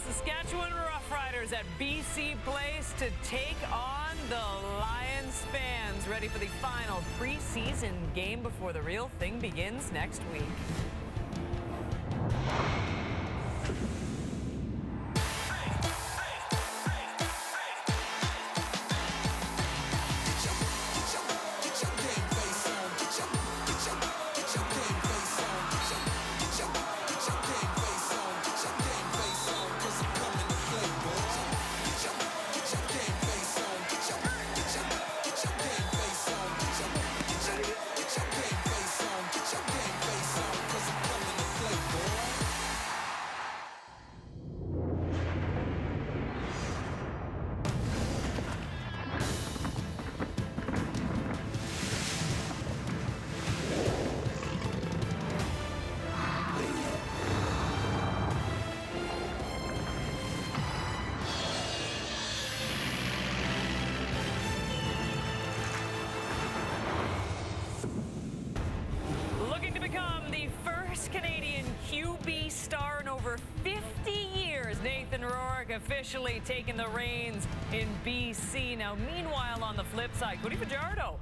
the Saskatchewan Roughriders at BC Place to take on the Lions fans, ready for the final preseason game before the real thing begins next week. Canadian QB star in over 50 years, Nathan Rourke officially taking the reins in BC. Now, meanwhile, on the flip side, Cody Fajardo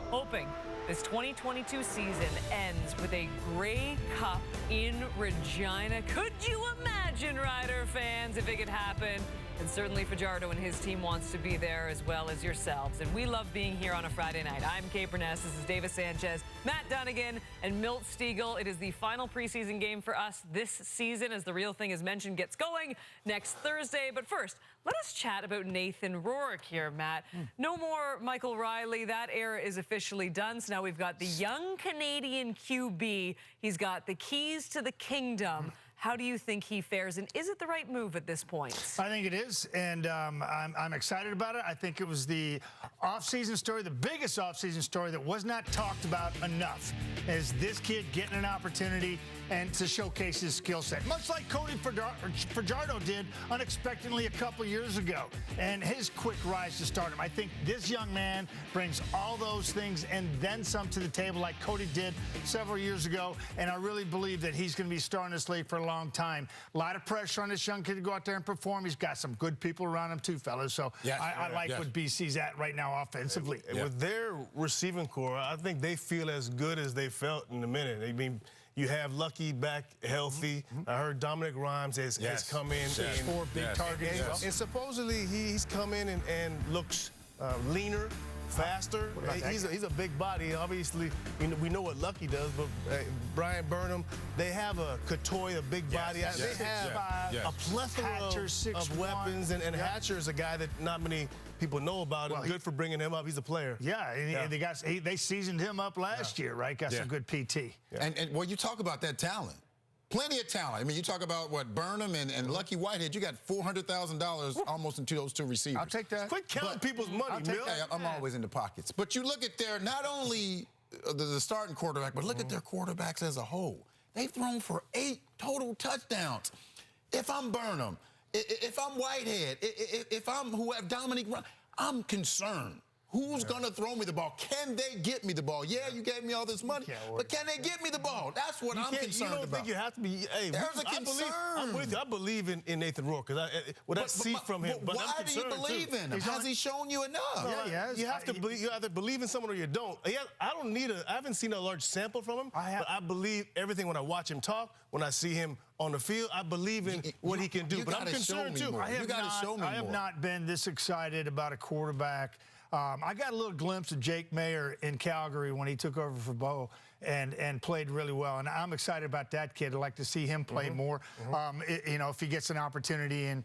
hoping this 2022 season ends with a Grey Cup in Regina. Could you imagine, Rider fans, if it could happen? And certainly Fajardo and his team wants to be there as well as yourselves. And we love being here on a Friday night. I'm Kay Burness, this is Davis Sanchez, Matt Dunnigan, and Milt Stiegel. It is the final preseason game for us this season, as the real thing, as mentioned, gets going next Thursday. But first, let us chat about Nathan Rourke here, Matt. No more Michael Riley. That era is officially done. So now we've got the young Canadian QB. He's got the keys to the kingdom. How do you think he fares, and is it the right move at this point? I think it is, and I'm excited about it. I think it was the off-season story, the biggest off-season story that was not talked about enough, is this kid getting an opportunity and to showcase his skill set, much like Cody Fajardo did unexpectedly a couple years ago, and his quick rise to stardom. I think this young man brings all those things and then some to the table, like Cody did several years ago, and I really believe that he's going to be starting this league for a long time. A lot of pressure on this young kid to go out there and perform. He's got some good people around him too, fellas. So I like what BC's at right now offensively. With their receiving core, I think they feel as good as they felt in a minute. I mean, you have Lucky back healthy. I heard Dominic Rhymes has come in. 4 big targets. And supposedly he's come in and looks leaner, faster. He's a big body. Obviously, we know what Lucky does, but Brian Burnham, they have a Katoy, a big body. They have a plethora of weapons, and Hatcher is a guy that not many people know about. Well, good for bringing him up. He's a player. And they seasoned him up last year, right? Got some good PT. And well, you talk about that talent. Plenty of talent. I mean, you talk about what Burnham and Lucky Whitehead. You got $400,000 almost into those 2 receivers. I'll take that. Quit counting people's money, Mill. Hey, I'm always in the pockets. But you look at their, not only the starting quarterback, but look at their quarterbacks as a whole. They've thrown for 8 total touchdowns. If I'm Burnham, if I'm Whitehead, if I'm whoever, Dominic, I'm concerned. Who's going to throw me the ball? Can they get me the ball? Yeah, you gave me all this money, but can they get me the ball? That's what I'm concerned about. You don't think you have to be, hey, there's a concern. I'm with you. I believe in Nathan Rourke, because what I see from him. But why do you believe in him? Has he shown you enough? You have to believe. You either believe in someone or you don't. I haven't seen a large sample from him, but I believe everything when I watch him talk, when I see him on the field. I believe in what he can do, but I'm concerned too. I have not been this excited about a quarterback. I got a little glimpse of Jake Mayer in Calgary when he took over for Bo and played really well. And I'm excited about that kid. I'd like to see him play more. If he gets an opportunity, and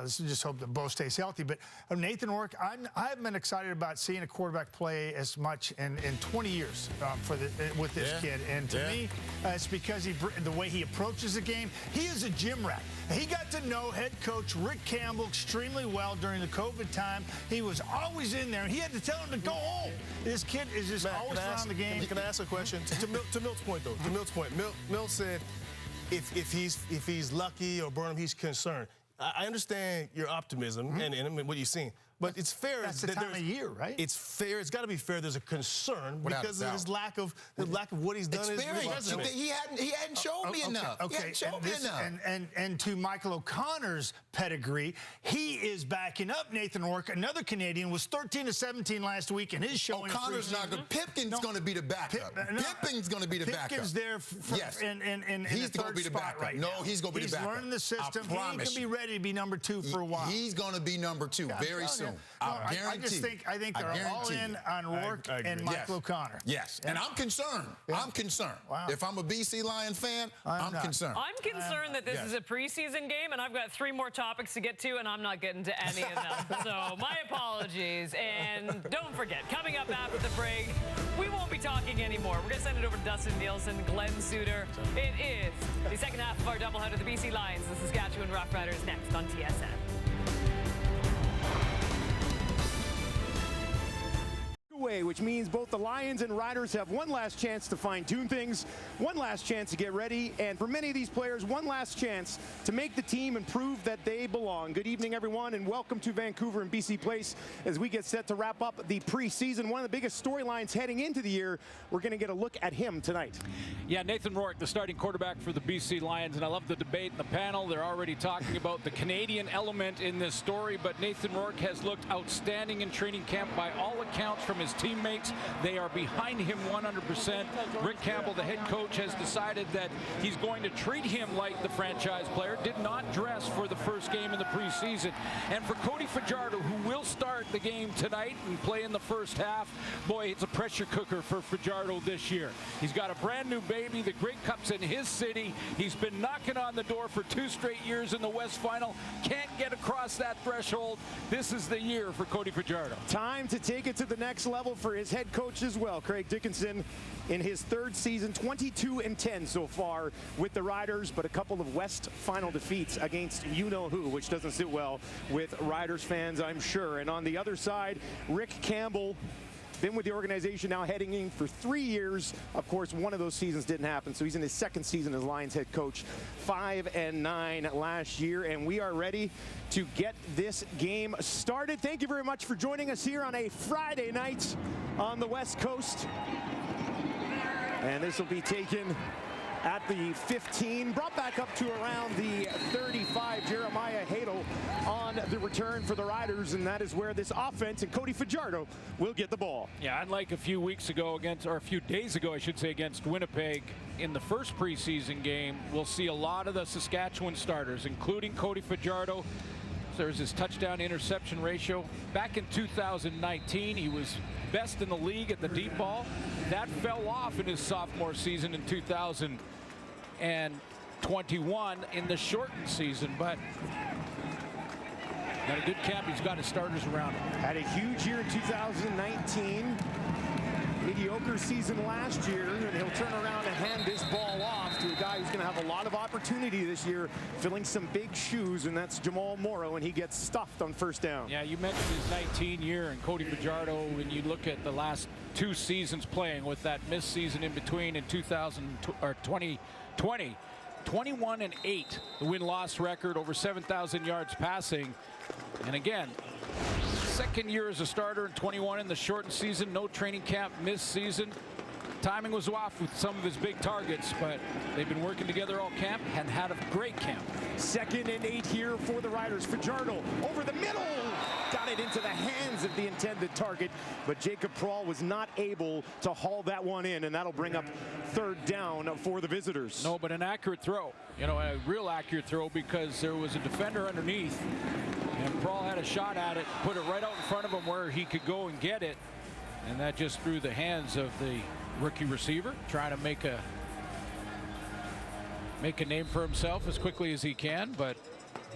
just hope that Bo stays healthy. But Nathan Rourke, I've been excited about seeing a quarterback play as much in 20 years with this kid. And to me, it's because the way he approaches the game. He is a gym rat. He got to know head coach Rick Campbell extremely well during the COVID time. He was always in there. He had to tell him to go home. This kid is just always around the game. Can I ask a question? to Milt's point, though. To Milt's point. Milt said if he's Lucky or Burnham, he's concerned. I understand your optimism and what you're seeing. But it's fair. That's the time of year, right? It's fair. It's got to be fair. There's a concern because of his lack of what he's done. Experience. He hadn't showed me enough. Okay. He hadn't showed me enough. And to Michael O'Connor's pedigree, he is backing up Nathan Rourke. Another Canadian was 13-17 last week, and his showing. O'Connor's not good. Pipkin's going to be the backup. Pipkin's going to be the backup. Pipkin's there He's going to be the backup. Right no, now. He's going to be the backup. He's learning the system. I promise He can be ready to be number 2 for a while. He's going to be number 2 very soon. I guarantee. I think they're all in on Rourke and Michael O'Connor. Yes, and I'm concerned. Yeah. I'm concerned. Wow. If I'm a BC Lion fan, I'm concerned. I'm concerned that this is a preseason game, and I've got 3 more topics to get to, and I'm not getting to any of them. So my apologies. And don't forget, coming up after the break, we won't be talking anymore. We're going to send it over to Dustin Nielsen, Glenn Suter. It is the second half of our doubleheader, the BC Lions, the Saskatchewan Roughriders, next on TSN. Which means both the Lions and Riders have one last chance to fine-tune things, one last chance to get ready, and for many of these players, one last chance to make the team and prove that they belong. Good evening, everyone, and welcome to Vancouver and BC Place as we get set to wrap up the preseason. One of the biggest storylines heading into the year. We're going to get a look at him tonight. Yeah, Nathan Rourke, the starting quarterback for the BC Lions, and I love the debate in the panel. They're already talking about the Canadian element in this story, but Nathan Rourke has looked outstanding in training camp by all accounts from his teammates. They are behind him 100%. Rick Campbell, the head coach, has decided that he's going to treat him like the franchise player. Did not dress for the first game in the preseason. And for Cody Fajardo, who will start the game tonight and play in the first half, boy, it's a pressure cooker for Fajardo this year. He's got a brand new baby. The Grey Cup's in his city. He's been knocking on the door for 2 straight years in the West Final. Can't get across that threshold. This is the year for Cody Fajardo. Time to take it to the next level for his head coach as well, Craig Dickinson, in his 3rd season, 22-10 so far with the Riders, but a couple of West Final defeats against you-know-who, which doesn't sit well with Riders fans, I'm sure. And on the other side, Rick Campbell, been with the organization now heading in for 3 years. Of course, one of those seasons didn't happen, so he's in his 2nd season as Lions head coach, 5-9 last year, and we are ready to get this game started. Thank you very much for joining us here on a Friday night on the West Coast. And this will be taken at the 15, brought back up to around the 35. Jeremiah Hadel on the return for the Riders, and that is where this offense and Cody Fajardo will get the ball. Yeah, unlike a few weeks ago a few days ago, I should say, against Winnipeg in the first preseason game, we'll see a lot of the Saskatchewan starters, including Cody Fajardo. There's his touchdown interception ratio. Back in 2019, he was best in the league at the deep ball. That fell off in his sophomore season in 2021 in the shortened season, but got a good camp. He's got his starters around him. Had a huge year in 2019. Mediocre season last year, and he'll turn around and hand this ball off to a guy who's going to have a lot of opportunity this year, filling some big shoes, and that's Jamal Morrow, and he gets stuffed on first down. Yeah, you mentioned his 19 year, and Cody Fajardo, when you look at the last 2 seasons playing with that missed season in between in 2020, 21-8, the win-loss record, over 7,000 yards passing, and again, 2nd year as a starter in 21 in the shortened season, no training camp, missed season. Timing was off with some of his big targets, but they've been working together all camp and had a great camp. 2nd and 8 here for the Riders. Fajardo over the middle. Got it into the hands of the intended target, but Jacob Prawl was not able to haul that one in, and that'll bring up 3rd down for the visitors. No, but an accurate throw. You know, a real accurate throw, because there was a defender underneath, and Prawl had a shot at it, put it right out in front of him where he could go and get it, and that just threw the hands of the rookie receiver, trying to make a name for himself as quickly as he can, but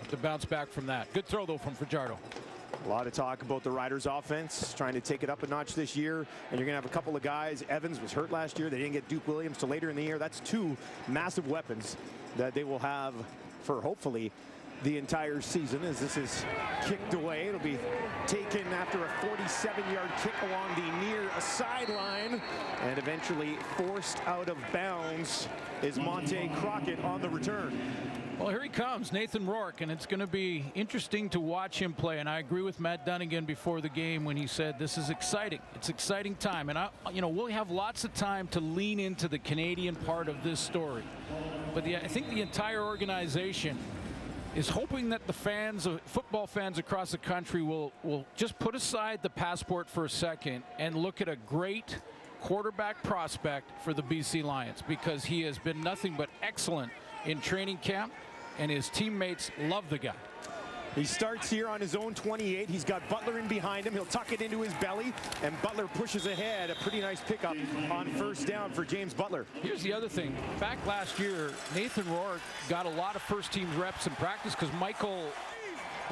to bounce back from that. Good throw, though, from Fajardo. A lot of talk about the Riders offense, trying to take it up a notch this year, and you're going to have a couple of guys. Evans was hurt last year. They didn't get Duke Williams till later in the year. That's 2 massive weapons that they will have for hopefully the entire season, as this is kicked away. It'll be taken after a 47-yard kick along the near sideline, and eventually forced out of bounds is Monte Crockett on the return. Well, here he comes, Nathan Rourke, and it's going to be interesting to watch him play. And I agree with Matt Dunnigan before the game when he said this is exciting. It's exciting time, and we'll have lots of time to lean into the Canadian part of this story. But I think the entire organization is hoping that the fans, football fans across the country, will just put aside the passport for a second and look at a great quarterback prospect for the BC Lions, because he has been nothing but excellent in training camp, and his teammates love the guy. He starts here on his own 28. He's got Butler in behind him. He'll tuck it into his belly, and Butler pushes ahead. A pretty nice pickup on first down for James Butler. Here's the other thing. Back last year, Nathan Rourke got a lot of first-team reps in practice because Michael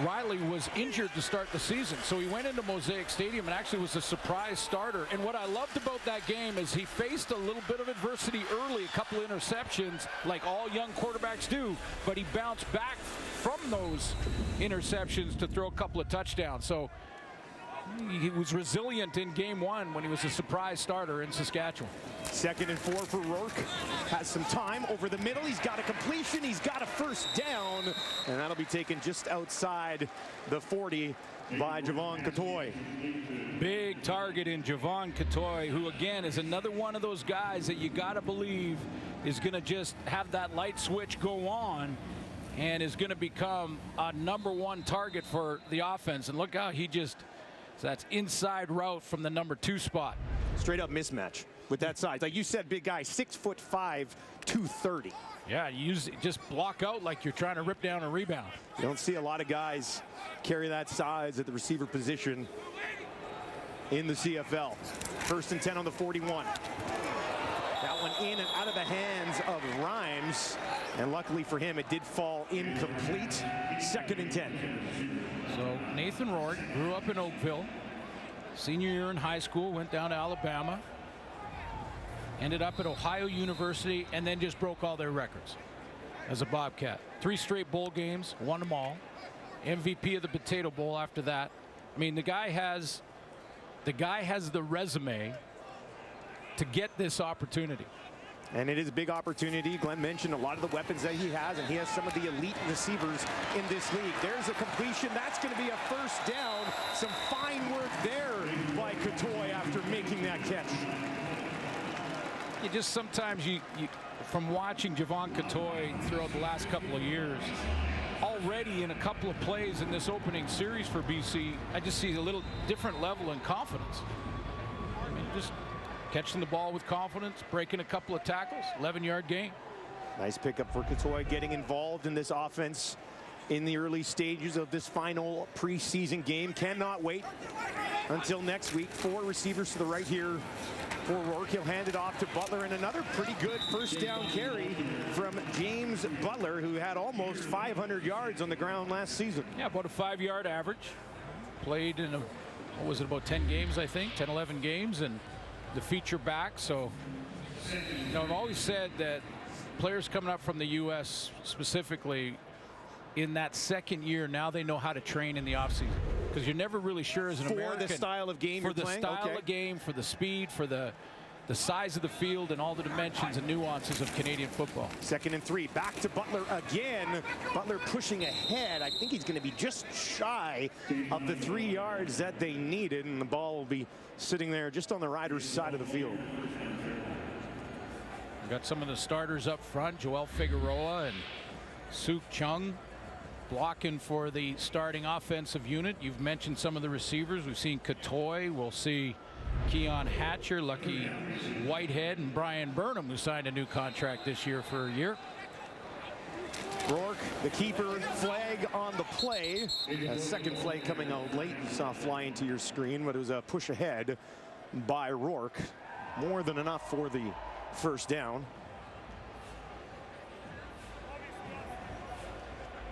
Riley was injured to start the season. So he went into Mosaic Stadium and actually was a surprise starter. And what I loved about that game is he faced a little bit of adversity early, a couple interceptions like all young quarterbacks do, but he bounced back from those interceptions to throw a couple of touchdowns. So he was resilient in game one when he was a surprise starter in Saskatchewan. 2nd and 4 for Rourke. Has some time over the middle. He's got a completion. He's got a first down. And that'll be taken just outside the 40 by Javon Catoy. Big target in Javon Catoy, who again is another one of those guys that you got to believe is going to just have that light switch go on and is going to become a '1 target for the offense. And look how he just, that's inside route from the #2 spot. Straight up mismatch with that size. Like you said, big guy, 6'5", 230. Yeah, just block out like you're trying to rip down a rebound. You don't see a lot of guys carry that size at the receiver position in the CFL. 1st and 10 on the 41. That one in and out of the hands of Rhymes. And luckily for him, it did fall incomplete. 2nd and 10. So Nathan Rourke grew up in Oakville. Senior year in high school, went down to Alabama. Ended up at Ohio University, and then just broke all their records as a Bobcat. 3 straight bowl games, won them all. MVP of the Potato Bowl after that. I mean, the guy has the resume to get this opportunity. And it is a big opportunity. Glenn mentioned a lot of the weapons that he has, and he has some of the elite receivers in this league. There's a completion. That's going to be a first down. Some fine work there by Catoy after making that catch. You just sometimes you from watching Javon Catoy throughout the last couple of years, already in a couple of plays in this opening series for BC, I just see a little different level in confidence. I mean, just catching the ball with confidence, breaking a couple of tackles, 11-yard gain. Nice pickup for Catoy, getting involved in this offense in the early stages of this final preseason game. Cannot wait until next week. 4 receivers to the right here for Rourke. He'll hand it off to Butler, and another pretty good first down carry from James Butler, who had almost 500 yards on the ground last season. Yeah, about a 5-yard average. Played in what was it, about 10 games, I think, 10, 11 games, and the feature back. So, I've always said that players coming up from the U.S. specifically in that second year, now they know how to train in the offseason, because you're never really sure as an American. For the style of game for you're the playing? style Okay. of game, for the speed, for the size of the field, and all the dimensions and nuances of Canadian football. 2nd and 3. Back to Butler again. Butler pushing ahead. I think he's going to be just shy of the 3 yards that they needed, and the ball will be sitting there just on the Riders' side of the field. We've got some of the starters up front, Joel Figueroa and Suk Chung blocking for the starting offensive unit. You've mentioned some of the receivers. We've seen Catoy. We'll see Keon Hatcher, Lucky Whitehead, and Brian Burnham, who signed a new contract this year for a year. Rourke, the keeper, flag on the play. A second flag coming out late. You saw fly into your screen, but it was a push ahead by Rourke. More than enough for the first down.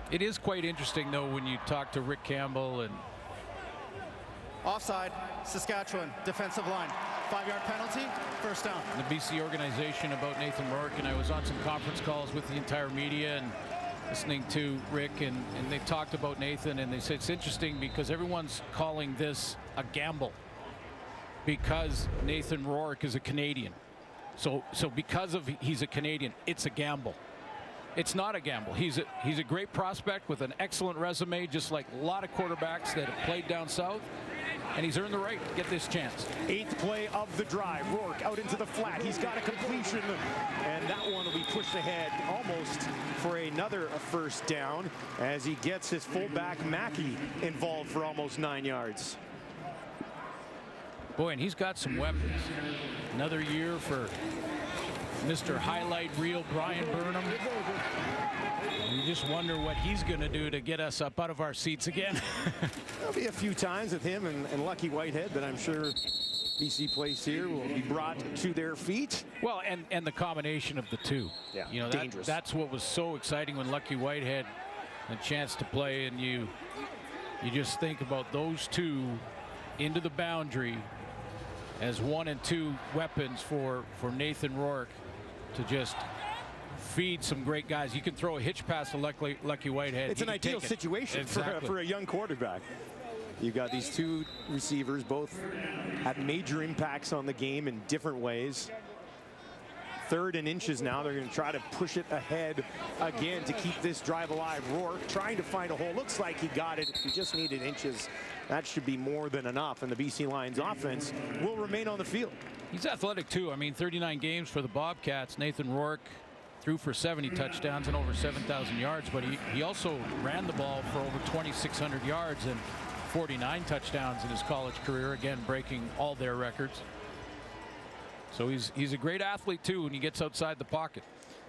It is quite interesting, though, when you talk to Rick Campbell and offside, Saskatchewan, defensive line. 5-yard penalty, first down. the BC organization about Nathan Rourke, and I was on some conference calls with the entire media and listening to Rick, and they talked about Nathan, and they said it's interesting because everyone's calling this a gamble because Nathan Rourke is a Canadian. So because of he's a Canadian, it's a gamble. it's not a gamble. He's a great prospect with an excellent resume, just like a lot of quarterbacks that have played down south. And he's earned the right to get this chance. 8th play of the drive. Rourke out into the flat. He's got a completion, and that one will be pushed ahead almost for another first down as he gets his fullback Mackey involved for almost 9 yards. Boy, and he's got some weapons. Another year for Mr. Highlight Reel Brian Burnham. You just wonder what he's going to do to get us up out of our seats again. There'll be a few times with him and Lucky Whitehead that I'm sure BC Place here will be brought to their feet. Well, and the combination of the two. Yeah, you know, dangerous. That's what was so exciting when Lucky Whitehead had a chance to play, and you just think about those two into the boundary as 1 and 2 weapons for Nathan Rourke to just feed some great guys. You can throw a hitch pass to Lucky Whitehead. It's an ideal situation for a young quarterback. You've got these two receivers, both had major impacts on the game in different ways. 3rd and inches now. They're going to try to push it ahead again to keep this drive alive. Rourke trying to find a hole. Looks like he got it. He just needed inches. That should be more than enough, and the BC Lions offense will remain on the field. He's athletic too. I mean, 39 games for the Bobcats. Nathan Rourke threw for 70 touchdowns and over 7,000 yards, but he also ran the ball for over 2,600 yards and 49 touchdowns in his college career, again breaking all their records. So he's a great athlete too when he gets outside the pocket.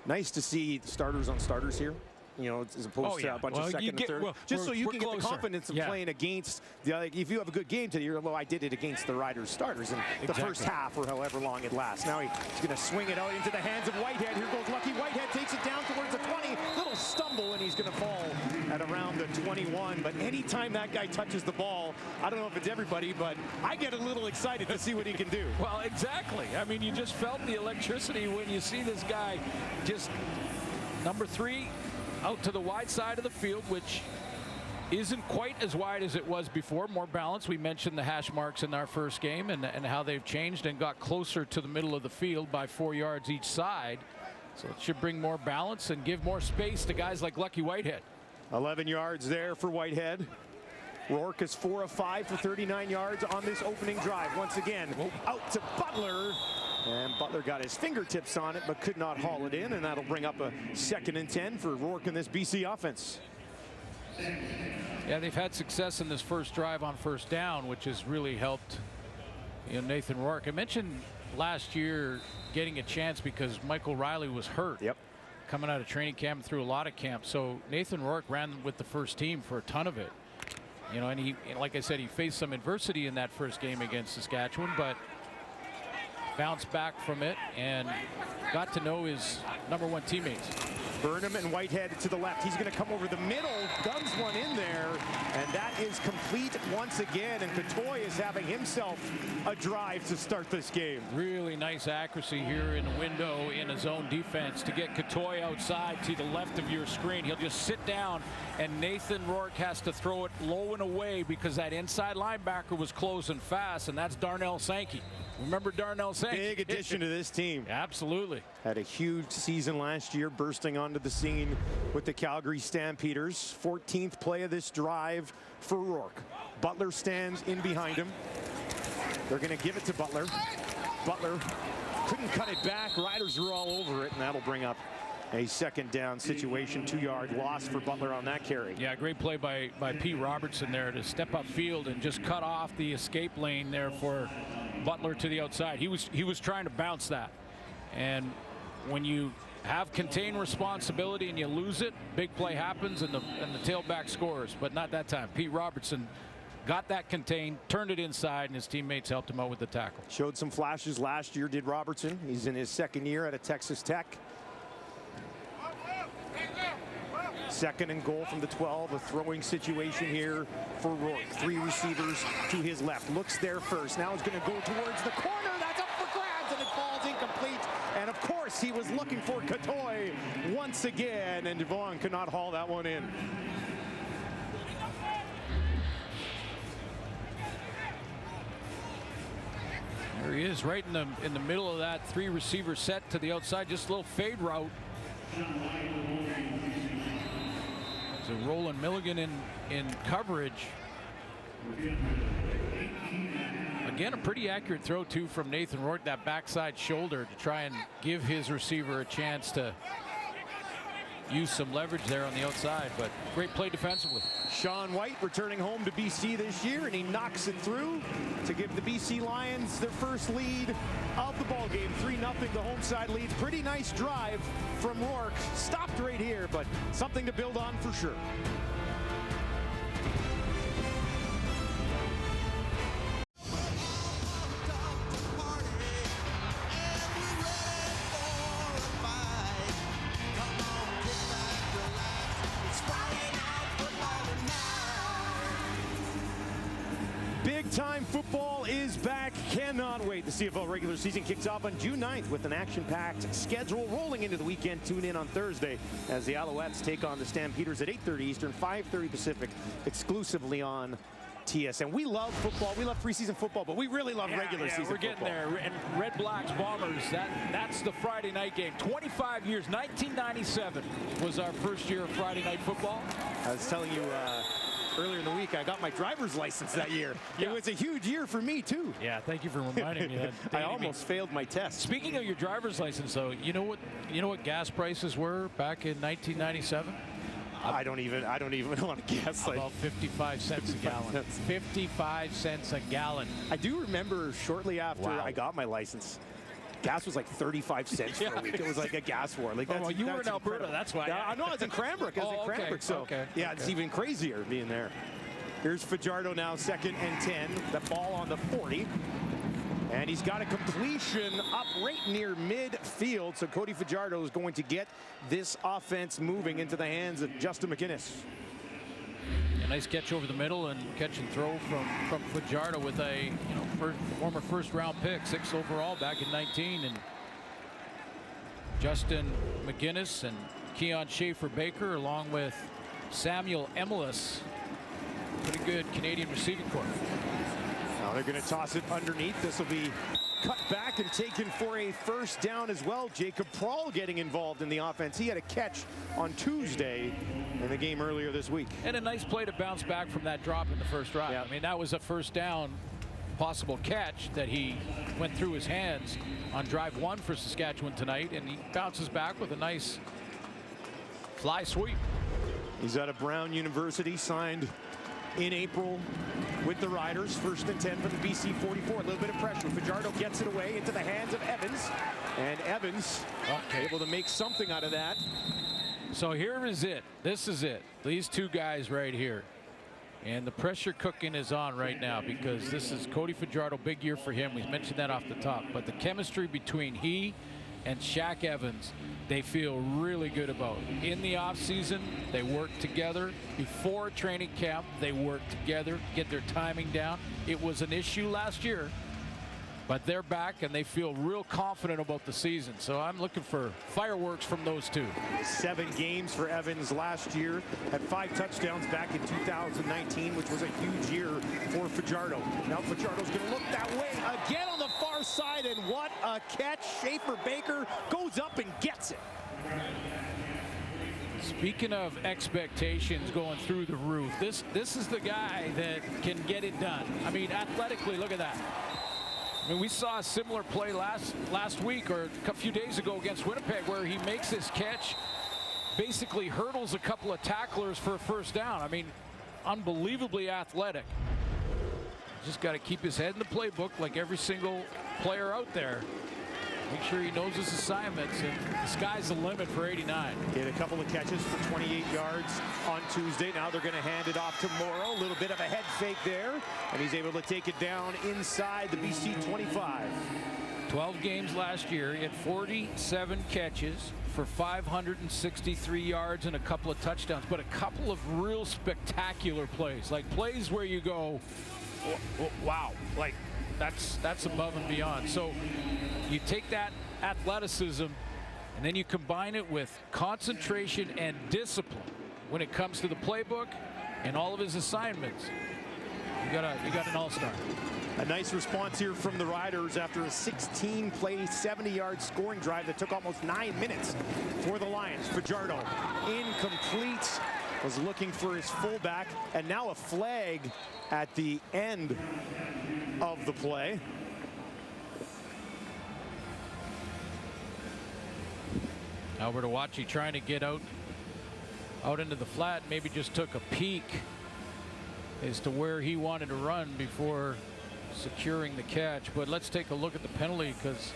Nice to see starters on starters here. You know, as opposed to a bunch of second and third. Just so you can get the confidence of playing against if you have a good game today, you're, well, I did it against the Riders starters in the first half or however long it lasts. Now he's going to swing it out into the hands of Whitehead. Here goes Lucky Whitehead, takes it down towards the 20. Little stumble, and he's going to fall at around the 21. But anytime that guy touches the ball, I don't know if it's everybody, but I get a little excited to see what he can do. Well, exactly. I mean, you just felt the electricity when you see this guy just number 3 out to the wide side of the field, which isn't quite as wide as it was before. More balance. We mentioned the hash marks in our first game and how they've changed and got closer to the middle of the field by 4 yards each side. So it should bring more balance and give more space to guys like Lucky Whitehead. 11 yards there for Whitehead. Rourke is 4 of 5 for 39 yards on this opening drive. Once again, out to Butler. And Butler got his fingertips on it, but could not haul it in, and that'll bring up a 2nd and 10 for Rourke in this BC offense. Yeah, they've had success in this first drive on first down, which has really helped Nathan Rourke. I mentioned last year getting a chance because Michael Riley was hurt. Yep. Coming out of training camp through a lot of camps. So Nathan Rourke ran with the first team for a ton of it. You know, and he, like I said, he faced some adversity in that first game against Saskatchewan, but bounced back from it and got to know his #1 teammates. Burnham and Whitehead to the left. He's going to come over the middle, guns one in there, and that is complete once again. And Catoy is having himself a drive to start this game. Really nice accuracy here in the window in a zone defense to get Catoy outside to the left of your screen. He'll just sit down, and Nathan Rourke has to throw it low and away because that inside linebacker was closing fast, and that's Darnell Sankey. Remember Darnell Sankey? Big addition to this team. Absolutely. Had a huge season last year, bursting onto the scene with the Calgary Stampeders. 14th play of this drive for Rourke. Butler stands in behind him. They're going to give it to Butler. Butler couldn't cut it back. Riders were all over it, and that'll bring up a 2nd down situation. 2-yard loss for Butler on that carry. Yeah, great play by Pete Robertson there to step up field and just cut off the escape lane there for Butler to the outside. He was trying to bounce that, and when you have contained responsibility and you lose it, big play happens and the tailback scores. But not that time. Pete Robertson got that contained, turned it inside, and his teammates helped him out with the tackle. Showed some flashes last year, did Robertson. He's in his 2nd year at Texas Tech. 2nd and goal from the 12. A throwing situation here for Rourke. 3 receivers to his left. Looks there first. Now he's going to go towards the corner. That's up for grabs, and it falls incomplete. And of course, he was looking for Catoy once again, and Devon could not haul that one in. There he is, right in the middle of that 3-receiver set to the outside. Just a little fade route. So Roland Milligan in coverage. Again, a pretty accurate throw, too, from Nathan Rourke, that backside shoulder to try and give his receiver a chance to use some leverage there on the outside, but great play defensively. Sean White returning home to BC this year, and he knocks it through to give the BC Lions their first lead of the ball game. 3-0, the home side leads. Pretty nice drive from Rourke. Stopped right here, but something to build on for sure. Big-time football is back. Cannot wait. The CFL regular season kicks off on June 9th with an action-packed schedule rolling into the weekend. Tune in on Thursday as the Alouettes take on the Stampeders at 8:30 Eastern, 5:30 Pacific, exclusively on TSN. We love football. We love preseason football, but we really love regular season football. We're getting there. And Red Blacks Bombers, that's the Friday night game. 25 years, 1997 was our first year of Friday night football. I was telling you earlier in the week, I got my driver's license that year. It was a huge year for me, too. Yeah, thank you for reminding me that. I almost failed my test. Speaking of your driver's license, though, you know what gas prices were back in 1997? I don't even want to guess. About 55 cents a gallon. 55 cents a gallon. I do remember shortly after I got my license, gas was like 35 cents for a week. It was like a gas war. Like well, you were in Alberta, incredible. that's why. I know, I was in Cranbrook. So yeah, it's even crazier being there. Here's Fajardo now, 2nd and 10. The ball on the 40. And he's got a completion up right near midfield. So Cody Fajardo is going to get this offense moving into the hands of Justin McInnes. A nice catch over the middle and catch and throw from Fajardo with a former first-round pick, 6th overall back in 19. And Justin McInnes and Keon Schaefer-Baker along with Samuel Emelis. Pretty good Canadian receiving corps. Now they're going to toss it underneath. This will be cut back and taken for a first down as well. Jacob Prahl getting involved in the offense. He had a catch on Tuesday in the game earlier this week. And a nice play to bounce back from that drop in the first drive. Yeah. I mean, that was a first down possible catch that he went through his hands on drive 1 for Saskatchewan tonight, and he bounces back with a nice fly sweep. He's out of Brown University, signed in April with the Riders. 1st and 10 from the BC 44. A little bit of pressure. Fajardo gets it away into the hands of Evans. And Evans able to make something out of that. So here is it. This is it. These two guys right here. And the pressure cooking is on right now because this is Cody Fajardo, big year for him. We mentioned that off the top. But the chemistry between he and Shaq Evans, they feel really good about. In the offseason, they work together. Before training camp, they work together, get their timing down. It was an issue last year, but they're back and they feel real confident about the season. So I'm looking for fireworks from those two. 7 games for Evans last year. Had 5 touchdowns back in 2019, which was a huge year for Fajardo. Now Fajardo's going to look that way again on the far side, and what a catch. Schaefer-Baker goes up and gets it. Speaking of expectations going through the roof, this is the guy that can get it done. I mean, athletically, look at that. I mean, we saw a similar play last week or a few days ago against Winnipeg where he makes this catch, basically hurdles a couple of tacklers for a first down. I mean, unbelievably athletic. Just got to keep his head in the playbook like every single player out there. Make sure he knows his assignments, and the sky's the limit for 89. He had a couple of catches for 28 yards on Tuesday. Now they're going to hand it off to Morrow. A little bit of a head fake there, and he's able to take it down inside the BC 25. 12 games last year. He had 47 catches for 563 yards and a couple of touchdowns, but a couple of real spectacular plays, like plays where you go, wow, like that's above and beyond. So you take that athleticism and then you combine it with concentration and discipline when it comes to the playbook and all of his assignments. You got an all-star. A nice response here from the Riders after a 16-play, 70-yard scoring drive that took almost 9 minutes for the Lions. Fajardo incomplete. was looking for his fullback, and now a flag at the end of the play. Albert Awachi trying to get out into the flat, maybe just took a peek as to where he wanted to run before securing the catch. But let's take a look at the penalty, because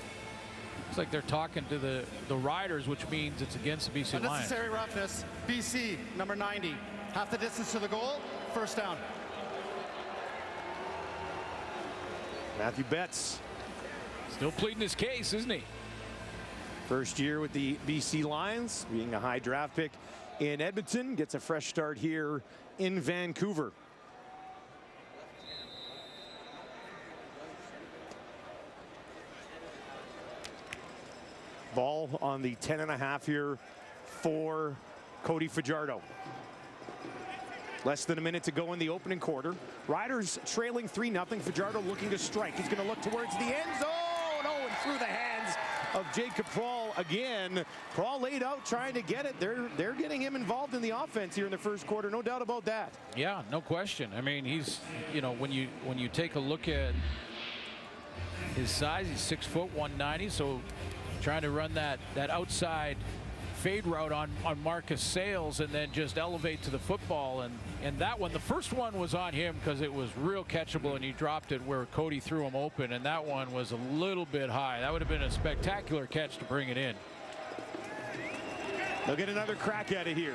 looks like they're talking to the Riders, which means it's against the BC Lions. Unnecessary roughness. BC, number 90. Half the distance to the goal, first down. Matthew Betts. Still pleading his case, isn't he? First year with the BC Lions, being a high draft pick in Edmonton, gets a fresh start here in Vancouver. Ball on the 10.5 here for Cody Fajardo. Less than a minute to go in the opening quarter. Riders trailing 3-0. Fajardo looking to strike. He's going to look towards the end zone. Oh, and through the hands of Jacob Prahl again. Prahl laid out trying to get it. They're getting him involved in the offense here in the first quarter. No doubt about that. Yeah, no question. I mean, he's, you know, when you take a look at his size, he's 6 foot 190. So trying to run that outside fade route on Marcus Sales and then just elevate to the football, and that one, the first one was on him because it was real catchable and he dropped it where Cody threw him open, and that one was a little bit high. That would have been a spectacular catch to bring it in. They'll get another crack at it here.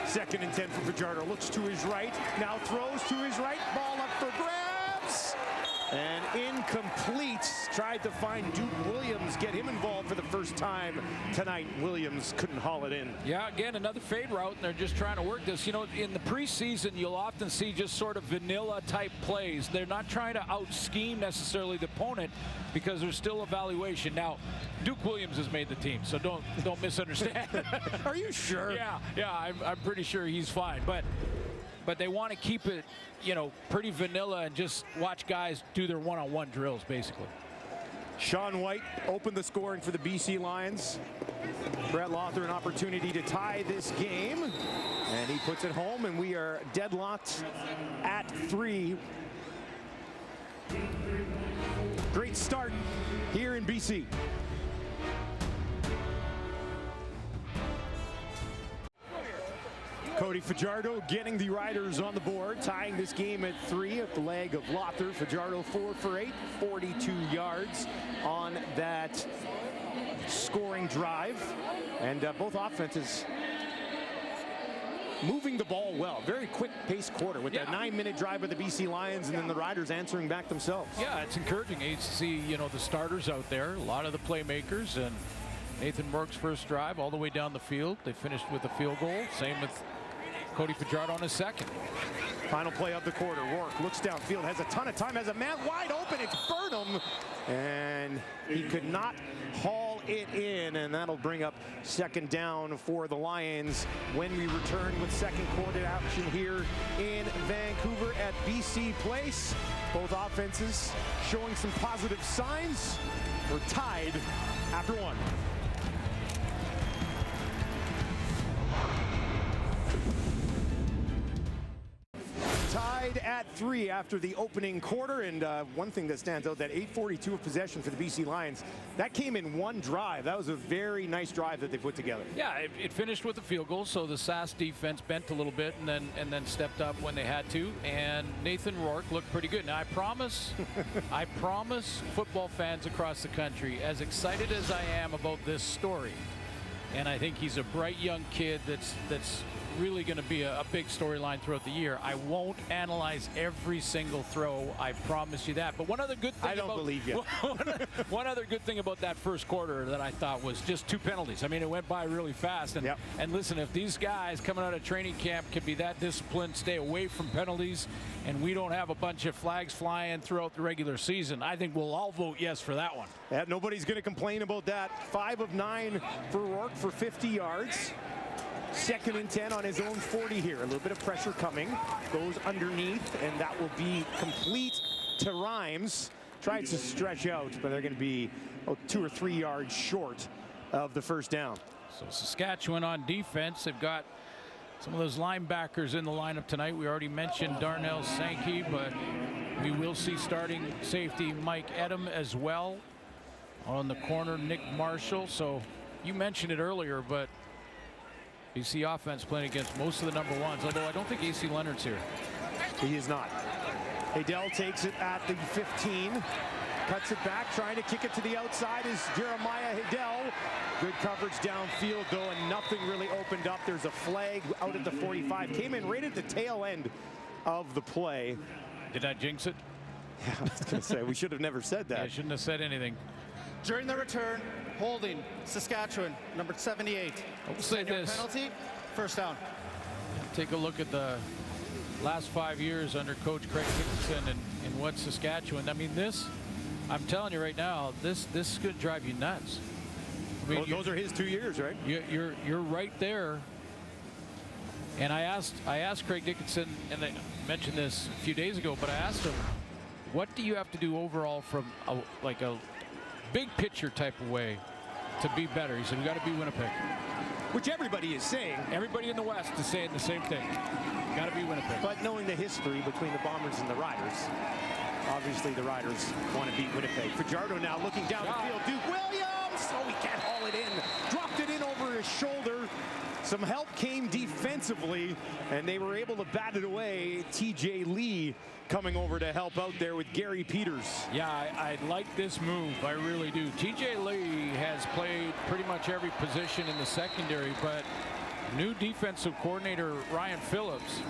2nd and 10 for Fajardo. Looks to his right, now throws to his right, ball up for grabs. And incomplete. Tried to find Duke Williams, get him involved for the first time tonight. Williams couldn't haul it in. Yeah, again, another fade route, and they're just trying to work this. You know, in the preseason, you'll often see just sort of vanilla type plays. They're not trying to out-scheme necessarily the opponent because there's still evaluation. Now, Duke Williams has made the team, so don't misunderstand. Are you sure? Yeah, I'm pretty sure he's fine. But they want to keep it, you know, pretty vanilla and just watch guys do their one-on-one drills, basically. Sean White opened the scoring for the BC Lions. Brett Lothar an opportunity to tie this game, and he puts it home, and we are deadlocked at 3. Great start here in BC. Cody Fajardo getting the Riders on the board, tying this game at 3 at the leg of Lothar. Fajardo 4 for 8, 42 yards on that scoring drive. And both offenses moving the ball well. Very quick paced quarter with that 9-minute drive by the BC Lions, and then the Riders answering back themselves. Yeah, it's encouraging to see, you know, the starters out there, a lot of the playmakers, and Nathan Rourke's first drive all the way down the field. They finished with a field goal. Same with Cody Fajardo on his second. Final play of the quarter. Rourke looks downfield, has a ton of time, has a man wide open. It's Burnham, and he could not haul it in, and that'll bring up 2nd down for the Lions when we return with second quarter action here in Vancouver at BC Place. Both offenses showing some positive signs. We're tied after 1. Tied at 3 after the opening quarter, and one thing that stands out, that 8:42 of possession for the BC Lions, that came in one drive. That was a very nice drive that they put together. Yeah, it finished with a field goal, so the Sask defense bent a little bit and then stepped up when they had to, and Nathan Rourke looked pretty good. Now I promise football fans across the country, as excited as I am about this story, and I think he's a bright young kid that's really going to be a big storyline throughout the year. I won't analyze every single throw, I promise you that. But one other good thing I don't believe you. One other good thing about that first quarter that I thought was just 2 penalties. I mean, it went by really fast. And, and listen, if these guys coming out of training camp can be that disciplined, stay away from penalties, and we don't have a bunch of flags flying throughout the regular season, I think we'll all vote yes for that one. Yeah, nobody's going to complain about that. 5 of 9 for Rourke for 50 yards. 2nd and 10 on his own 40 here. A little bit of pressure coming. Goes underneath, and that will be complete to Rhymes. Tries to stretch out, but they're going to be 2 or 3 yards short of the first down. So Saskatchewan on defense, they've got Some of those linebackers in the lineup tonight. We already mentioned Darnell Sankey, but we will see starting safety Mike Edom as well. On the corner, Nick Marshall. So you mentioned it earlier, but BC offense playing against most of the number ones, although I don't think AC Leonard's here. He is not. Adele takes it at the 15. Cuts it back, trying to kick it to the outside is Jeremiah Hidell. Good coverage downfield, though, and nothing really opened up. There's a flag out at the 45. Came in right at the tail end of the play. Did I jinx it? Yeah, I was going to say, we should have never said that. I shouldn't have said anything. During the return, holding Saskatchewan, number 78. I'll say this. Penalty, first down. Take a look at the last 5 years under Coach Craig Dickinson and what Saskatchewan. I mean, this, I'm telling you right now, this is going to drive you nuts. I mean, those are his 2 years, right? You're right there. And I asked Craig Dickinson, and I mentioned this a few days ago, but I asked him, what do you have to do overall from a big picture type of way to be better? He said, we got to be Winnipeg. Which everybody is saying. Everybody in the West is saying the same thing. Got to be Winnipeg. But knowing the history between the Bombers and the Riders, obviously the Riders want to beat Winnipeg. Fajardo now looking down the field. Duke Williams! Oh, he can't haul it in. Dropped it in over his shoulder. Some help came defensively, and they were able to bat it away. TJ Lee coming over to help out there with Gary Peters. Yeah, I like this move. I really do. TJ Lee has played pretty much every position in the secondary, but new defensive coordinator Ryan Phillips,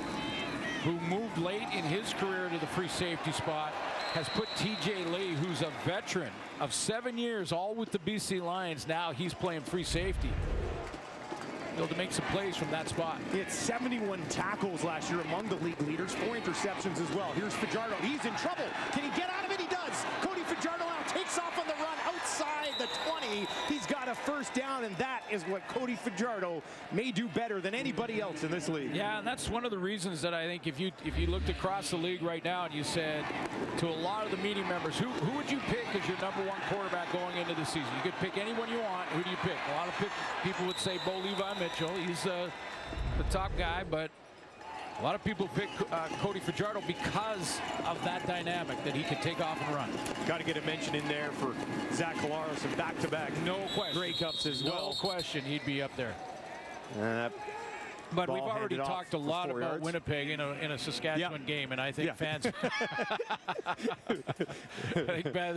who moved late in his career to the free safety spot, has put TJ Lee, who's a veteran of 7 years, all with the BC Lions. Now he's playing free safety. Able to make some plays from that spot. He had 71 tackles last year, among the league leaders, 4 interceptions as well. Here's Fajardo. He's in trouble. Can he get out of it? He does. Cody Fajardo now takes off on the run outside the 20. He's got a first down, and that is what Cody Fajardo may do better than anybody else in this league. Yeah, and that's one of the reasons that I think if you looked across the league right now and you said to a lot of the media members, who would you pick as your #1 quarterback going into the season? You could pick anyone you want. Who do you pick? A lot of people would say Bo Levi Mitchell. He's the top guy, but a lot of people pick Cody Fajardo because of that dynamic that he could take off and run. Got to get a mention in there for Zach Collaros and back-to-back no question. Grey Cups as well. No question he'd be up there. But we've already talked a lot about Winnipeg in a Saskatchewan game, and I think fans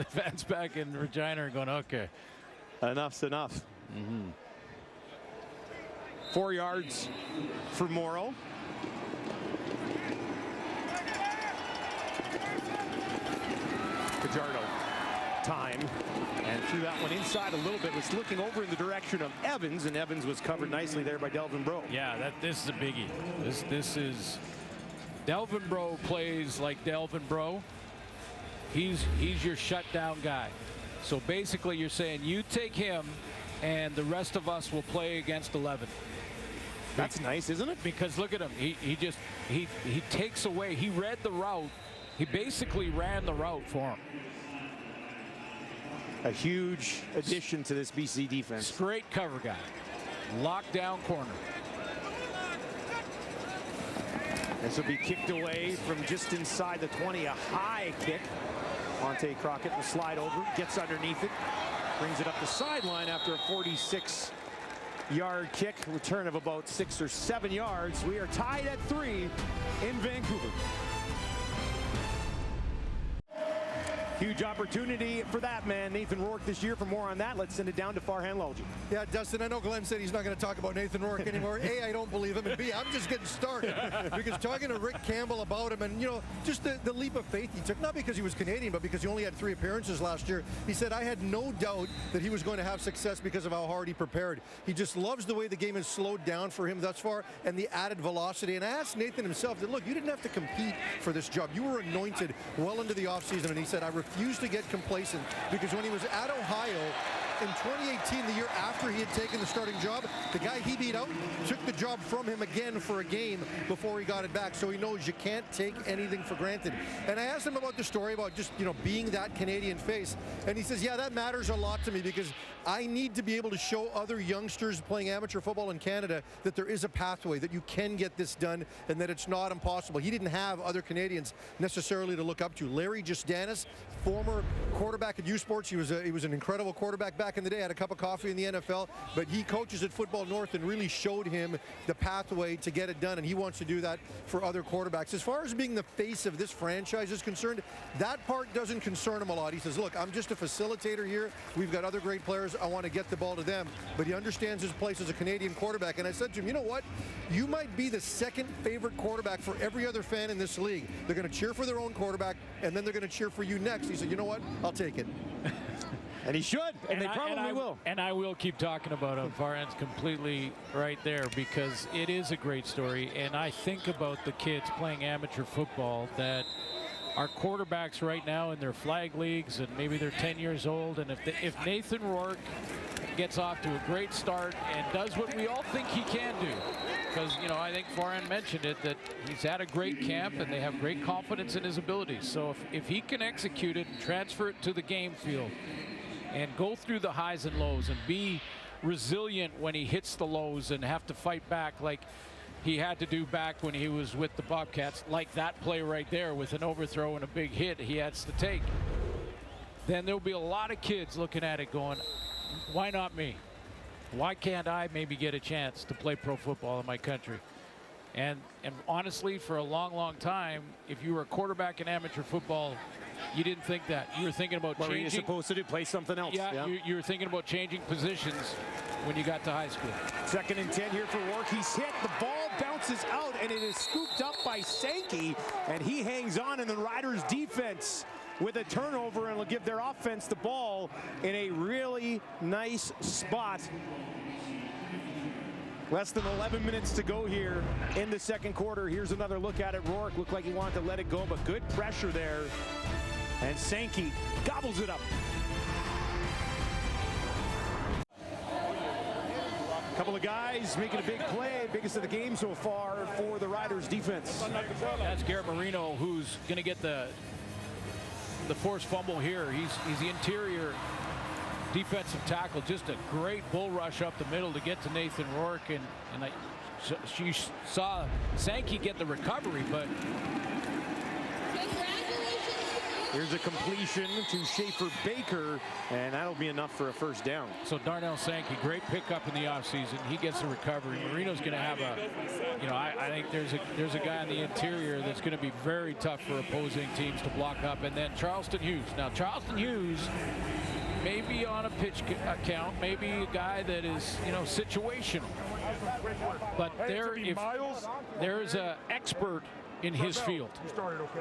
fans back in Regina are going, okay. Enough's enough. 4 yards for Morrow. Fajardo time and threw that one inside a little bit. Was looking over in the direction of Evans, and Evans was covered nicely there by Delvin Breaux. Yeah, this is a biggie. This is Delvin Breaux plays like Delvin Breaux. He's your shutdown guy. So basically, you're saying you take him, and the rest of us will play against 11. That's nice, isn't it? Because look at him. He takes away. He read the route. He basically ran the route for him. A huge addition to this BC defense. Straight cover guy. Lockdown corner. This will be kicked away from just inside the 20. A high kick. Monte Crockett will slide over. Gets underneath it. Brings it up the sideline after a 46-yard kick. Return of about 6 or 7 yards. We are tied at 3 in Vancouver. Huge opportunity for that man, Nathan Rourke, this year. For more on that, let's send it down to Farhan Lalji. Yeah, Dustin, I know Glenn said he's not going to talk about Nathan Rourke anymore. A, I don't believe him, and B, I'm just getting started. Because talking to Rick Campbell about him and, you know, just the leap of faith he took, not because he was Canadian, but because he only had 3 appearances last year. He said, I had no doubt that he was going to have success because of how hard he prepared. He just loves the way the game has slowed down for him thus far and the added velocity. And I asked Nathan himself that, look, you didn't have to compete for this job. You were anointed well into the offseason, and he said, I refuse to get complacent, because when he was at Ohio, in 2018, the year after he had taken the starting job, the guy he beat out took the job from him again for a game before he got it back. So he knows you can't take anything for granted. And I asked him about the story about just, being that Canadian face. And he says, yeah, that matters a lot to me because I need to be able to show other youngsters playing amateur football in Canada that there is a pathway, that you can get this done, and that it's not impossible. He didn't have other Canadians necessarily to look up to. Larry Justanis, former quarterback at U Sports. He was an incredible quarterback back in the day. Had a cup of coffee in the NFL, but he coaches at Football North and really showed him the pathway to get it done, and he wants to do that for other quarterbacks. As far as being the face of this franchise is concerned, that part doesn't concern him a lot. He says, look, I'm just a facilitator here. We've got other great players. I want to get the ball to them. But he understands his place as a Canadian quarterback. And I said to him, you know what? You might be the second favorite quarterback for every other fan in this league. They're going to cheer for their own quarterback, and then they're going to cheer for you next. He said, you know what? I'll take it. And he should, and they probably will. And I will keep talking about him. Farhan's completely right there because it is a great story. And I think about the kids playing amateur football that are quarterbacks right now in their flag leagues, and maybe they're 10 years old. And if Nathan Rourke gets off to a great start and does what we all think he can do, because, I think Farhan mentioned it, that he's had a great camp and they have great confidence in his abilities. So if he can execute it and transfer it to the game field and go through the highs and lows and be resilient when he hits the lows and have to fight back like he had to do back when he was with the Bobcats, like that play right there with an overthrow and a big hit he has to take, then there'll be a lot of kids looking at it going, why not me? Why can't I maybe get a chance to play pro football in my country? And honestly, for a long, long time, if you were a quarterback in amateur football, you didn't think that. You were thinking about changing. What were you supposed to do? Play something else? Yeah. You were thinking about changing positions when you got to high school. 2nd and 10 here for Rourke. He's hit. The ball bounces out, and it is scooped up by Sankey, and he hangs on in the Riders' defense with a turnover, and will give their offense the ball in a really nice spot. Less than 11 minutes to go here in the second quarter. Here's another look at it. Rourke looked like he wanted to let it go, but good pressure there. And Sankey gobbles it up. A couple of guys making a big play, biggest of the game so far for the Riders defense. That's Garrett Marino, who's going to get the forced fumble here. He's the interior defensive tackle. Just a great bull rush up the middle to get to Nathan Rourke, and you saw Sankey get the recovery, but here's a completion to Schaefer Baker, and that'll be enough for a first down. So Darnell Sankey, great pickup in the offseason. He gets the recovery. Marino's going to have I think there's a guy in the interior that's going to be very tough for opposing teams to block up. And then Charleston Hughes. Now, Charleston Hughes maybe on a pitch count, maybe a guy that is, situational. But there's an expert in his field.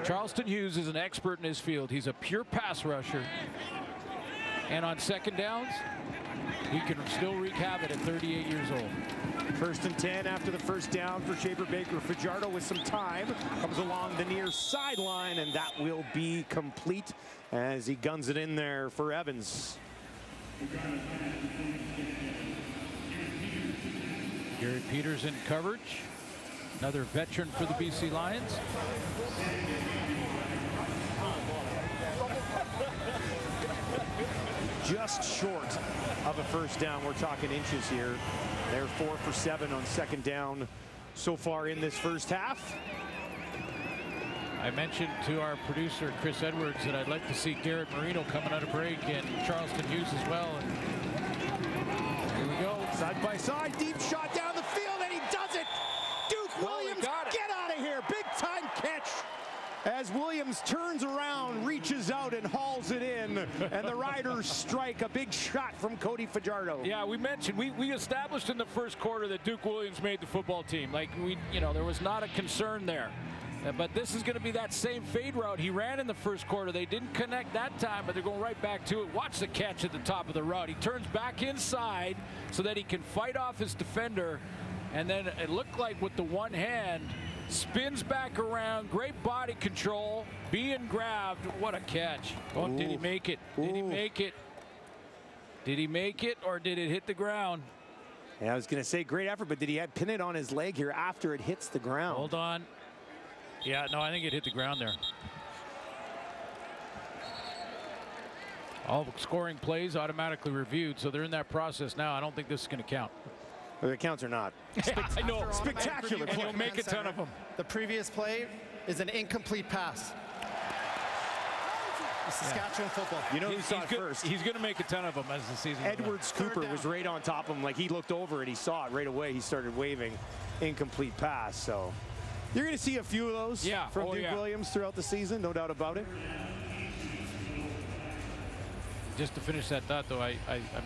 Charleston Hughes is an expert in his field. He's a pure pass rusher. And on second downs, he can still wreak havoc at 38 years old. 1st and 10 after the first down for Schaefer Baker. Fajardo with some time comes along the near sideline, and that will be complete as he guns it in there for Evans. Gary Peters in coverage. Another veteran for the BC Lions. Just short of a first down. We're talking inches here. They're 4 for 7 on second down so far in this first half. I mentioned to our producer, Chris Edwards, that I'd like to see Garrett Marino coming out of break and Charleston Hughes as well. And here we go. Side by side, deep shot down the field, and he does it! Duke Williams, get out of here! Big time catch! As Williams turns around, reaches out, and hauls it in, and the Riders strike a big shot from Cody Fajardo. Yeah, we mentioned, we established in the first quarter that Duke Williams made the football team. Like, there was not a concern there. But this is going to be that same fade route he ran in the first quarter. They didn't connect that time, but they're going right back to it. Watch the catch at the top of the route. He turns back inside so that he can fight off his defender. And then it looked like with the one hand, spins back around, great body control, being grabbed. What a catch. Oh, did he make it? Did he make it? Did he make it or did it hit the ground? Yeah, I was going to say great effort, but did he pin it on his leg here after it hits the ground? Hold on. Yeah, no, I think it hit the ground there. All the scoring plays automatically reviewed, so they're in that process now. I don't think this is going to count. Whether it counts or not. I know. Spectacular And play. you'll make a ton of them. The previous play is an incomplete pass. Saskatchewan football. You know who saw it first? He's going to make a ton of them as the season goes on. Edwards Cooper was right on top of him. Like, he looked over and he saw it right away. He started waving incomplete pass. So you're going to see a few of those from Duke Williams throughout the season, no doubt about it. Just to finish that thought, though, I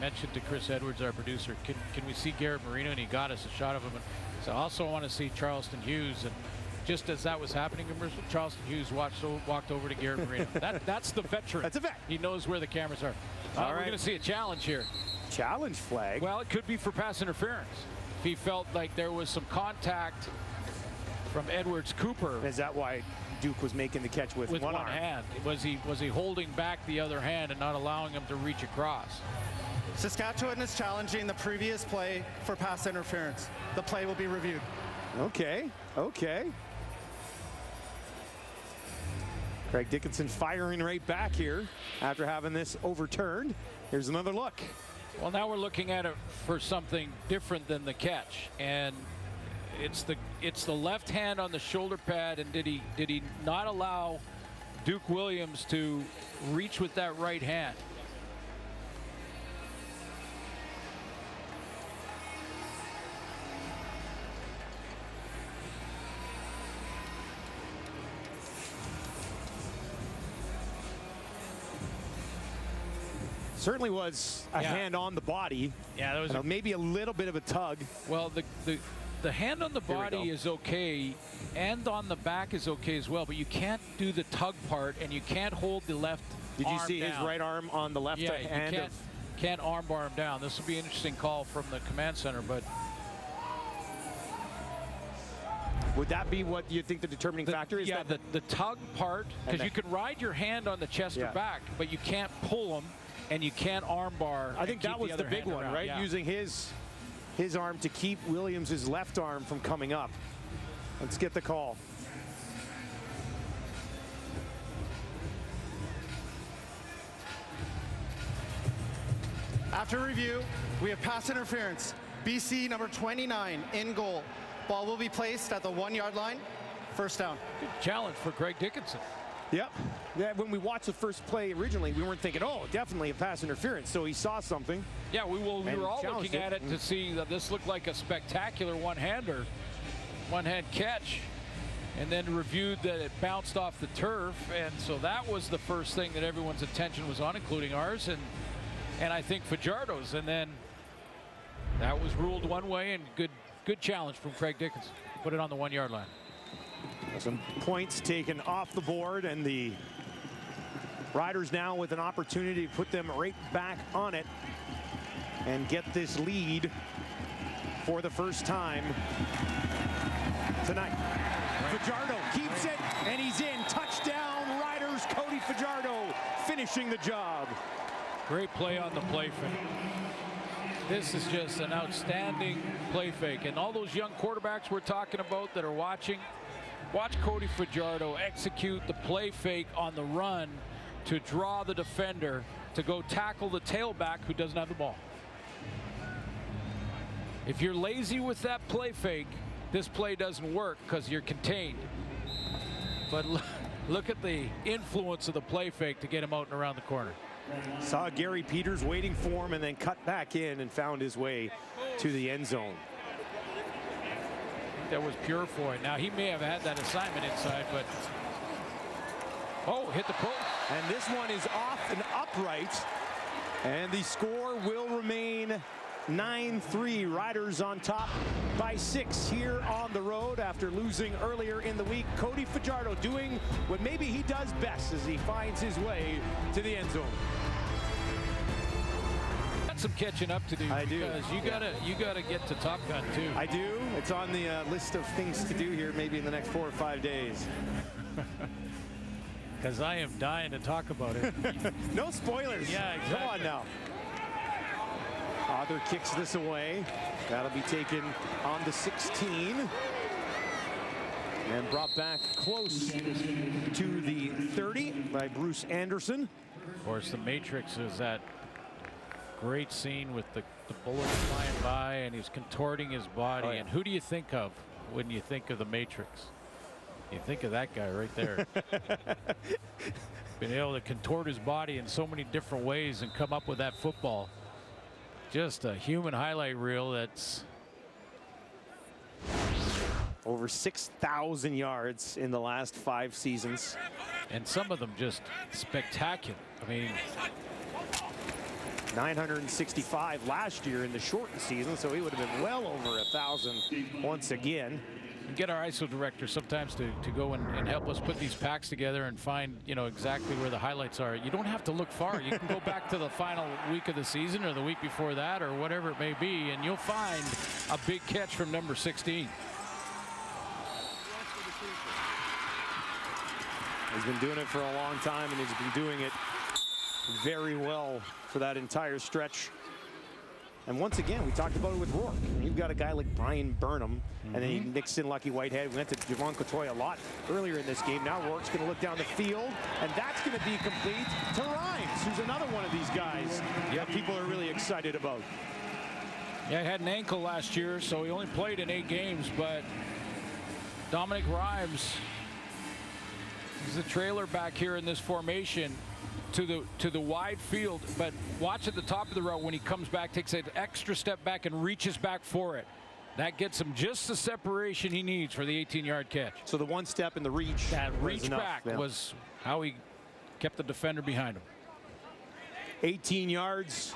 mentioned to Chris Edwards, our producer, can we see Garrett Marino? And he got us a shot of him. And so I also want to see Charleston Hughes. And just as that was happening, Charleston Hughes walked over to Garrett Marino. That's the veteran. That's a vet. He knows where the cameras are. All We're right. going to see a challenge here. Challenge flag. Well, it could be for pass interference. If he felt like there was some contact from Edwards Cooper. Is that why Duke was making the catch with one arm? hand? Was he holding back the other hand and not allowing him to reach across? Saskatchewan is challenging the previous play for pass interference. The play will be reviewed. Okay. Craig Dickinson firing right back here after having this overturned. Here's another look. Well, now we're looking at it for something different than the catch, and it's the left hand on the shoulder pad. And did he not allow Duke Williams to reach with that right hand? Certainly was a hand on the body. Yeah, there was maybe a little bit of a tug. Well, the hand on the body is okay, and on the back is okay as well, but you can't do the tug part, and you can't hold the left Did you arm see down. his right arm on the left hand? You can't arm bar him down. This will be an interesting call from the command center, but would that be what you think the determining factor is? Yeah, the tug part, because you can ride your hand on the chest or back, but you can't pull them, and you can't arm bar. I think that was the big one, right? Yeah. Using his arm to keep Williams' left arm from coming up. Let's get the call. After review, we have pass interference. BC number 29 in goal. Ball will be placed at the 1 yard line. First down. Good challenge for Craig Dickinson. Yep. Yeah, when we watched the first play originally, we weren't thinking, oh, definitely a pass interference. So he saw something. Yeah, we were all looking at it to see that this looked like a spectacular one-hand catch, and then reviewed that it bounced off the turf, and so that was the first thing that everyone's attention was on, including ours, and I think Fajardo's, and then that was ruled one way, and good challenge from Craig Dickinson. Put it on the 1 yard line. Some points taken off the board, and the Riders now with an opportunity to put them right back on it and get this lead for the first time tonight. Fajardo keeps it, and he's in. Touchdown, Riders. Cody Fajardo finishing the job. Great play on the play fake. This is just an outstanding play fake, and all those young quarterbacks we're talking about that are watching, watch Cody Fajardo execute the play fake on the run to draw the defender to go tackle the tailback who doesn't have the ball. If you're lazy with that play fake, this play doesn't work because you're contained. But look at the influence of the play fake to get him out and around the corner. Saw Gary Peters waiting for him and then cut back in and found his way to the end zone. That was Purefoy. Now, he may have had that assignment inside, but hit the post. And this one is off and upright, and the score will remain 9-3. Riders on top by 6 here on the road after losing earlier in the week. Cody Fajardo doing what maybe he does best as he finds his way to the end zone. Got some catching up to do. I do. Because you gotta get to Top Gun too. I do. It's on the list of things to do here maybe in the next 4 or 5 days. Because I am dying to talk about it. No spoilers. Yeah, exactly. Come on now. Other kicks this away. That'll be taken on the 16. And brought back close to the 30 by Bruce Anderson. Of course, the Matrix is that great scene with the bullet flying by, and he's contorting his body. Oh, yeah. And who do you think of when you think of the Matrix? You think of that guy right there. Been able to contort his body in so many different ways and come up with that football. Just a human highlight reel that's over 6,000 yards in the last 5 seasons. And some of them just spectacular. I mean, 965 last year in the shortened season, so he would have been well over 1,000 once again. we get our ISO director sometimes to go and help us put these packs together and find, you know, exactly where the highlights are. You don't have to look far. You can go back to the final week of the season or the week before that or whatever it may be, and you'll find a big catch from number 16. He's been doing it for a long time, and he's been doing it very well for that entire stretch. And once again, we talked about it with Rourke. You've got a guy like Brian Burnham, and then he mixed in Lucky Whitehead. We went to Javon Cotoy a lot earlier in this game. Now Rourke's going to look down the field, and that's going to be complete to Rhymes, who's another one of these guys that people are really excited about. Yeah, he had an ankle last year, so he only played in 8 games, but Dominic Rhymes is the trailer back here in this formation to the wide field, but watch at the top of the route when he comes back, takes an extra step back and reaches back for it. That gets him just the separation he needs for the 18-yard catch. So the one step in the reach. That reach back yeah. was how he kept the defender behind him. 18 yards.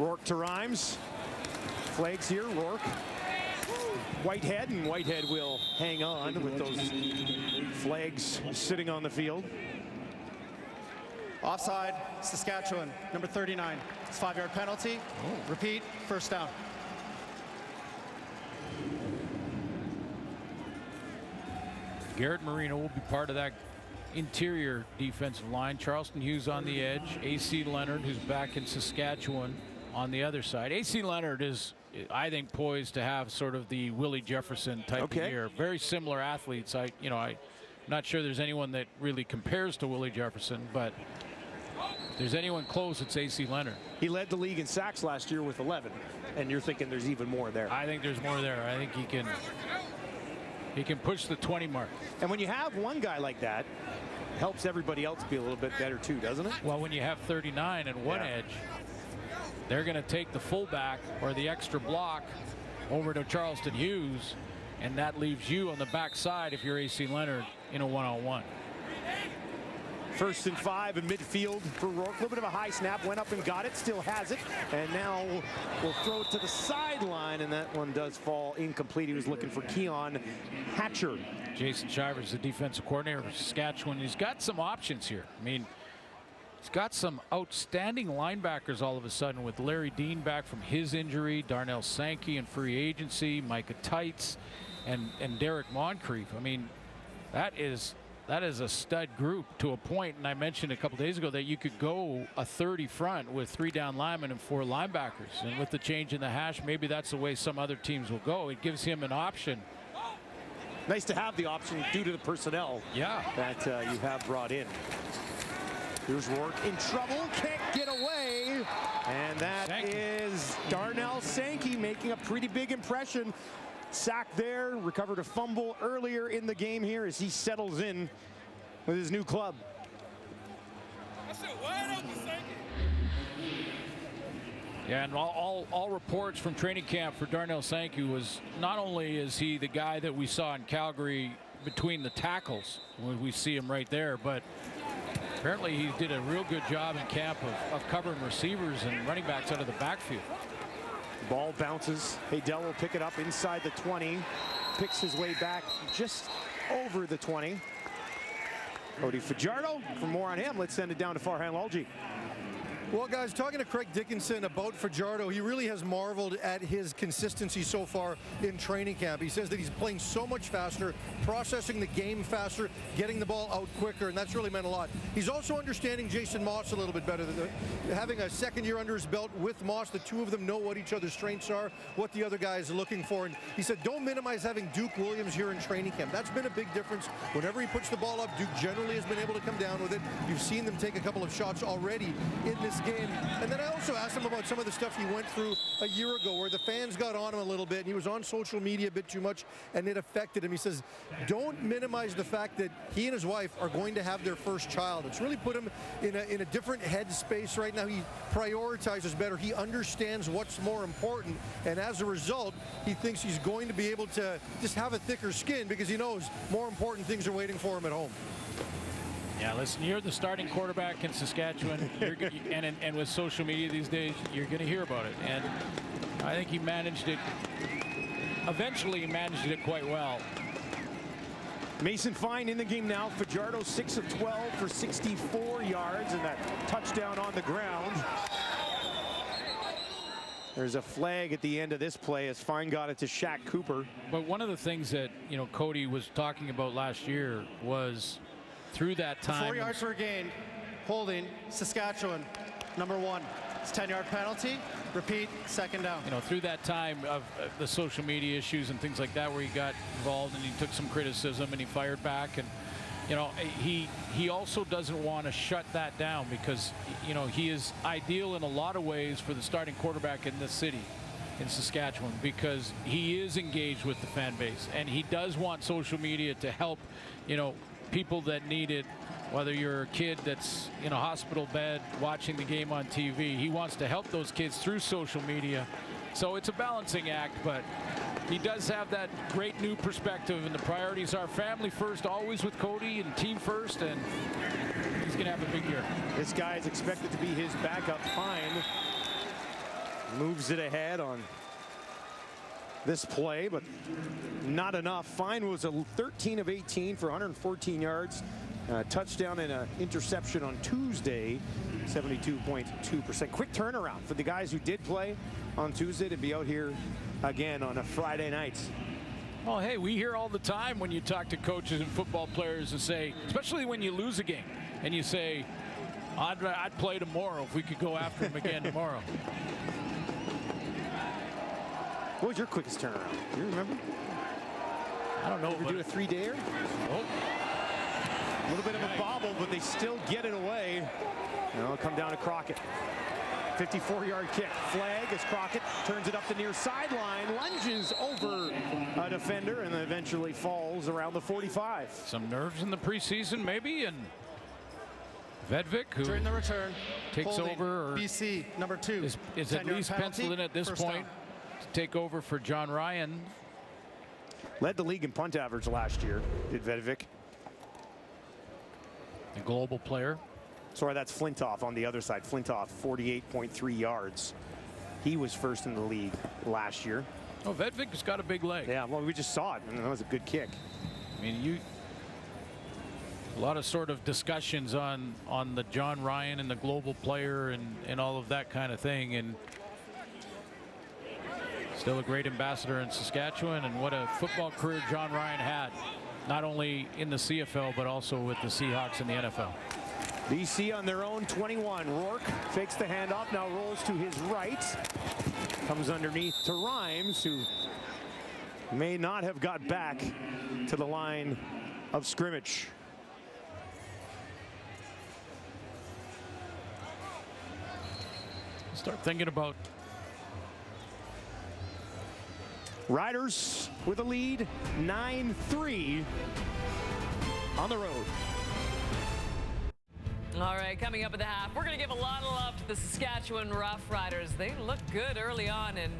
Rourke to Rhymes. Flags here, Rourke. Whitehead, and Whitehead will hang on with those flags sitting on the field. Offside, Saskatchewan, number 39. It's 5-yard penalty. Repeat, first down. Garrett Marino will be part of that interior defensive line. Charleston Hughes on the edge. A.C. Leonard, who's back in Saskatchewan, on the other side. A.C. Leonard is, I think, poised to have sort of the Willie Jefferson type of year. Very similar athletes. I'm not sure there's anyone that really compares to Willie Jefferson, but if there's anyone close, it's A.C. Leonard. He led the league in sacks last year with 11, and you're thinking there's even more there. I think there's more there. I think he can push the 20 mark. And when you have one guy like that, it helps everybody else be a little bit better too, doesn't it? Well, when you have 39 and one edge, they're going to take the fullback or the extra block over to Charleston Hughes, and that leaves you on the backside if you're A.C. Leonard in a one-on-one. 1st and 5 in midfield for Rourke. A little bit of a high snap, went up and got it, still has it, and now we'll throw it to the sideline, and that one does fall incomplete. He was looking for Keon Hatcher. Jason Shivers, the defensive coordinator for Saskatchewan. He's got some options here. I mean, he's got some outstanding linebackers all of a sudden with Larry Dean back from his injury, Darnell Sankey in free agency, Micah Tights, and Derek Moncrief. I mean, that is a stud group to a point, and I mentioned a couple days ago that you could go a 30 front with 3 down linemen and 4 linebackers, and with the change in the hash, maybe that's the way some other teams will go. It gives him an option. Nice to have the option due to the personnel that you have brought in. Here's Rourke in trouble, can't get away, and that is Darnell Sankey making a pretty big impression. Sack there, recovered a fumble earlier in the game here as he settles in with his new club. Yeah, and all reports from training camp for Darnell Sankey was not only is he the guy that we saw in Calgary between the tackles, when we see him right there, but apparently he did a real good job in camp of covering receivers and running backs out of the backfield. Ball bounces. Haydel will pick it up inside the 20. Picks his way back just over the 20. Cody Fajardo. For more on him, let's send it down to Farhan Lalji. Well, guys, talking to Craig Dickinson about Fajardo, he really has marveled at his consistency so far in training camp. He says that he's playing so much faster, processing the game faster, getting the ball out quicker, and that's really meant a lot. He's also understanding Jason Moss a little bit better. Having a second year under his belt with Moss, the two of them know what each other's strengths are, what the other guy is looking for. And he said, don't minimize having Duke Williams here in training camp. That's been a big difference. Whenever he puts the ball up, Duke generally has been able to come down with it. You've seen them take a couple of shots already in this game. And then I also asked him about some of the stuff he went through a year ago where the fans got on him a little bit and he was on social media a bit too much and it affected him. He says, don't minimize the fact that he and his wife are going to have their first child. It's really put him in a different headspace right now. He prioritizes better. He understands what's more important. And as a result, he thinks he's going to be able to just have a thicker skin because he knows more important things are waiting for him at home. Yeah, listen, you're the starting quarterback in Saskatchewan, and with social media these days, you're going to hear about it. And I think he managed it, eventually he managed it quite well. Mason Fine in the game now. Fajardo 6 of 12 for 64 yards and that touchdown on the ground. There's a flag at the end of this play as Fine got it to Shaq Cooper. But one of the things that, you know, Cody was talking about last year was through that time. 4 yards were gained. Holding, Saskatchewan, number 1. It's 10-yard penalty. Repeat, second down. You know, through that time of the social media issues and things like that where he got involved and he took some criticism and he fired back. And, you know, he also doesn't want to shut that down because, you know, he is ideal in a lot of ways for the starting quarterback in this city, in Saskatchewan, because he is engaged with the fan base and he does want social media to help, you know, people that need it, whether you're a kid that's in a hospital bed watching the game on TV. He wants to help those kids through social media. So it's a balancing act, but he does have that great new perspective, and the priorities are family first, always with Cody, and team first, and he's going to have a big year. This guy is expected to be his backup. Fine moves it ahead on this play, but not enough. Fine was a 13 of 18 for 114 yards, touchdown and an interception on Tuesday, 72.2%. Quick turnaround for the guys who did play on Tuesday to be out here again on a Friday night. Well, hey, we hear all the time when you talk to coaches and football players and say, especially when you lose a game, and you say, I'd play tomorrow if we could go after him again tomorrow. What was your quickest turnaround? Do you remember? I don't know. Ever do a 3-dayer? Oh. A little bit of a bobble, but they still get it away. And it'll come down to Crockett. 54-yard kick. Flag as Crockett turns it up the near sideline, lunges over a defender, and then eventually falls around the 45. Some nerves in the preseason, maybe, and Vedvik, who During the return, takes holding, over, or BC, number 2. is at least penciled in at this point down. to take over for John Ryan. Led the league in punt average last year, did Vedvik. A global player. Sorry, that's Flintoff on the other side. Flintoff, 48.3 yards. He was first in the league last year. Oh, Vedvik's got a big leg. Yeah, well, we just saw it, and that was a good kick. I mean, a lot of sort of discussions on the John Ryan and the global player and all of that kind of thing, and still a great ambassador in Saskatchewan, and what a football career John Ryan had, not only in the CFL but also with the Seahawks in the NFL. BC on their own 21. Rourke fakes the handoff, now rolls to his right. Comes underneath to Rhymes, who may not have got back to the line of scrimmage. Start thinking about Riders with a lead, 9-3 on the road. All right, coming up at the half, we're going to give a lot of love to the Saskatchewan Roughriders. They look good early on, and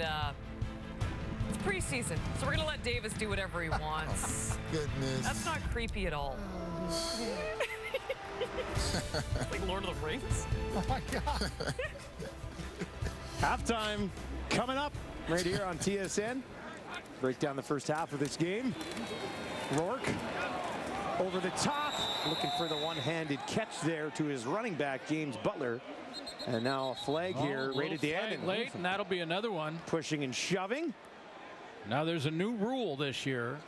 it's preseason, so we're going to let Davis do whatever he wants. Goodness. That's not creepy at all. Like Lord of the Rings. Oh my God. Halftime coming up right here on TSN. Break down the first half of this game. Rourke over the top. looking for the one-handed catch there to his running back, James Butler. And now a flag here, rated Dan. Late, and that'll be another one. Pushing and shoving. Now there's a new rule this year.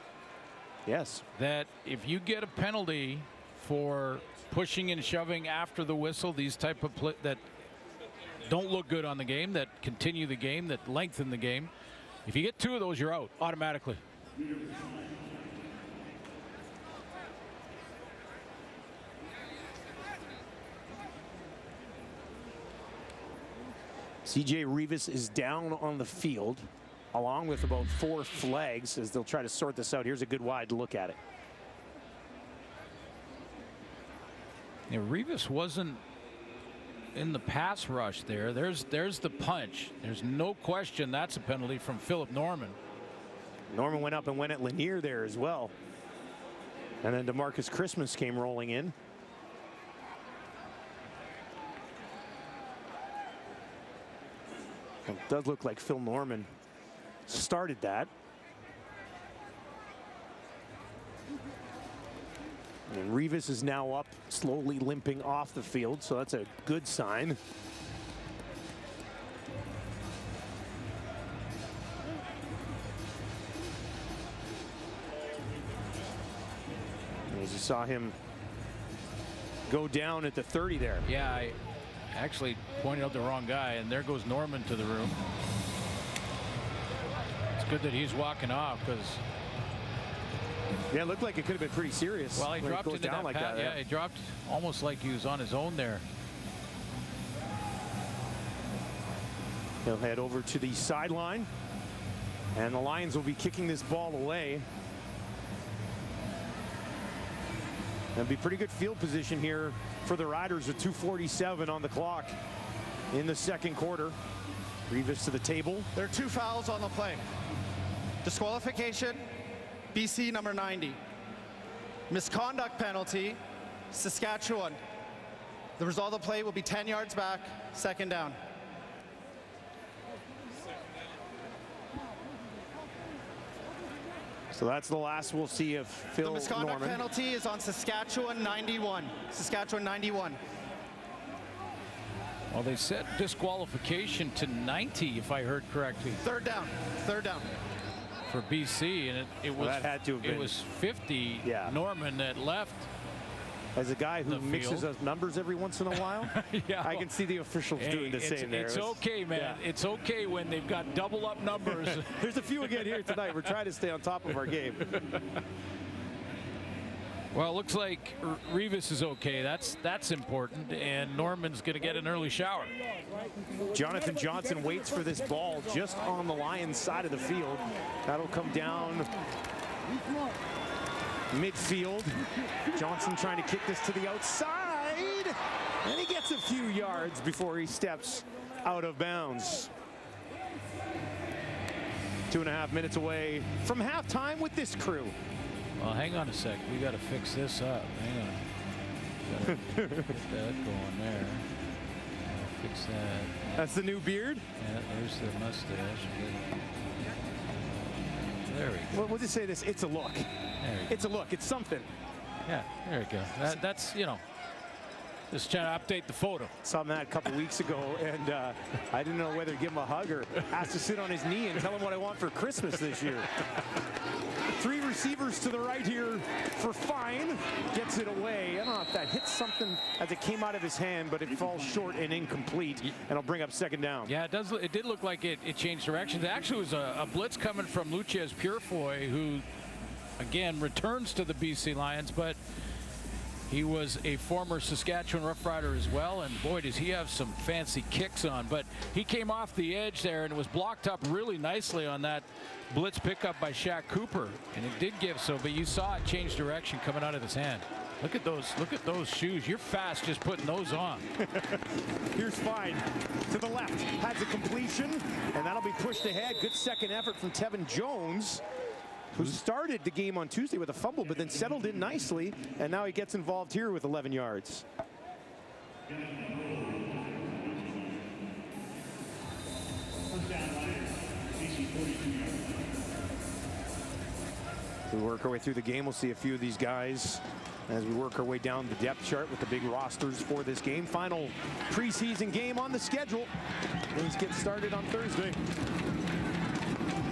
Yes. That if you get a penalty for pushing and shoving after the whistle, these type of that don't look good on the game, that continue the game, that lengthen the game. If you get 2 of those, you're out automatically. CJ Rivas is down on the field, along with about 4 flags as they'll try to sort this out. Here's a good wide look at it. Yeah, Rivas wasn't in the pass rush there. There's the punch. There's no question that's a penalty from Philip Norman. Norman went up and went at Lanier there as well. And then DeMarcus Christmas came rolling in. It does look like Phil Norman started that. And Rivas is now up, slowly limping off the field, so that's a good sign. As you saw him go down at the 30 there. Yeah, I actually pointed out the wrong guy, and there goes Norman to the room. It's good that he's walking off, because yeah, it looked like it could have been pretty serious. Well, he dropped goes into down that like that. Yeah, he dropped almost like he was on his own there. He'll head over to the sideline, and the Lions will be kicking this ball away. It'll be pretty good field position here for the Riders with 2:47 on the clock in the second quarter. Rivas to the table. There are 2 fouls on the play. Disqualification, BC number 90. Misconduct penalty, Saskatchewan. The result of the play will be 10 yards back, second down. So that's the last we'll see of Phil The misconduct Norman. penalty is on Saskatchewan 91. Saskatchewan 91. Well, they set disqualification to 90, if I heard correctly. Third down. Third down. For BC, and it was that had to have it been. was 50. Yeah. Norman that left. As a guy who the mixes field. up numbers every once in a while, Yeah, I can see the officials doing the same there. It's okay, man. Yeah. It's okay when they've got double up numbers. There's a few again here tonight. We're trying to stay on top of our game. Well, it looks like Rivas is okay. That's important, and Norman's going to get an early shower. Jonathan Johnson waits for this ball just on the Lions side of the field. That'll come down midfield. Johnson trying to kick this to the outside, and he gets a few yards before he steps out of bounds. 2.5 minutes away from halftime with this crew. Well, hang on a sec. We got to fix this up. Hang on. Gotta get that going there. Fix that. That's the new beard. Yeah, there's the mustache. There we go. Well, we'll just say this. It's a look. There we go. It's a look. It's something. Yeah, there we go. That's, you know, just trying to update the photo. Saw Matt a couple weeks ago, and I didn't know whether to give him a hug or ask to sit on his knee and tell him what I want for Christmas this year. 3 receivers to the right here for Fine. Gets it away. I don't know if that hits something as it came out of his hand, but it falls short and incomplete, and it'll bring up second down. Yeah, it does. It did look like it changed directions. It actually was a blitz coming from Luchez Purefoy, who, again, returns to the BC Lions, but he was a former Saskatchewan Roughrider as well, and boy, does he have some fancy kicks on. But he came off the edge there, and it was blocked up really nicely on that blitz pickup by Shaq Cooper, and it did give so, but you saw it change direction coming out of his hand. Look at those shoes. You're fast just putting those on. Here's Fine to the left, has a completion, and that'll be pushed ahead. Good second effort from Tevin Jones, who started the game on Tuesday with a fumble, but then settled in nicely, and now he gets involved here with 11 yards. We work our way through the game. We'll see a few of these guys as we work our way down the depth chart with the big rosters for this game. Final preseason game on the schedule. Things get started on Thursday.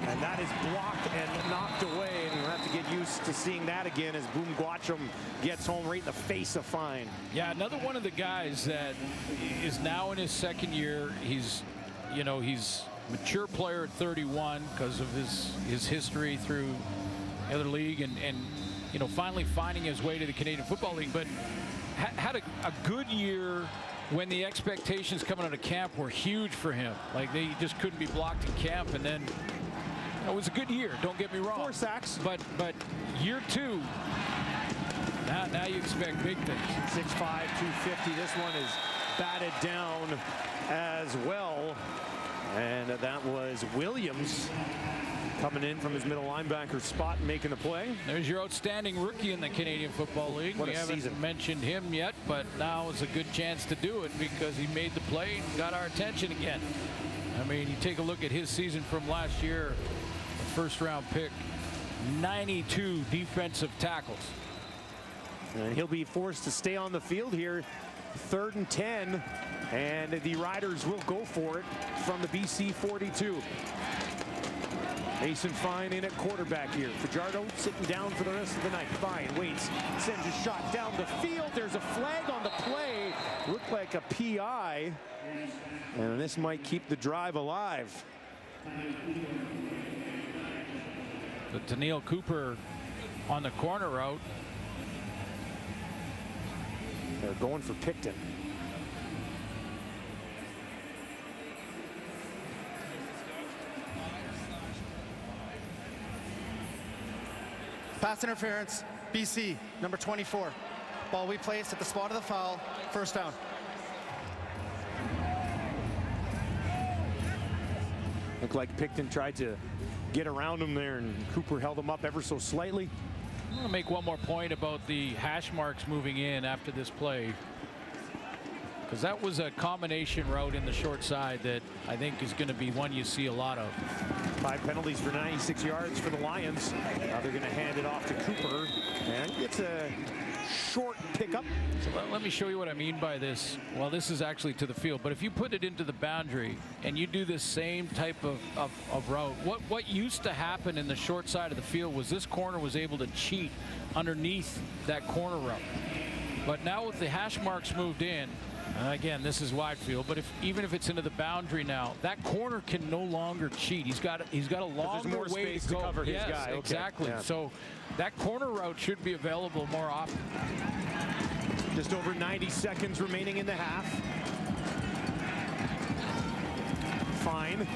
And that is blocked and knocked away, and we'll have to get used to seeing that again as Boom Guacham gets home right in the face of Fine. Yeah, another one of the guys that is now in his second year. He's, you know, he's a mature player at 31 because of his history through the other league and you know, finally finding his way to the Canadian Football League, but had a good year when the expectations coming out of camp were huge for him. Like, they just couldn't be blocked in camp, and then it was a good year, don't get me wrong. 4 sacks. But year 2, now you expect big things. 6'5", 250. This one is batted down as well. And that was Williams coming in from his middle linebacker spot and making the play. There's your outstanding rookie in the Canadian Football League. What we a haven't season. mentioned him yet, but now is a good chance to do it because he made the play and got our attention again. I mean, you take a look at his season from last year, a first-round pick, 92 defensive tackles. And he'll be forced to stay on the field here. 3rd and 10, and the Riders will go for it from the BC 42. Mason Fine in at quarterback here. Fajardo sitting down for the rest of the night. Fine waits, sends a shot down the field. There's a flag on the play. Looked like a PI, and this might keep the drive alive. But Daniil Cooper on the corner route. They're going for Picton. Pass interference, BC, number 24. Ball we placed at the spot of the foul, first down. Looked like Picton tried to get around him there, and Cooper held him up ever so slightly. I'm going to make one more point about the hash marks moving in after this play, because that was a combination route in the short side that I think is going to be one you see a lot of. 5 penalties for 96 yards for the Lions. Now they're going to hand it off to Cooper, and it's a short pickup. So let me show you what I mean by this. Well, this is actually to the field, but if you put it into the boundary and you do the same type of route, what used to happen in the short side of the field was this corner was able to cheat underneath that corner route. But now with the hash marks moved in, again, this is wide field, but even if it's into the boundary now, that corner can no longer cheat. He's got a longer more way space to go. to cover his Yes, guy. Okay. Exactly. Yeah. So that corner route should be available more often. Just over 90 seconds remaining in the half. Fine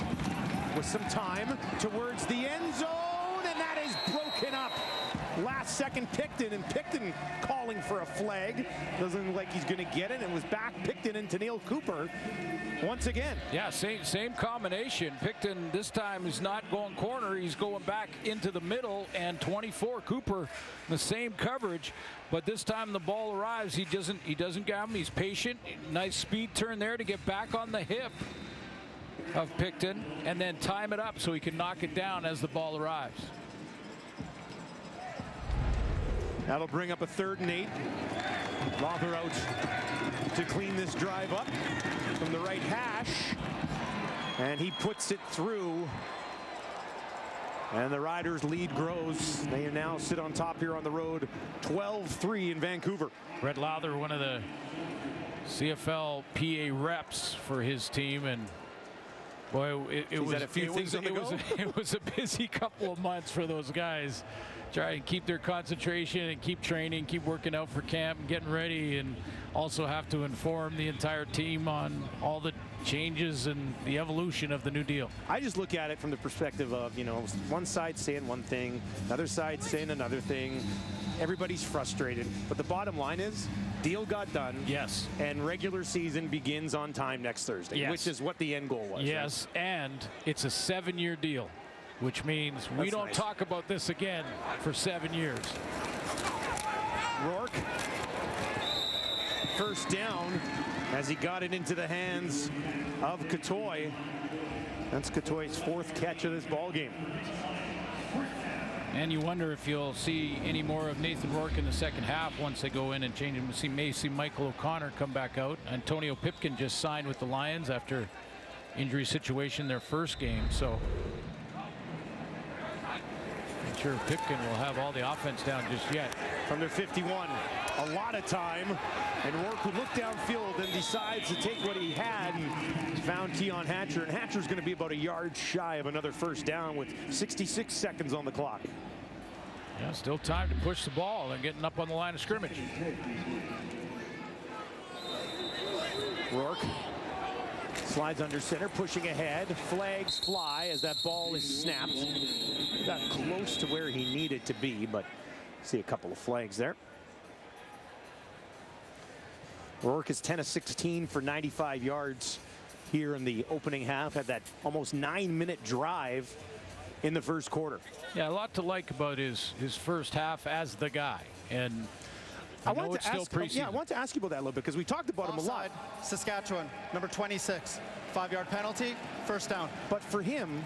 with some time towards the end zone, and that is broken up. Last second Picton, and Picton calling for a flag. Doesn't look like he's going to get it. It was back Picton and Daniil Cooper once again. Yeah, same combination. Picton this time is not going corner. He's going back into the middle, and 24 Cooper, the same coverage. But this time the ball arrives. He doesn't grab him. He's patient. Nice speed turn there to get back on the hip of Picton and then time it up so he can knock it down as the ball arrives. That'll bring up a 3rd and 8. Lawther out to clean this drive up from the right hash, and he puts it through. And the Riders' lead grows. They now sit on top here on the road, 12-3 in Vancouver. Brett Lawther, one of the CFL PA reps for his team, and boy, it was a busy couple of months for those guys. Try and keep their concentration and keep training, keep working out for camp and getting ready, and also have to inform the entire team on all the changes and the evolution of the new deal. I just look at it from the perspective of, you know, one side saying one thing, another side saying another thing. Everybody's frustrated, but the bottom line is deal got done. Yes. And regular season begins on time next Thursday, yes, which is what the end goal was. Yes, right? And it's a 7-year deal, which means we don't nice. talk about this again for 7 years. Rourke, first down as he got it into the hands of Catoy. That's Catoy's 4th catch of this ball game. And you wonder if you'll see any more of Nathan Rourke in the second half once they go in and change him. We may see Michael O'Connor come back out. Antonio Pipkin just signed with the Lions after injury situation their first game. So I'm sure Pipkin will have all the offense down just yet. From their 51, a lot of time. And Rourke, who looked downfield and decides to take what he had, and found Keon Hatcher. And Hatcher's going to be about a yard shy of another first down with 66 seconds on the clock. Yeah, still time to push the ball and getting up on the line of scrimmage. Rourke slides under center, pushing ahead. Flags fly as that ball is snapped. Got close to where he needed to be, but see a couple of flags there. Rourke is 10 of 16 for 95 yards here in the opening half. Had that almost 9-minute drive in the first quarter. Yeah, a lot to like about his first half as the guy. And I know it's still preseason. Yeah, I want to ask you about that a little bit because we talked about him a lot. Saskatchewan, number 26, 5-yard penalty, first down. But for him,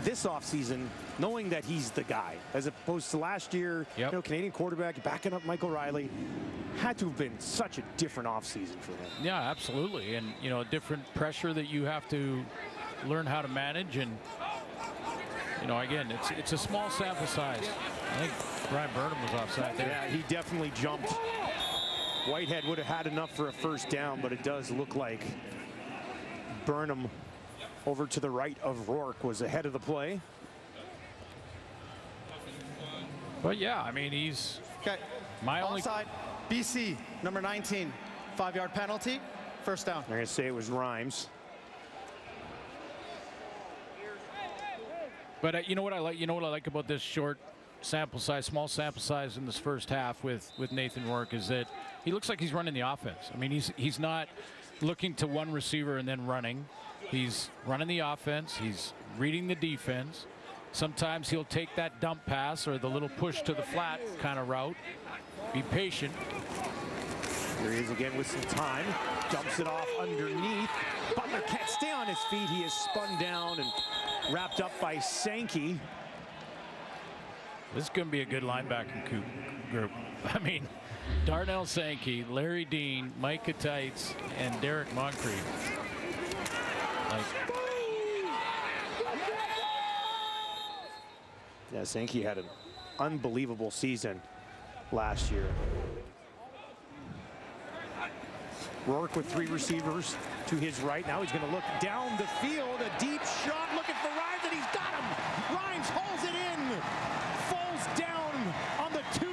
this offseason, knowing that he's the guy, as opposed to last year, you know, Canadian quarterback backing up Michael Riley, had to have been such a different offseason for him. Yeah, absolutely. And, you know, a different pressure that you have to learn how to manage. And, you know, again, it's a small sample size. I think Brian Burnham was offside there. Yeah, he definitely jumped. Whitehead would have had enough for a first down, but it does look like Burnham over to the right of Rourke was ahead of the play. But yeah, I mean, he's my only offside. BC, number 19, 5-yard penalty, first down. I'm going to say it was Rhymes. But you know what I like? You know what I like about this short sample size, small sample size in this first half with Nathan Rourke is that he looks like he's running the offense. I mean, he's not looking to one receiver and then running. He's running the offense. He's reading the defense. Sometimes he'll take that dump pass or the little push to the flat kind of route. Be patient. Here he is again with some time. Dumps it off underneath. Butler can't stay on his feet. He is spun down and wrapped up by Sankey. This is going to be a good linebacking group. I mean, Darnell Sankey, Larry Dean, Micah Tights, and Derek Moncrief. Yeah, Sankey had an unbelievable season last year. Rourke with 3 receivers to his right. Now he's going to look down the field. A deep shot looking for Rhymes, and he's got him. Rhymes holds it in. Falls down on the 2,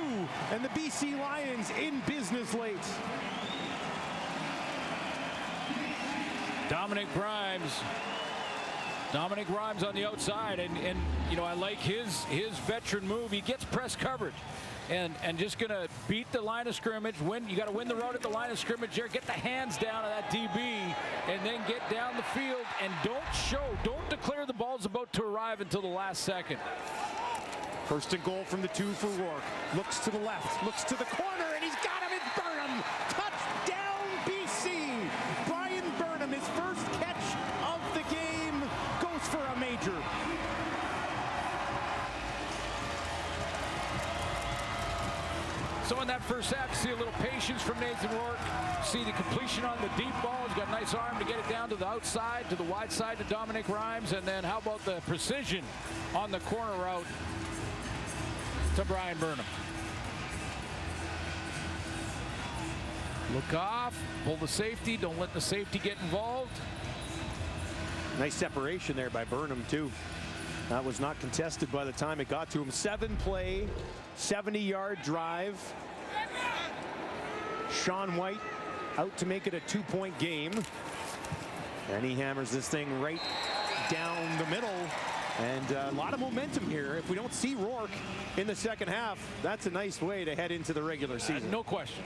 and the BC Lions in business late. Dominic Grimes on the outside, and you know, I like his veteran move. He gets press coverage and just gonna beat the line of scrimmage. You got to win the route at the line of scrimmage there, get the hands down of that DB, and then get down the field and don't declare the ball's about to arrive until the last second. First and goal from the 2 for Rourke. Looks to the left, looks to the corner, and he's got him. It's Burnham. Touchdown BC. Brian Burnham, his first catch of the game, goes for a major. So in that first half, you see a little patience from Nathan Rourke. See the completion on the deep ball. He's got a nice arm to get it down to the outside, to the wide side to Dominic Rhymes. And then how about the precision on the corner route to Brian Burnham. Look off, pull the safety, don't let the safety get involved. Nice separation there by Burnham, too. That was not contested by the time it got to him. 7-play, 70-yard drive. Sean White out to make it a 2-point game. And he hammers this thing right down the middle. And a lot of momentum here. If we don't see Rourke in the second half, that's a nice way to head into the regular season. No question.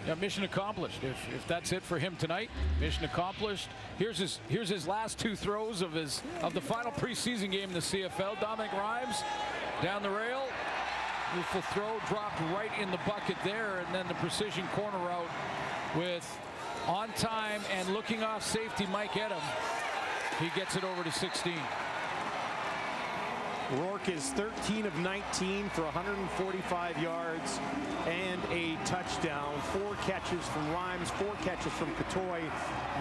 Yeah, mission accomplished. If that's it for him tonight, mission accomplished. Here's his last 2 throws of the final preseason game in the CFL. Dominic Rhymes down the rail. Beautiful throw, dropped right in the bucket there, and then the precision corner route with on time and looking off safety Mike Edam. He gets it over to 16. Rourke is 13 of 19 for 145 yards and a touchdown. 4 catches from Rhymes, 4 catches from Catoy,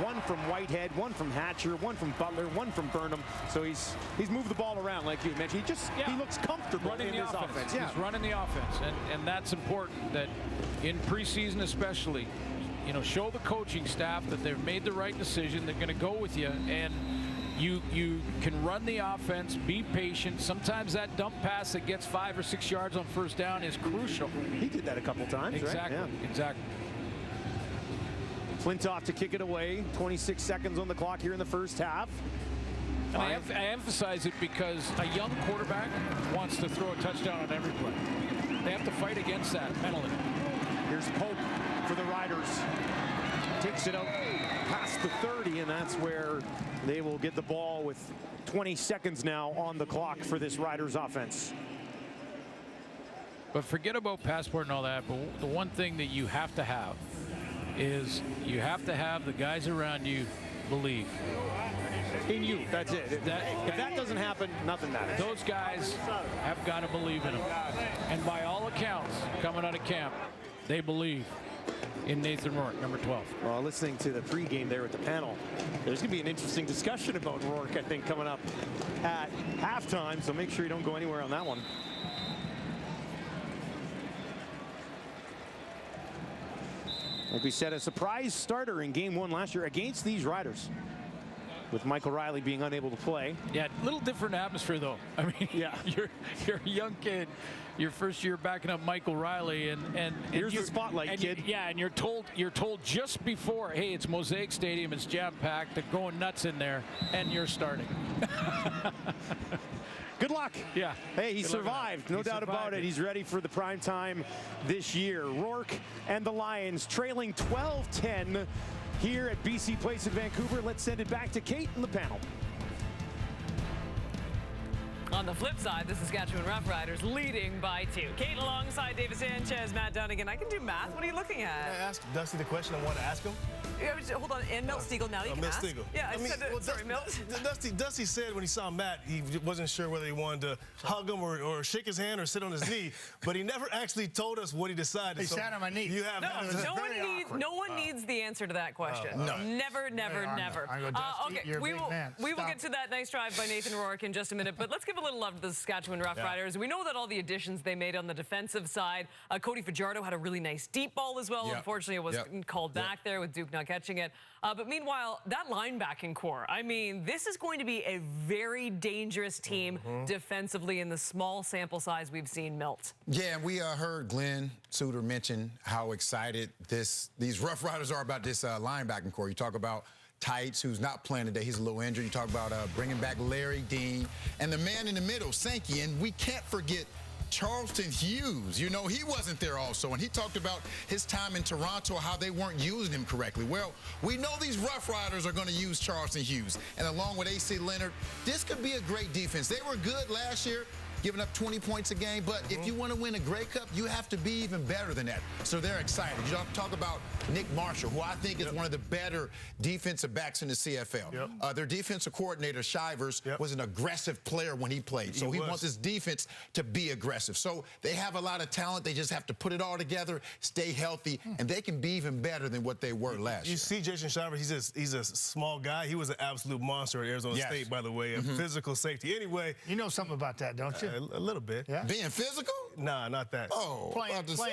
1 from Whitehead, 1 from Hatcher, 1 from Butler, 1 from Burnham. So he's moved the ball around like you mentioned. He looks comfortable running in the his offense. He's running the offense, and that's important. That in preseason especially, you know, show the coaching staff that they've made the right decision. They're going to go with you, and you can run the offense, be patient. Sometimes that dump pass that gets 5 or 6 yards on first down is crucial. He did that a couple times, exactly, right? Yeah. Exactly. Flintoff to kick it away. 26 seconds on the clock here in the first half. And I emphasize it because a young quarterback wants to throw a touchdown on every play. They have to fight against that mentally. Here's Pope for the Riders. Takes it out past the 30, and that's where they will get the ball with 20 seconds now on the clock for this Riders offense. But forget about passport and all that, but the one thing that you have to have is you have to have the guys around you believe. In you, that's it. If that doesn't happen, nothing matters. Those guys have got to believe in him. And by all accounts, coming out of camp, they believe in Nathan Rourke, number 12. Well, listening to the pregame there with the panel, there's going to be an interesting discussion about Rourke, I think, coming up at halftime, so make sure you don't go anywhere on that one. Like we said, a surprise starter in game 1 last year against these Riders, with Michael Riley being unable to play. Yeah, little different atmosphere, though. I mean, yeah, you're a young kid, your first year backing up Michael Riley, and here's the spotlight, kid. And you're told just before, hey, it's Mosaic Stadium, it's jam-packed, they're going nuts in there, and you're starting. Good luck. Yeah. Hey, he survived. No doubt about it. He's ready for the prime time this year. Rourke and the Lions trailing 12-10 here at BC Place in Vancouver. Let's send it back to Kate and the panel. On the flip side, the Saskatchewan Roughriders leading by 2. Kate alongside David Sanchez, Matt Dunnigan. I can do math. What are you looking at? I asked Dusty the question I wanted to ask him. Yeah, hold on, and Milt Stiegel. Now you can Milt ask. Stiegel. Yeah, sorry, Milt. Dusty said when he saw Matt, he wasn't sure whether he wanted to hug him or shake his hand or sit on his knee, but he never actually told us what he decided. He sat on my knee. You have No one needs the answer to that question. No. Never. Okay, we will get to that nice drive by Nathan Rourke in just a minute, but let's give a little love to the Saskatchewan Roughriders. We know that all the additions they made on the defensive side, Cody Fajardo had a really nice deep ball as well. Unfortunately, it was called back there with Duke not catching it. But meanwhile, that linebacking core, I mean, this is going to be a very dangerous team defensively in the small sample size we've seen, Milt. Yeah, and we heard Glenn Suter mention how excited these Rough Riders are about this linebacking core. You talk about Tights, who's not playing today. He's a little injured. You talk about bringing back Larry Dean. And the man in the middle, Sankey. And we can't forget Charleston Hughes. You know, he wasn't there also. And he talked about his time in Toronto, how they weren't using him correctly. Well, we know these Rough Riders are going to use Charleston Hughes. And along with A.C. Leonard, this could be a great defense. They were good last year, giving up 20 points a game. But if you want to win a Grey Cup, you have to be even better than that. So they're excited. You talk about Nick Marshall, who I think is one of the better defensive backs in the CFL. Their defensive coordinator, Shivers, was an aggressive player when he played. So he wants his defense to be aggressive. So they have a lot of talent. They just have to put it all together, stay healthy, and they can be even better than what they were last year. You see Jason Shivers, he's a small guy. He was an absolute monster at Arizona State, by the way, and physical safety. Anyway. You know something about that, don't you? A little bit. Yeah. Being physical? Nah, not that. Oh, playing. Small.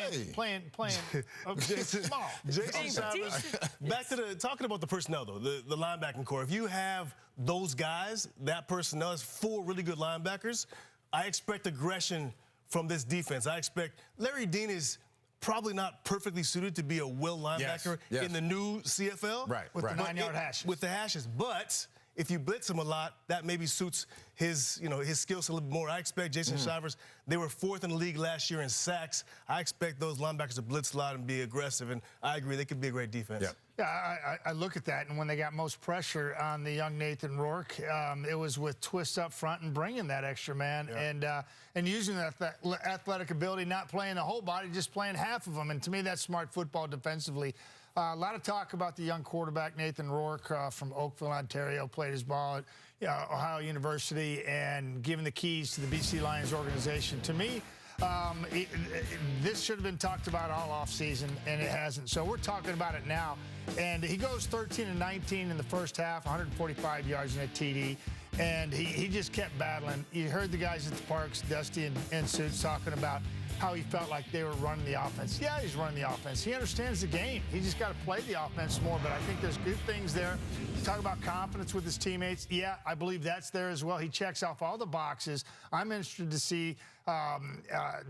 Jason Shivers. Back to talking about the personnel, though, the linebacking core. If you have those guys, that personnel is 4 really good linebackers, I expect aggression from this defense. I expect Larry Dean is probably not perfectly suited to be a will linebacker in the new CFL. With the 9-yard hashes. With the hashes. But if you blitz him a lot, that maybe suits his skill set a little bit more. I expect Jason Shivers, they were 4th in the league last year in sacks. I expect those linebackers to blitz a lot and be aggressive, and I agree, they could be a great defense. Yeah, I look at that, and when they got most pressure on the young Nathan Rourke, it was with twists up front and bringing that extra man and using that athletic ability, not playing the whole body, just playing half of them. And to me, that's smart football defensively. A lot of talk about the young quarterback, Nathan Rourke from Oakville, Ontario, played his ball at Ohio University and given the keys to the BC Lions organization. To me, this should have been talked about all offseason, and it hasn't. So we're talking about it now. And he goes 13-19 in the first half, 145 yards in a TD. And he just kept battling. You heard the guys at the Parks, Dusty and Suits, talking about how he felt like they were running the offense. Yeah, he's running the offense. He understands the game. He just got to play the offense more, but I think there's good things there. Talk about confidence with his teammates. Yeah, I believe that's there as well. He checks off all the boxes. I'm interested to see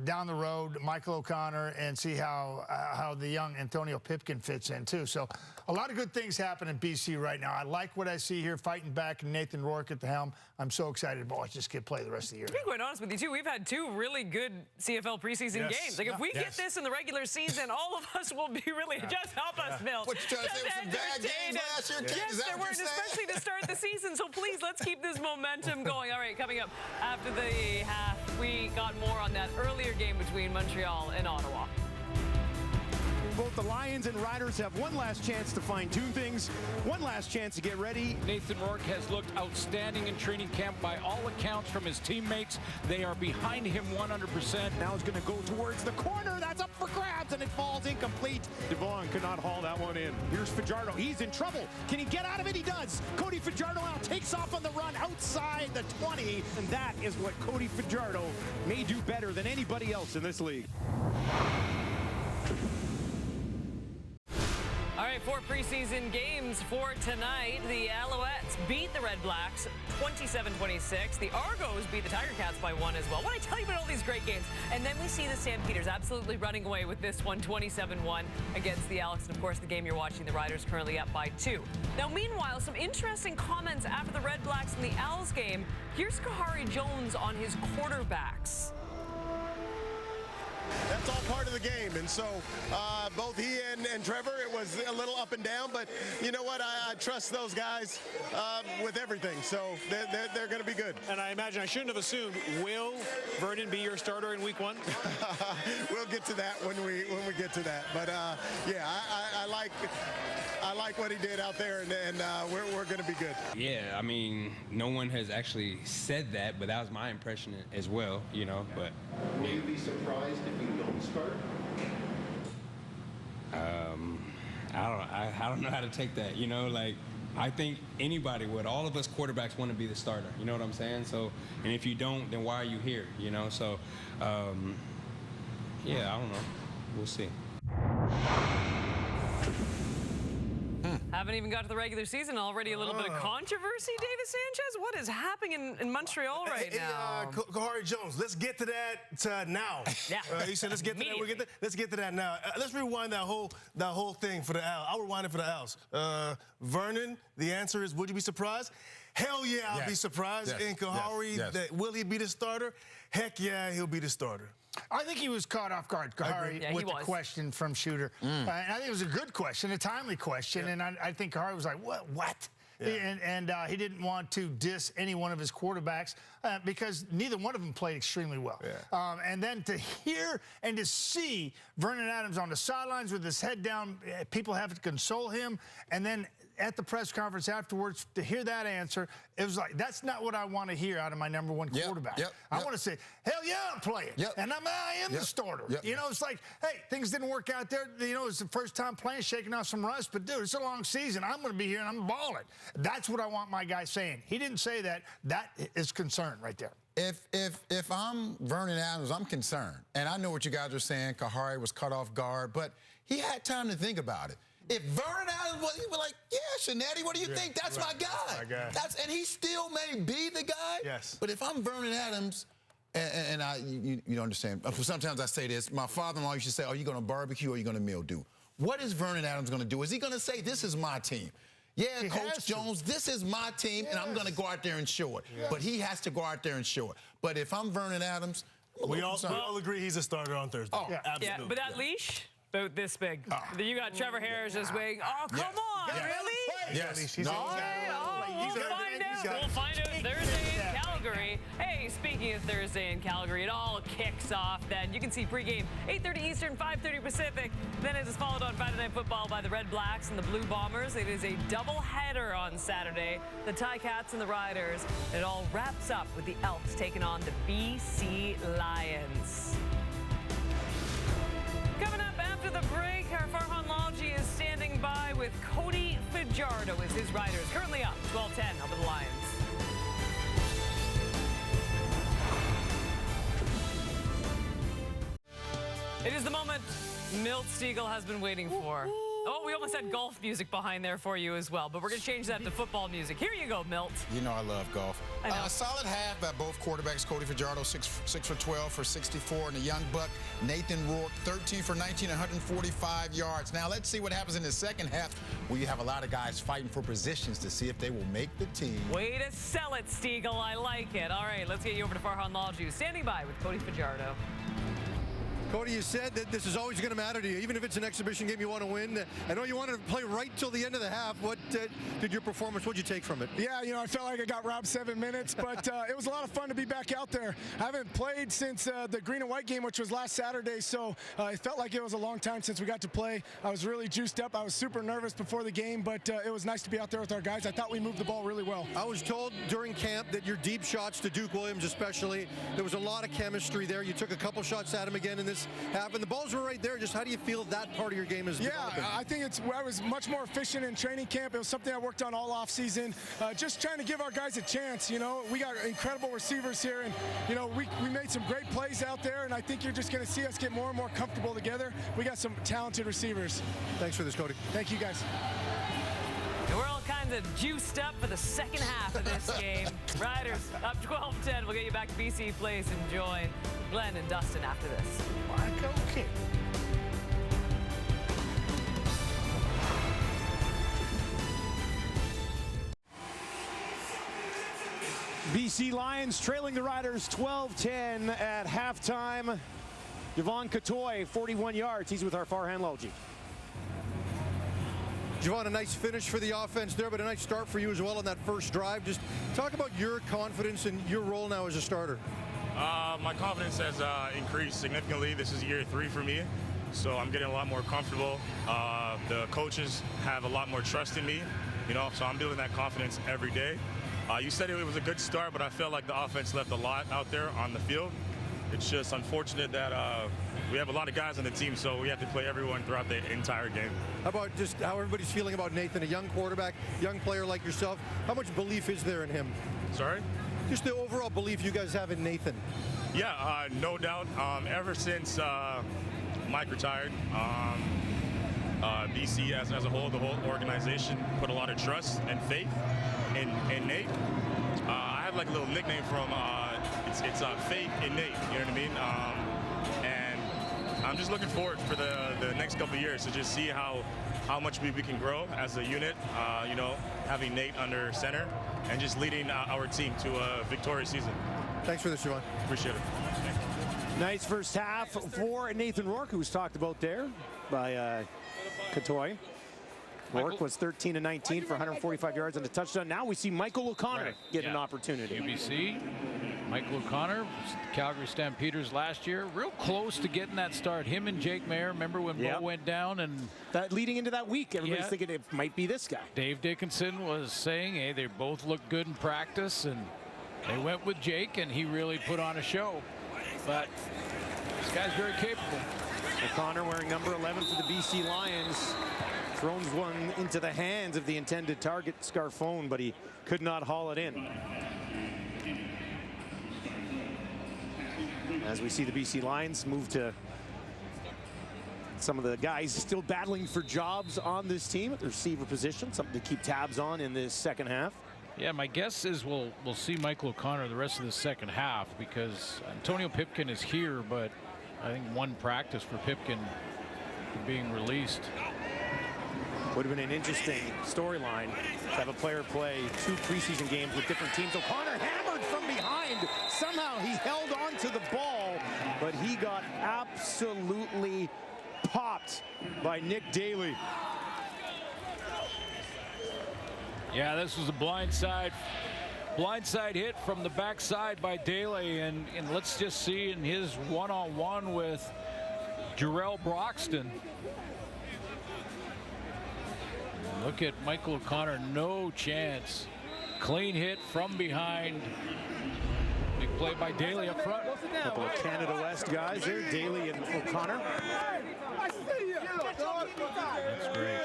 down the road Michael O'Connor and see how the young Antonio Pipkin fits in too. So a lot of good things happen in BC right now. I like what I see here, fighting back, and Nathan Rourke at the helm. I'm so excited to watch this kid play the rest of the year. To be quite honest with you too, we've had 2 really good CFL preseason games. Like if we get this in the regular season, all of us will be really just help us, Bill. What you trying to say with some bad games last year, Kate? Yes, there were, especially to start the season. So please, let's keep this momentum going. All right, coming up after the half, we got more on that earlier game between Montreal and Ottawa. Both the Lions and Riders have one last chance to fine-tune things, one last chance to get ready. Nathan Rourke has looked outstanding in training camp by all accounts from his teammates. They are behind him 100%. Now he's going to go towards the corner. That's up for grabs, and it falls incomplete. Devon could not haul that one in. Here's Fajardo. He's in trouble. Can he get out of it? He does. Cody Fajardo now takes off on the run outside the 20, and that is what Cody Fajardo may do better than anybody else in this league. All right, 4 preseason games for tonight. The Alouettes beat the Red Blacks 27-26. The Argos beat the Tiger Cats by 1 as well. What I tell you about all these great games. And then we see the Stampeders absolutely running away with this one, 27-1 against the Alex. And of course, the game you're watching, the Riders currently up by 2. Now, meanwhile, some interesting comments after the Red Blacks and the Owls game. Here's Kahari Jones on his quarterbacks. That's all part of the game, and so both he and Trevor, it was a little up and down, but you know what? I trust those guys with everything, so they're going to be good. And I imagine I shouldn't have assumed, will Vernon be your starter in week 1? We'll get to that when we get to that, but yeah, I like what he did out there, and we're going to be good. Yeah, I mean, no one has actually said that, but that was my impression as well, you know. But will you be surprised if you don't start? I don't know how to take that, you know. Like, I think anybody would. All of us quarterbacks want to be the starter. You know what I'm saying? So, and if you don't, then why are you here? You know. So, yeah, I don't know. We'll see. Haven't even got to the regular season. Already a little bit of controversy, David Sanchez. What is happening in Montreal right now? Kahari Jones, let's get to that now. Yeah. He said, let's get to that. Let's get to that now. Let's rewind that whole thing for the Owls. I'll rewind it for the Owls. Vernon, the answer is, would you be surprised? Hell yeah, I'll be surprised. Yes. And Kahari, will he be the starter? Heck yeah, he'll be the starter. I think he was caught off guard, Kahari, with the question from Shooter. And I think it was a good question, a timely question, and I think Kahari was like, what? Yeah. And he didn't want to diss any one of his quarterbacks because neither one of them played extremely well. Yeah. And then to hear and to see Vernon Adams on the sidelines with his head down, people have to console him, and then at the press conference afterwards, to hear that answer, it was like, that's not what I want to hear out of my number 1 quarterback. I want to say, hell yeah, I'm playing. And I am the starter. You know, it's like, hey, things didn't work out there. You know, it's the first time playing, shaking off some rust. But, dude, it's a long season. I'm going to be here, and I'm balling. That's what I want my guy saying. He didn't say that. That is concern right there. If I'm Vernon Adams, I'm concerned. And I know what you guys are saying. Kahari was caught off guard, but he had time to think about it. If Vernon Adams was, he'd be like, yeah, Shanetti, what do you think? That's my guy. And he still may be the guy. Yes. But if I'm Vernon Adams, and you don't understand. Sometimes I say this. My father-in-law used to say, are you going to barbecue or are you going to mildew? What is Vernon Adams going to do? Is he going to say, this is my team? Yeah, Coach Jones, this is my team, and I'm going to go out there and show it. But he has to go out there and show it. But if I'm Vernon Adams, we all agree he's a starter on Thursday. Oh, absolutely. Yeah, but that leach, about this big. You got Trevor Harris this big. Oh, come on, really? Yes. All right, we'll find out. We'll find out Thursday in Calgary. Calgary. Hey, speaking of Thursday in Calgary, it all kicks off then. You can see pregame 8:30 Eastern, 5:30 Pacific. Then it is followed on Friday Night Football by the Red Blacks and the Blue Bombers. It is a doubleheader on Saturday. The Ticats and the Riders. It all wraps up with the Elks taking on the BC Lions. Coming up after the break, our Farhan Lalji is standing by with Cody Fajardo as his Riders. Currently up 12-10 over the Lions. It is the moment Milt Stiegel has been waiting for. Oh, we almost had golf music behind there for you as well, but we're going to change that to football music. Here you go, Milt. You know I love golf. I know. A solid half by both quarterbacks. Cody Fajardo, 6 for 12 for 64, and the young buck, Nathan Rourke, 13 for 19, 145 yards. Now, let's see what happens in the second half. We have a lot of guys fighting for positions to see if they will make the team. Way to sell it, Stiegel. I like it. All right, let's get you over to Farhan Lalji, standing by with Cody Fajardo. Cody, you said that this is always going to matter to you, even if it's an exhibition game you want to win. I know you wanted to play right till the end of the half. What did your performance, what did you take from it? Yeah, you know, I felt like I got robbed 7 minutes, but it was a lot of fun to be back out there. I haven't played since the green and white game, which was last Saturday, so it felt like it was a long time since we got to play. I was really juiced up. I was super nervous before the game, but it was nice to be out there with our guys. I thought we moved the ball really well. I was told during camp that your deep shots to Duke Williams especially, there was a lot of chemistry there. You took a couple shots at him again in this half, and the balls were right there. Just how do you feel that part of your game is developing? I think I was much more efficient in training camp. It was something I worked on all off season. Just trying to give our guys a chance. You know, we got incredible receivers here, and you know we made some great plays out there, and I think you're just going to see us get more and more comfortable together. We got some talented receivers. Thanks for this, Cody. Thank you, guys. And we're all kinds of juiced up for the second half of this game. Riders up 12-10. We'll get you back to BC Place and join Glenn and Dustin after this. Okay. BC Lions trailing the Riders 12-10 at halftime. Javon Catoy, 41 yards. He's with our Farhan Lalji. Javon, a nice finish for the offense there, but a nice start for you as well on that first drive. Just talk about your confidence and your role now as a starter. My confidence has increased significantly. This is year 3 for me, so I'm getting a lot more comfortable. The coaches have a lot more trust in me, you know, so I'm building that confidence every day. You said it was a good start, but I felt like the offense left a lot out there on the field. It's just unfortunate that we have a lot of guys on the team, so we have to play everyone throughout the entire game. How about just how everybody's feeling about Nathan, a young quarterback, young player like yourself? How much belief is there in him? Sorry? Just the overall belief you guys have in Nathan. Yeah, no doubt. Ever since Mike retired, BC as a whole, the whole organization put a lot of trust and faith in Nate. I have like a little nickname from it's faith in Nate. You know what I mean? And I'm just looking forward for the next couple of years to just see how much we can grow as a unit. You know, having Nate under center and just leading our team to a victorious season. Thanks for this, Javon. Appreciate it. Nice first half for Nathan Rourke, who was talked about there by Catoy. Rourke was 13 of 19 for 145 yards and a touchdown. Now we see Michael O'Connor get an opportunity. UBC, Michael O'Connor, Calgary Stampeders last year, real close to getting that start. Him and Jake Mayer, remember when Bo went down? And that leading into that week, everybody's thinking it might be this guy. Dave Dickinson was saying, hey, they both look good in practice, and they went with Jake, and he really put on a show. But this guy's very capable. O'Connor wearing number 11 for the BC Lions. Throws one into the hands of the intended target, Scarfone, but he could not haul it in. As we see the BC Lions move to some of the guys still battling for jobs on this team at the receiver position, something to keep tabs on in this second half. Yeah, my guess is we'll see Michael O'Connor the rest of the second half because Antonio Pipkin is here, but I think one practice for Pipkin being released. Would have been an interesting storyline to have a player play 2 preseason games with different teams. O'Connor hammered from behind. Somehow he held on to the ball, but he got absolutely popped by Nick Daly. Yeah, this was a blind side Blindside hit from the backside by Daly, and let's just see in his one-on-one with Jarrell Broxton. Look at Michael O'Connor, no chance. Clean hit from behind. Big play by Daly up front. A couple of Canada West guys there, Daly and O'Connor. That's great.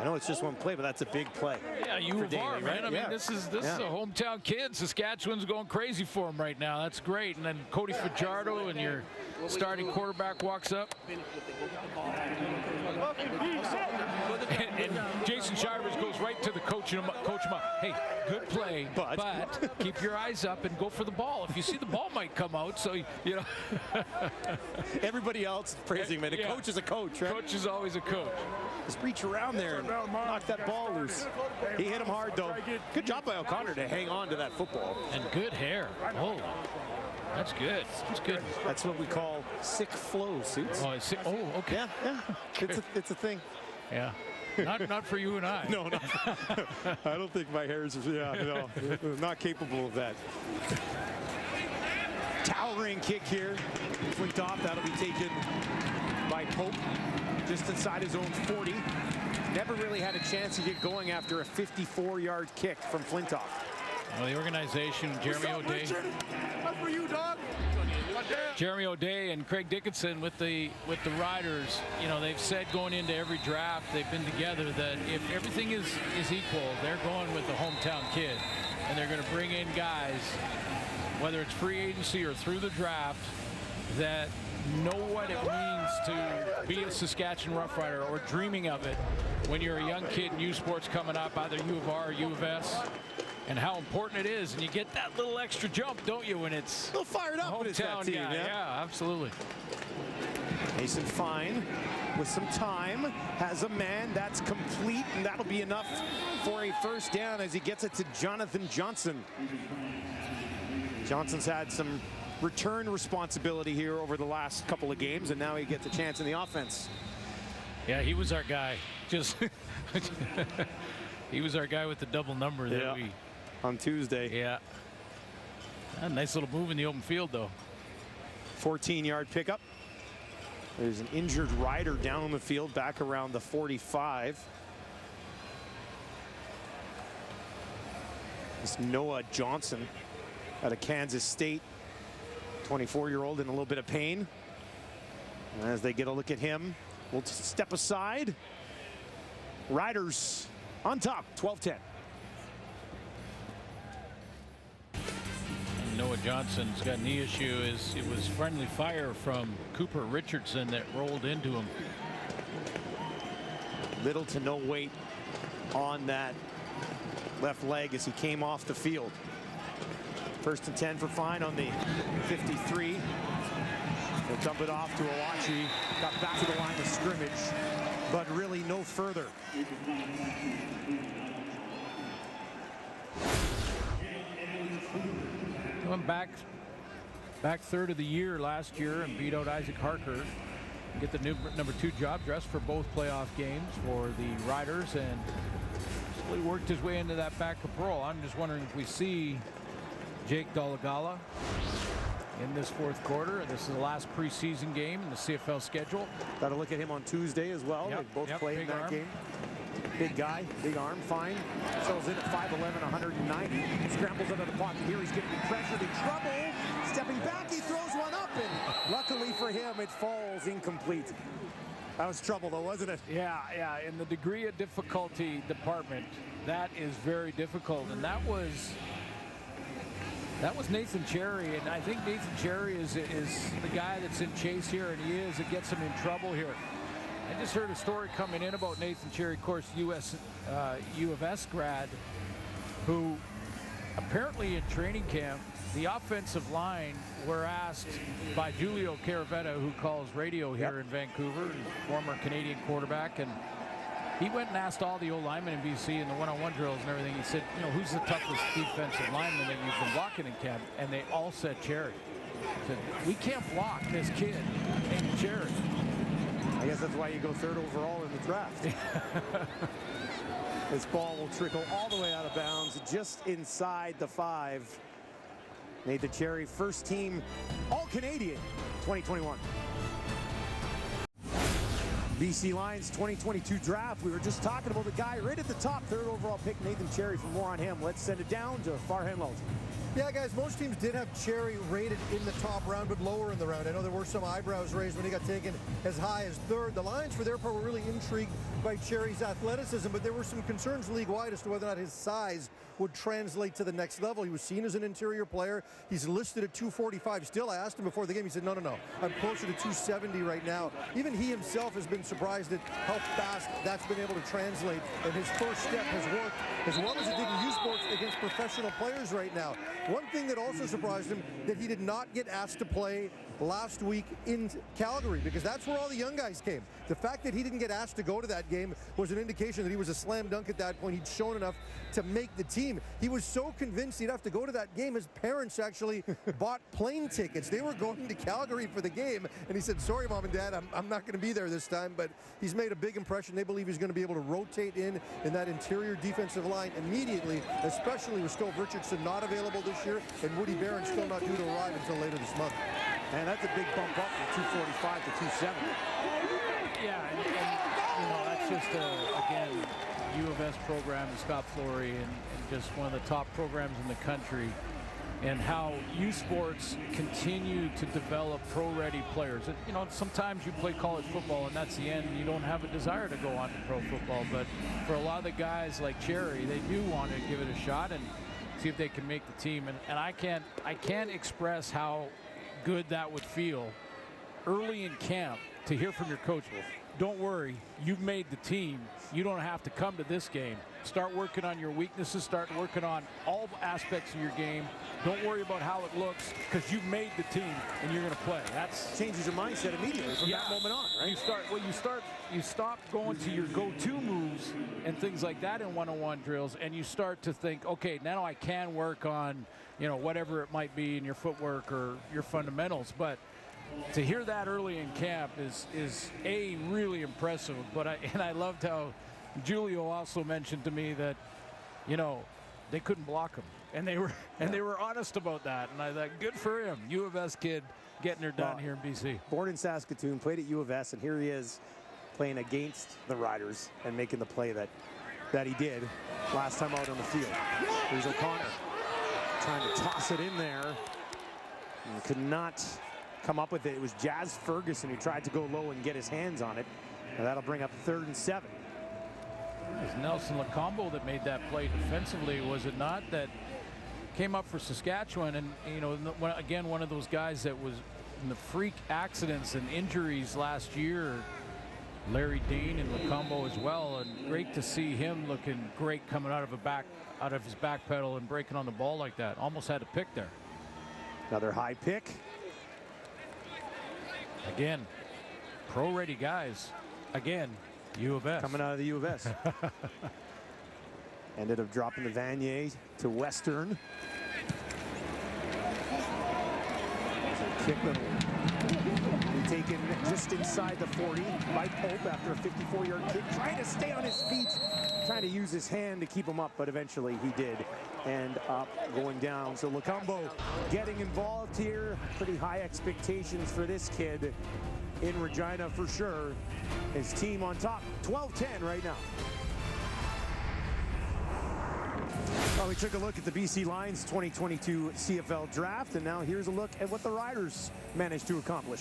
I know it's just one play, but that's a big play. Yeah, U of R, man. I mean, this is a hometown kid. Saskatchewan's going crazy for him right now. That's great. And then Cody Fajardo and your starting quarterback walks up. And Jason Shivers goes right to the coach him up. Hey, good play, but keep your eyes up and go for the ball. If you see the ball might come out, so you know. Everybody else praising him. The coach is a coach, right? Coach is always a coach. Just reach around there and knock that ball loose. He hit him hard, though. Good job by O'Connor to hang on to that football. And good hair. Oh, that's good. That's good. That's what we call sick flow suits. Oh, sick. Oh, okay. Yeah. It's a thing. Yeah. Not for you and I. No. I don't think my hair is, not capable of that. Towering kick here. Flintoff, that'll be taken by Pope. Just inside his own 40. Never really had a chance to get going after a 54-yard kick from Flintoff. Well, the organization, Jeremy O'Day. That's for you, dog. Jeremy O'Day and Craig Dickinson with the Riders, they've said going into every draft they've been together that if everything is equal, they're going with the hometown kid, and they're going to bring in guys, whether it's free agency or through the draft, that know what it means to be a Saskatchewan Roughrider or dreaming of it when you're a young kid in U Sports coming up, either U of R or U of S. And how important it is, and you get that little extra jump, don't you, when it's a little fired up with that team, yeah, absolutely. Mason Fine with some time has a man that's complete, and that'll be enough for a first down as he gets it to Jonathan Johnson. Johnson's had some return responsibility here over the last couple of games, and now he gets a chance in the offense. Yeah, he was our guy. He was our guy with the double number that we on Tuesday. Yeah. A nice little move in the open field, though. 14-yard pickup. There's an injured rider down on the field, back around the 45. It's Noah Johnson out of Kansas State. 24-year-old in a little bit of pain. And as they get a look at him, we'll step aside. Riders on top, 12-10. Noah Johnson's got a knee issue. It was friendly fire from Cooper Richardson that rolled into him. Little to no weight on that left leg as he came off the field. 1st and 10 for Fine on the 53. They'll dump it off to Awachi. Got back to the line of scrimmage, but really no further. Went back third of the year last year and beat out Isaac Harker. Get the number 2 job, dressed for both playoff games for the Riders, and slowly worked his way into that backup role. I'm just wondering if we see Jake Dalagala in this 4th quarter. This is the last preseason game in the CFL schedule. Got to look at him on Tuesday as well. They both played in that arm. game. Big guy, big arm, Fine. Settles in at 5'11", 190. Scrambles out of the pocket here. He's getting pressured, in trouble. Stepping back, he throws one up, and luckily for him, it falls incomplete. That was trouble, though, wasn't it? Yeah. In the degree of difficulty department, that is very difficult, and that was Nathan Cherry, and I think Nathan Cherry is the guy that's in chase here, and it gets him in trouble here. I just heard a story coming in about Nathan Cherry, of course, U of S grad, who apparently in training camp, the offensive line were asked by Julio Caravetta, who calls radio here in Vancouver, former Canadian quarterback, and he went and asked all the old linemen in BC in the one-on-one drills and everything. He said, who's the toughest defensive lineman that you've been blocking in camp? And they all said Cherry. He said, we can't block this kid named Cherry. I guess that's why you go 3rd overall in the draft. This ball will trickle all the way out of bounds, just inside the 5. Nathan Cherry, first team All-Canadian 2021. BC Lions 2022 draft. We were just talking about the guy right at the top, 3rd overall pick, Nathan Cherry. For more on him, let's send it down to Farhan Lalji. Yeah, guys, most teams did have Cherry rated in the top round, but lower in the round. I know there were some eyebrows raised when he got taken as high as 3rd. The Lions, for their part, were really intrigued by Cherry's athleticism, but there were some concerns league-wide as to whether or not his size would translate to the next level. He was seen as an interior player. He's listed at 245. Still, I asked him before the game. He said, no, I'm closer to 270 right now. Even he himself has been surprised at how fast that's been able to translate, and his first step has worked as well as it did in youth sports against professional players right now. One thing that also surprised him, that he did not get asked to play last week in Calgary, because that's where all the young guys came. The fact that he didn't get asked to go to that game was an indication that he was a slam dunk at that point. He'd shown enough to make the team. He was so convinced he'd have to go to that game, his parents actually bought plane tickets. They were going to Calgary for the game, and he said, sorry, Mom and Dad, I'm not going to be there this time, but he's made a big impression. They believe he's going to be able to rotate in that interior defensive line immediately, especially with Stove Richardson not available this year and Woody Barron still not due to arrive until later this month. And that's a big bump up from 245 to 270. Yeah, and you know, that's just, again, U of S program and Scott Flory and just one of the top programs in the country, and how U Sports continue to develop pro-ready players. And, you know, sometimes you play college football and that's the end. You don't have a desire to go on to pro football. But for a lot of the guys like Cherry, they do want to give it a shot and see if they can make the team. And I can't express how good that would feel early in camp to hear from your coach, don't worry, you've made the team. You don't have to come to this game. Start working on your weaknesses. Start working on all aspects of your game. Don't worry about how it looks, because you've made the team and you're going to play. That's changes your mindset immediately from that moment on, right? You stop going to your go-to moves and things like that in one-on-one drills, and you start to think, okay, now I can work on, you know, whatever it might be in your footwork or your fundamentals. But to hear that early in camp is really impressive. But I loved how Julio also mentioned to me that, you know, they couldn't block him, and they were honest about that. And I thought, good for him, U of S kid getting her done here in BC. Born in Saskatoon, played at U of S, and here he is playing against the Riders and making the play that he did last time out on the field. Here's O'Connor trying to toss it in there and could not come up with it. It was Jazz Ferguson who tried to go low and get his hands on it, and that'll bring up 3rd and 7. It was Nelson Lacombo that made that play defensively, was it not? That came up for Saskatchewan, and you know, again, one of those guys that was in the freak accidents and injuries last year. Larry Dean and Lacombo as well, and great to see him looking great coming out of his back pedal and breaking on the ball like that. Almost had a pick there. Another high pick. Again, pro-ready guys. Again, U of S. Coming out of the U of S. Ended up dropping the Vanier to Western. Kick that'll be taken just inside the 40 by Pope after a 54-yard kick. Trying to stay on his feet, trying to use his hand to keep him up, but eventually he did end up going down. So Lacombo getting involved here. Pretty high expectations for this kid in Regina for sure. His team on top, 12-10 right now. Well, we took a look at the BC Lions 2022 CFL draft, and now here's a look at what the Riders managed to accomplish.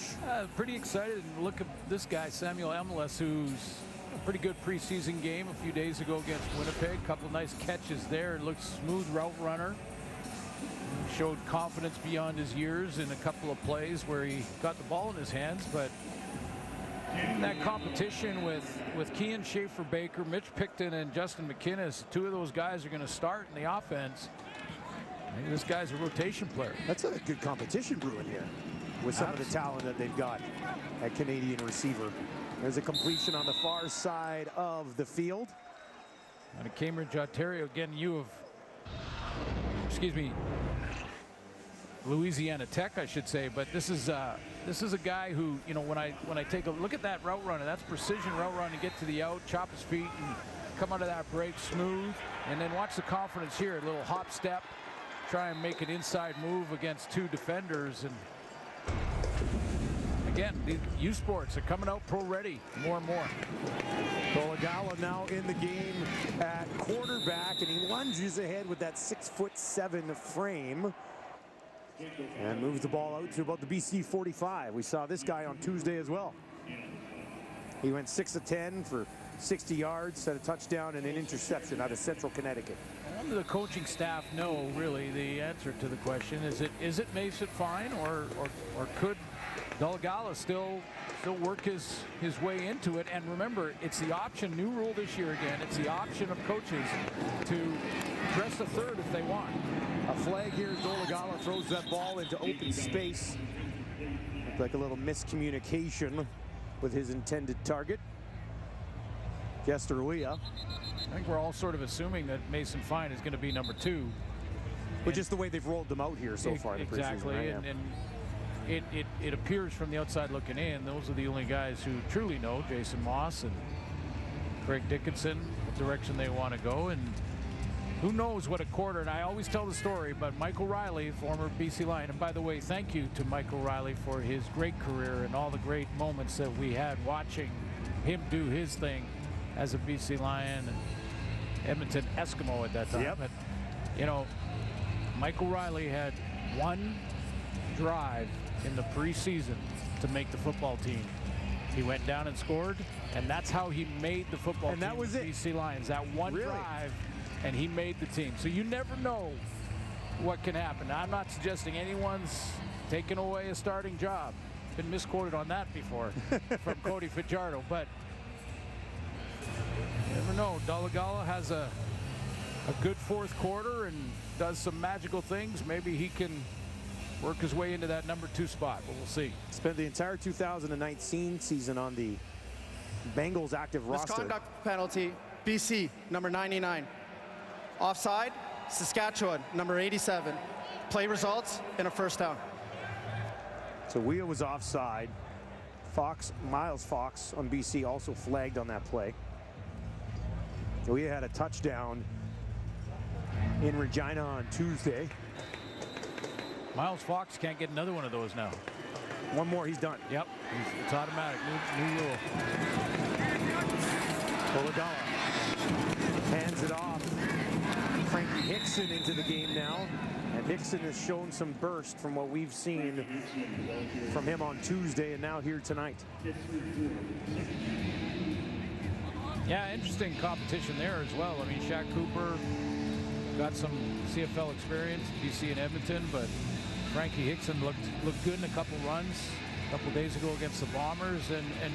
Pretty excited. And look at this guy, Samuel MLS, who's a pretty good preseason game a few days ago against Winnipeg. A couple nice catches there. Looks smooth route runner. Showed confidence beyond his years in a couple of plays where he got the ball in his hands, but in that competition with Kean Schaefer-Baker, Mitch Picton, and Justin McInnes, 2 of those guys are going to start in the offense. Maybe this guy's a rotation player. That's a good competition brewing here with some of the talent that they've got at Canadian receiver. There's a completion on the far side of the field. Out of Cambridge, Ontario, again, Louisiana Tech, I should say. But this is a guy who, you know, when I take a look at that route runner, that's precision route run to get to the out, chop his feet, and come out of that break smooth. And then watch the confidence here, a little hop step, try and make an inside move against 2 defenders. And again, the U Sports are coming out pro ready more and more. Dolegala now in the game at quarterback, and he lunges ahead with that 6'7" frame and moves the ball out to about the BC 45. We saw this guy on Tuesday as well. He went 6 of 10 for 60 yards, had a touchdown and an interception out of Central Connecticut. How do the coaching staff know really the answer to the question? Is it Mason Fine, or could Dolegala still work his way into it? And remember, it's the option, new rule this year again, it's the option of coaches to dress a third if they want. A flag here, Dolegala throws that ball into open space. Looked like a little miscommunication with his intended target. Jester Uia. I think we're all sort of assuming that Mason Fine is going to be number 2. Which is the way they've rolled them out here so far in the preseason. Exactly, right? and it appears from the outside looking in, those are the only guys who truly know, Jason Moss and Craig Dickinson, what direction they want to go. And who knows what a quarter, and I always tell the story, but Michael Riley, former BC Lion, and by the way, thank you to Michael Riley for his great career and all the great moments that we had watching him do his thing as a BC Lion and Edmonton Eskimo at that time. Yep. But, you know, Michael Riley had one drive in the preseason to make the football team. He went down and scored, and that's how he made the football team. And that was it. BC Lions, that one drive, and he made the team. So you never know what can happen. Now, I'm not suggesting anyone's taking away a starting job. Been misquoted on that before from Cody Fajardo, but you never know. Dolegala has a good fourth quarter and does some magical things. Maybe he can work his way into that number 2 spot, but we'll see. Spent the entire 2019 season on the Bengals active roster. Misconduct penalty, BC, number 99. Offside, Saskatchewan, number 87. Play results in a first down. So Uia was offside. Miles Fox on BC also flagged on that play. Uia had a touchdown in Regina on Tuesday. Miles Fox can't get another one of those now. One more, he's done. Yep, it's automatic, new rule. Dolegala hands it off. Frankie Hickson into the game now. And Hickson has shown some burst from what we've seen from him on Tuesday and now here tonight. Yeah, interesting competition there as well. I mean, Shaq Cooper got some CFL experience, BC and Edmonton, but Frankie Hickson looked good in a couple runs a couple days ago against the Bombers, and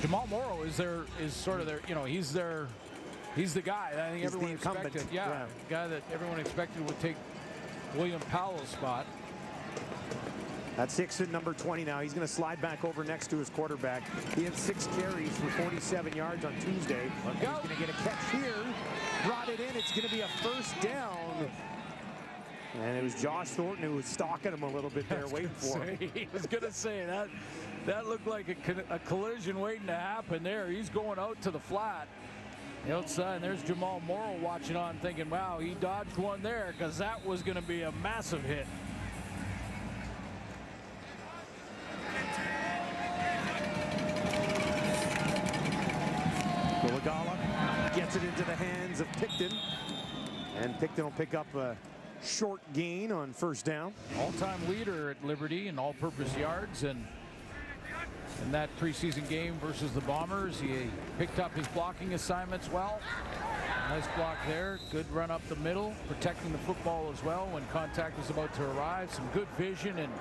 Jamal Morrow is sort of their, you know, he's the guy that I think everyone expected. Yeah, the guy that everyone expected would take William Powell's spot. That's Hickson, number 20 now. He's going to slide back over next to his quarterback. He had 6 carries for 47 yards on Tuesday. He's going to get a catch here. Brought it in. It's going to be a first down. And it was Josh Thornton who was stalking him a little bit there, waiting for him. I was going to say, that looked like a collision waiting to happen there. He's going out to the flat. Outside, and there's Jamal Morrow watching on thinking, wow, he dodged one there because that was going to be a massive hit. Dolegala gets it into the hands of Picton. And Picton will pick up a short gain on first down. All-time leader at Liberty in all-purpose yards, and in that preseason game versus the Bombers, he picked up his blocking assignments well. Nice block there. Good run up the middle, protecting the football as well when contact was about to arrive. Some good vision and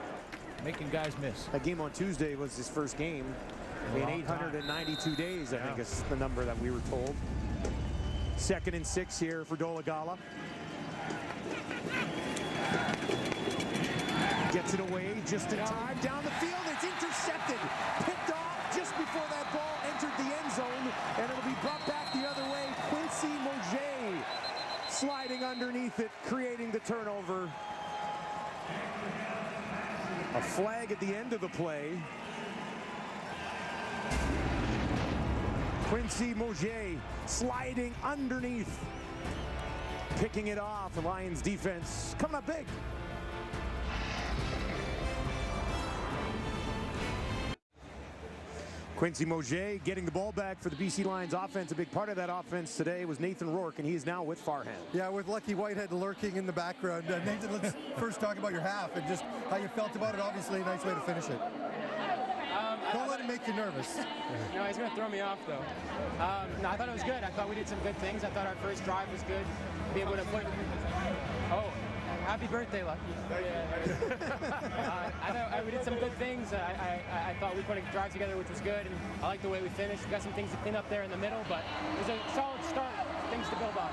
making guys miss. That game on Tuesday was his first game in 892 days, I think is the number that we were told. 2nd and 6 here for Dolegala. Gets it away just in time. Down the field, it's intercepted. Picked off just before that ball entered the end zone, and it'll be brought back the other way. Quincy Moget sliding underneath it, creating the turnover. A flag at the end of the play. Quincy Mauger sliding underneath. Picking it off. The Lions defense coming up big. Quincy Mauger getting the ball back for the BC Lions offense. A big part of that offense today was Nathan Rourke, and he is now with Farhan. Yeah, with Lucky Whitehead lurking in the background. Nathan, let's first talk about your half and just how you felt about it. Obviously, a nice way to finish it. Don't let him make you nervous. No, he's going to throw me off, though. No, I thought it was good. I thought we did some good things. I thought our first drive was good. Be able to put... Oh, happy birthday, Lucky. I thought we did some good things. I thought we put a drive together, which was good, and I like the way we finished. We got some things to clean up there in the middle, but it was a solid start, things to build on.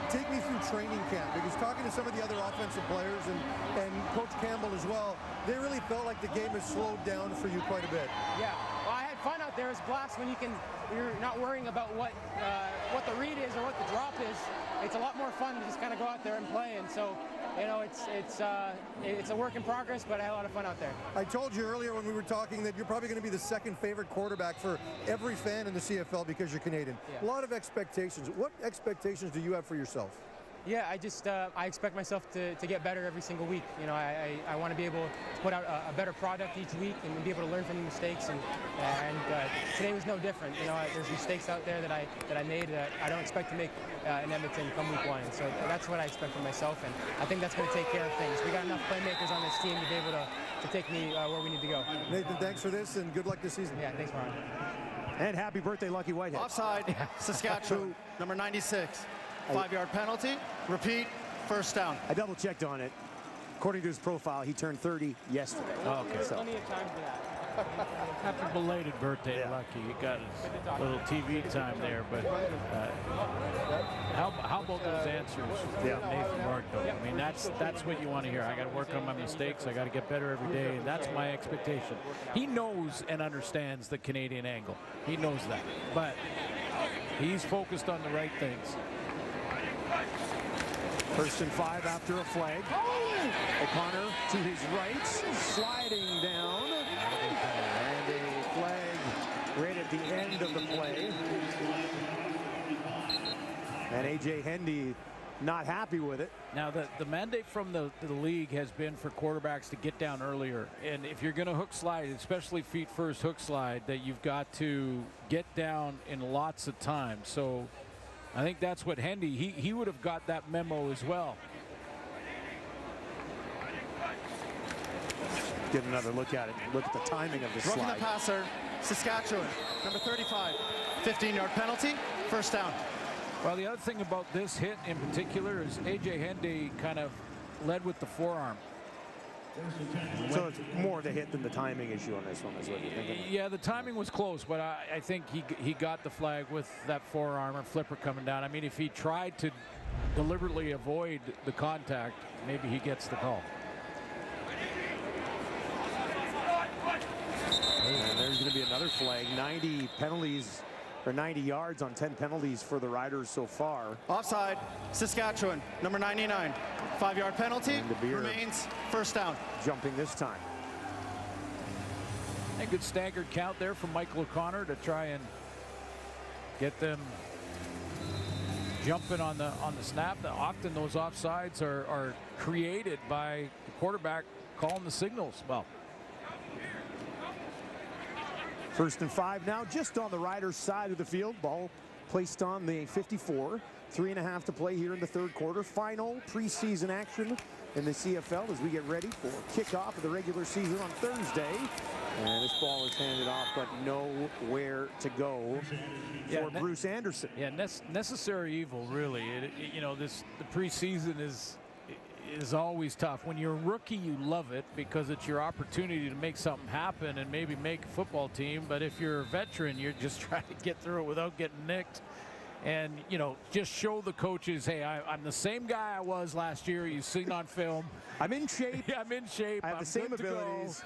Take me through training camp, because talking to some of the other offensive players and Coach Campbell as well, they really felt like the game has slowed down for you quite a bit. Yeah, well, I had fun out there. It's blast when you're not worrying about what the read is or what the drop is. It's a lot more fun to just kind of go out there and play, and so, you know, it's a work in progress, but I had a lot of fun out there. I told you earlier when we were talking that you're probably going to be the second favorite quarterback for every fan in the CFL because you're Canadian. Yeah. A lot of expectations. What expectations do you have for yourself? Yeah, I expect myself to get better every single week. You know, I want to be able to put out a better product each week and be able to learn from the mistakes. And today was no different. You know, there's mistakes out there that I made that I don't expect to make in Edmonton come week 1. And so that's what I expect from myself, and I think that's going to take care of things. We got enough playmakers on this team to be able to take me where we need to go. Nathan, thanks for this and good luck this season. Yeah, thanks, Ron. And happy birthday, Lucky Whitehead. Offside, Saskatchewan, number 96. 5-yard penalty. Repeat, first down. I double checked on it. According to his profile, he turned 30 yesterday. Oh, okay. So. Plenty of time for that. Happy belated birthday, Lucky. You got his little TV time there, but how about those answers? Yeah, Nathan Rourke, though. I mean, that's what you want to hear. I got to work on my mistakes. I got to get better every day, and that's my expectation. He knows and understands the Canadian angle. He knows that, but he's focused on the right things. 1st and 5 after a flag. O'Connor to his right, sliding down. And a flag right at the end of the play. And A.J. Hendy not happy with it. Now, the mandate from the league has been for quarterbacks to get down earlier. And if you're going to hook slide, especially feet first hook slide, that you've got to get down in lots of time. So I think that's what Hendy, he would have got that memo as well. Get another look at it. Look at the timing of the slide. Roughing the passer, Saskatchewan, number 35. 15-yard penalty, first down. Well, the other thing about this hit in particular is A.J. Hendy kind of led with the forearm. So it's more the hit than the timing issue on this one, is what you're thinking? Yeah, the timing was close, but I think he got the flag with that forearm and flipper coming down. I mean, if he tried to deliberately avoid the contact, maybe he gets the call. And there's going to be another flag. 90 penalties, or 90 yards on 10 penalties for the Riders so far. Offside, Saskatchewan, number 99. 5-yard penalty, remains first down. Jumping this time. A good staggered count there from Michael O'Connor to try and get them jumping on the snap. Often those offsides are created by the quarterback calling the signals. Well, 1st and 5 now, just on the Riders' side of the field. Ball placed on the 54. 3.5 to play here in the 3rd quarter. Final preseason action in the CFL as we get ready for kickoff of the regular season on Thursday. And this ball is handed off, but nowhere to go for Bruce Anderson. Yeah, necessary evil, really. You know, the preseason is always tough. When you're a rookie, you love it because it's your opportunity to make something happen and maybe make a football team. But if you're a veteran, you're just trying to get through it without getting nicked. And, you know, just show the coaches, hey, I'm the same guy I was last year. You've seen on film. I'm in shape. Yeah, I'm in shape. I have the same abilities.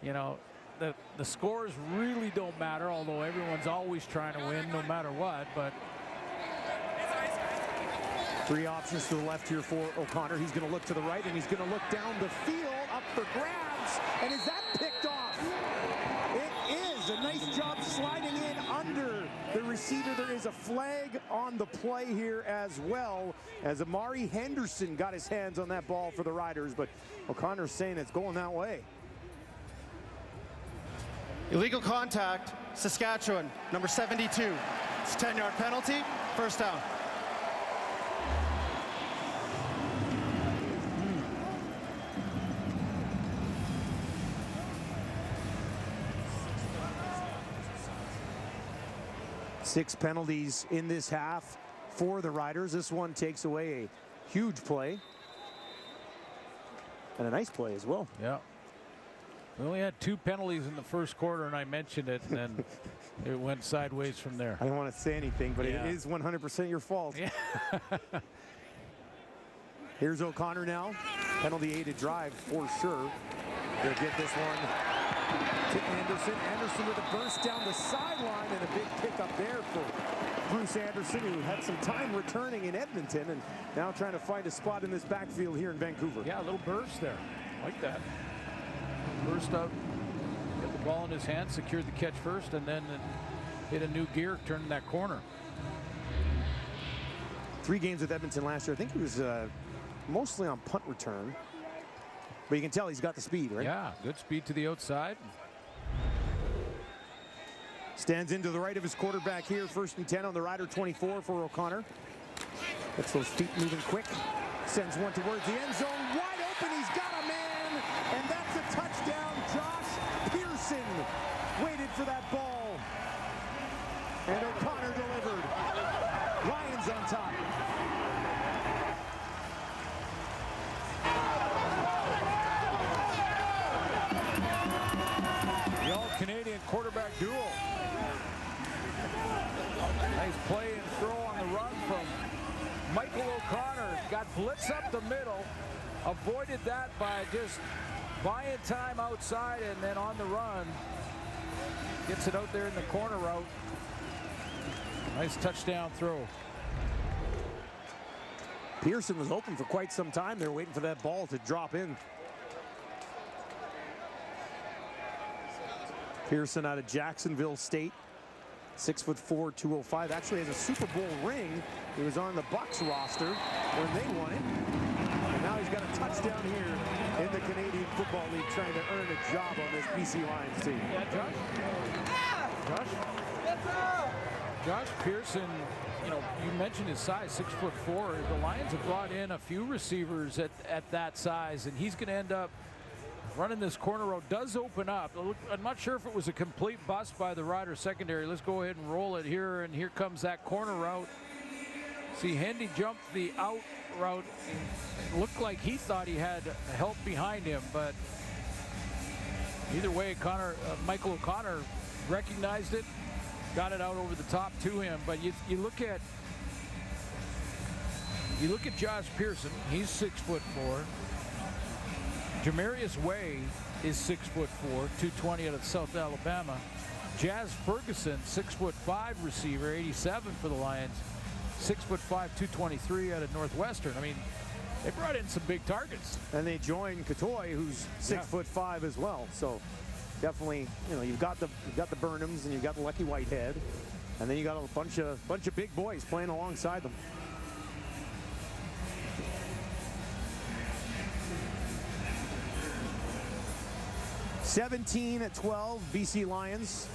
You know, the scores really don't matter, although everyone's always trying to win no matter what. But 3 options to the left here for O'Connor. He's going to look to the right, and he's going to look down the field, up for grabs. bounce. And is that picked off? It is. A nice job sliding in under the receiver. There is a flag on the play here as well, as Amari Henderson got his hands on that ball for the Riders, but O'Connor's saying it's going that way. Illegal contact, Saskatchewan, number 72. It's a 10-yard penalty, first down. Six penalties in this half for the Riders. This one takes away a huge play. And a nice play as well. Yeah. We only had 2 penalties in the first quarter, and I mentioned it, and then it went sideways from there. I don't want to say anything, but Yeah. it is 100% your fault. Yeah. Here's O'Connor now. Penalty-aided drive for sure. They'll get this one to Anderson. Anderson with a burst down the sideline and a big pickup there for Bruce Anderson, who had some time returning in Edmonton and now trying to find a spot in this backfield here in Vancouver. Yeah, a little burst there. Like that. Burst up, got the ball in his hand, secured the catch first, and then hit a new gear, turning that corner. 3 games with Edmonton last year. I think he was mostly on punt return. But you can tell he's got the speed, right? Yeah, good speed to the outside. Stands into the right of his quarterback here. 1st and 10 on the Rider 24 for O'Connor. Gets those feet moving quick. Sends one towards the end zone. Wide open. He's got a man. And that's a touchdown. Josh Pearson waited for that ball. And O'Connor delivered. Lions on top. The all-Canadian quarterback duel. Nice play and throw on the run from Michael O'Connor. Got blitz up the middle. Avoided that by just buying time outside and then on the run. Gets it out there in the corner route. Nice touchdown throw. Pearson was open for quite some time. They're waiting for that ball to drop in. Pearson out of Jacksonville State, 6'4", 205. Actually has a Super Bowl ring. He was on the Bucs roster when they won it. And now he's got a touchdown here in the Canadian Football League, trying to earn a job on this BC Lions team. Yeah, Josh Pearson, you know, you mentioned his size, 6'4". The Lions have brought in a few receivers at that size, and he's going to end up running this corner route. Does open up. I'm not sure if it was a complete bust by the Rider secondary. Let's go ahead and roll it here, and here comes that corner route. See, Hendy jumped the out route. It looked like he thought he had help behind him, but either way, Michael O'Connor recognized it, got it out over the top to him. But you look at Josh Pearson. He's 6'4". Jamarius Way is 6'4", 220 out of South Alabama. Jazz Ferguson, 6'5" receiver, 87 for the Lions, 6'5", 223 out of Northwestern. I mean, they brought in some big targets. And they joined Katoy, who's 6'5" as well. So definitely, you know, you've got the Burnhams and you've got the Lucky Whitehead, and then you got a bunch of big boys playing alongside them. (17-12) BC Lions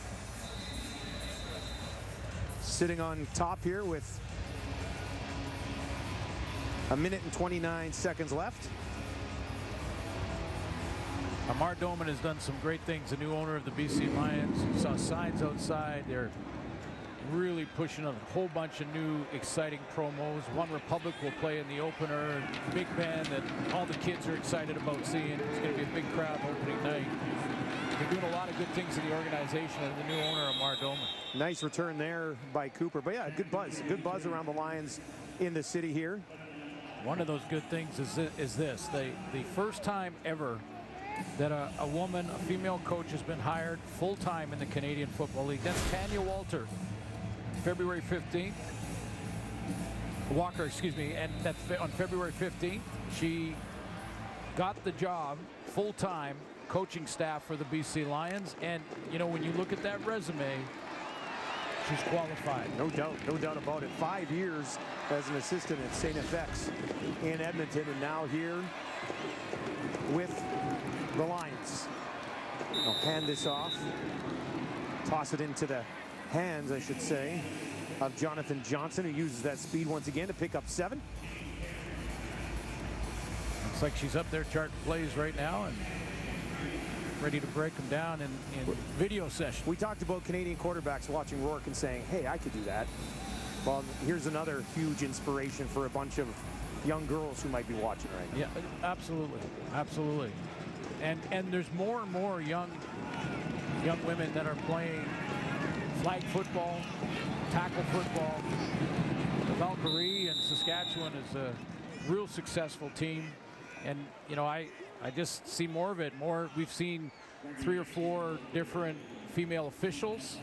sitting on top here with a minute and 29 seconds left. Amar Doman has done some great things, the new owner of the BC Lions. You saw signs outside. They're really pushing a whole bunch of new exciting promos. One Republic will play in the opener. Big band that all the kids are excited about seeing. It's going to be a big crowd opening night. They're doing a lot of good things in the organization and the new owner, Amar Doman. Nice return there by Cooper. But yeah, good buzz around the Lions in the city here. One of those good things is this. The first time ever that a woman, a female coach, has been hired full-time in the Canadian Football League. That's Tanya February 15th. Walker, excuse me, and that's on February 15th. She got the job full-time coaching staff for the BC Lions. And, you know, when you look at that resume, she's qualified. No doubt about it. 5 years as an assistant at St. FX in Edmonton, and now here with the Lions. I'll hand this off. Toss it into the hands, I should say, of Jonathan Johnson, who uses that speed once again to pick up 7. Looks like she's up there charting plays right now and ready to break them down in video session. We talked about Canadian quarterbacks watching Rourke and saying, hey, I could do that. Well, here's another huge inspiration for a bunch of young girls who might be watching right now. Yeah, absolutely. Absolutely. And there's more and more young women that are playing flag football, tackle football. The Valkyrie in Saskatchewan is a real successful team. And, you know, I just see more of it. We've seen 3 or 4 different female officials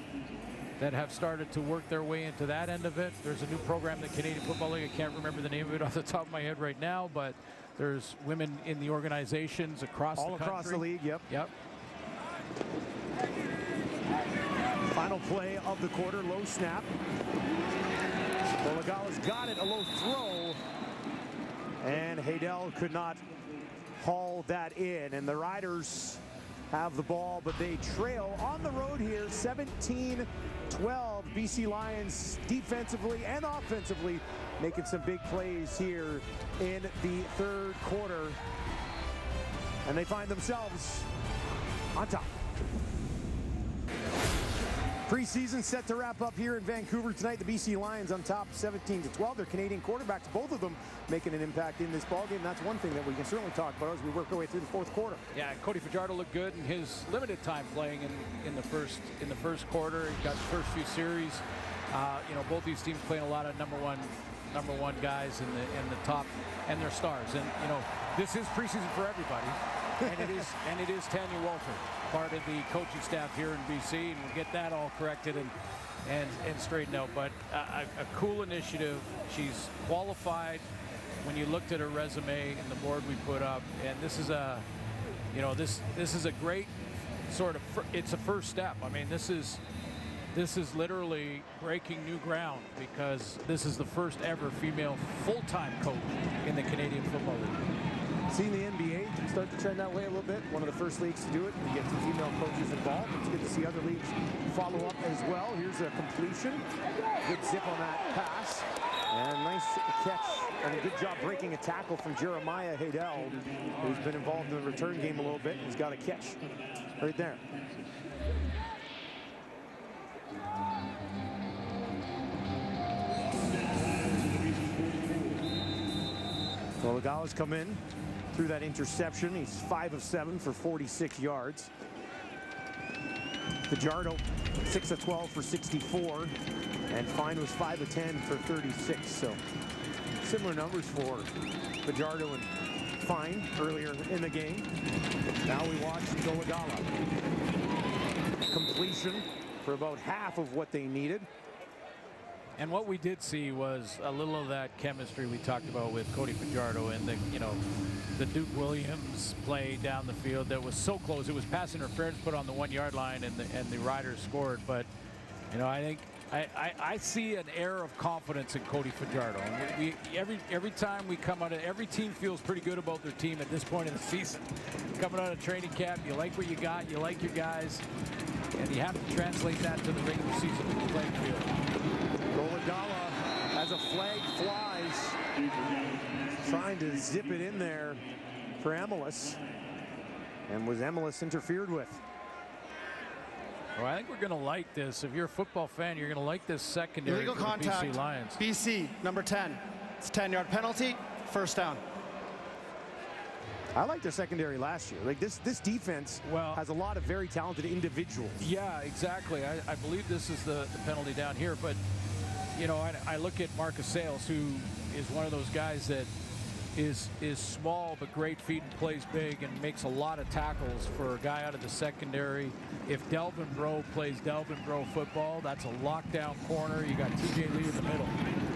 that have started to work their way into that end of it. There's a new program, the Canadian Football League. I can't remember the name of it off the top of my head right now, but there's women in the organizations across the country. All across the league, yep. Yep. Final play of the quarter, low snap. Bolagala's got it, a low throw. And Haydel could not haul that in. And the Riders have the ball, but they trail on the road here, 17-12. BC Lions defensively and offensively making some big plays here in the third quarter. And they find themselves on top. Preseason set to wrap up here in Vancouver tonight. The BC Lions on top 17-12. Their Canadian quarterbacks, both of them making an impact in this ballgame. That's one thing that we can certainly talk about as we work our way through the fourth quarter. Yeah, Cody Fajardo looked good in his limited time playing in the first quarter. He got the first few series. You know, both these teams playing a lot of number one guys in the top, and their stars. And you know, this is preseason for everybody. and it is Tanya Walter, part of the coaching staff here in BC, and we'll get that all corrected and straightened out. But a cool initiative. She's qualified when you looked at her resume and the board we put up, and this is a, you know, this is a great sort of, it's a first step. I mean, this is literally breaking new ground, because this is the first ever female full-time coach in the Canadian Football League. Seeing the NBA start to trend that way a little bit. One of the first leagues to do it. We get some female coaches involved. It's good to see other leagues follow up as well. Here's a completion. Good zip on that pass. And nice catch and a good job breaking a tackle from Jeremiah Haydel, who's been involved in the return game a little bit. He's got a catch right there. So Lagala's come in through that interception. He's 5 of 7 for 46 yards. Fajardo 6 of 12 for 64, and Fine was 5 of 10 for 36. So similar numbers for Fajardo and Fine earlier in the game. Now we watch Golagala. Completion for about half of what they needed. And what we did see was a little of that chemistry we talked about with Cody Fajardo and the Duke Williams play down the field that was so close. It was pass interference put on the 1 yard line, and the Riders scored. But you know, I think I see an air of confidence in Cody Fajardo. And every time we come out of, every team feels pretty good about their team at this point in the season. Coming out of training camp, you like what you got, you like your guys, and you have to translate that to the regular season playing field. Golagala, as a flag flies, trying to zip it in there for Emelis. And was Emelis interfered with? Well, I think we're going to like this. If you're a football fan, you're going to like this secondary Illegal for the contact. BC Lions. BC, number 10. It's a 10-yard penalty, first down. I liked their secondary last year. Like this defense has a lot of very talented individuals. Yeah, exactly. I believe this is the penalty down here. But, you know, I look at Marcus Sales, who is one of those guys that is small but great feet and plays big and makes a lot of tackles for a guy out of the secondary. If Delvin Breaux plays Delvin Breaux football, that's a lockdown corner. You got TJ Lee in the middle.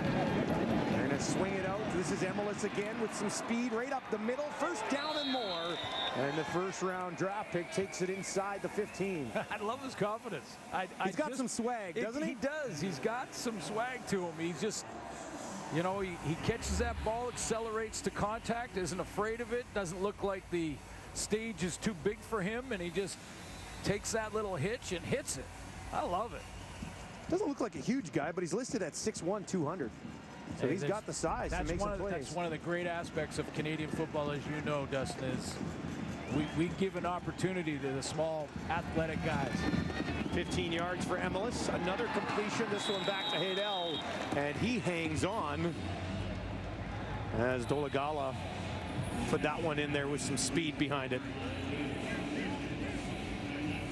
They're going to swing it out. This is Emilus again with some speed right up the middle. First down and more. And the first-round draft pick takes it inside the 15. I love his confidence. He's got some swag, doesn't he? He does. He's got some swag to him. He's just, you know, he catches that ball, accelerates to contact, isn't afraid of it, doesn't look like the stage is too big for him, and he just takes that little hitch and hits it. I love it. Doesn't look like a huge guy, but he's listed at 6'1", 200. So he's got the size to make some plays. That's one of the great aspects of Canadian football, as you know, Dustin, is we give an opportunity to the small athletic guys. 15 yards for Emilus. Another completion, this one back to Haydel, and he hangs on as Dolagala put that one in there with some speed behind it.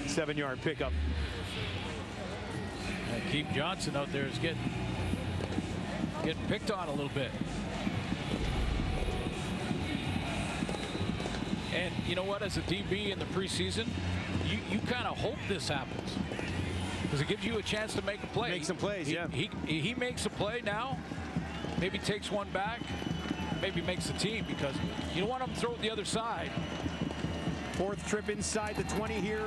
7-yard pickup. And Keith Johnson out there is getting picked on a little bit. And you know what, as a DB in the preseason, you kind of hope this happens, because it gives you a chance to make a play. Make some plays, yeah. He makes a play now, maybe takes one back, maybe makes the team, because you don't want him to throw it the other side. Fourth trip inside the 20 here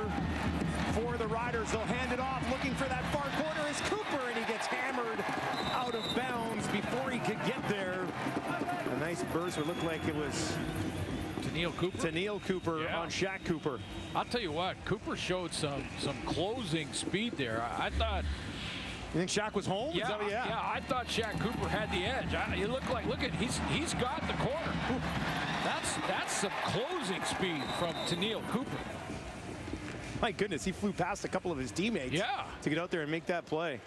for the Riders. They'll hand it off, looking for that far corner is Cooper, and he gets hammered out of bounds before he could get there. A nice burst. It looked like it was Tennille Cooper Yeah. on Shaq Cooper. I'll tell you what, Cooper showed some closing speed there. I thought. You think Shaq was home? Yeah, yeah. I thought Shaq Cooper had the edge. You look at he's got the corner. Ooh, that's some closing speed from Tennille Cooper. My goodness, he flew past a couple of his teammates to get out there and make that play.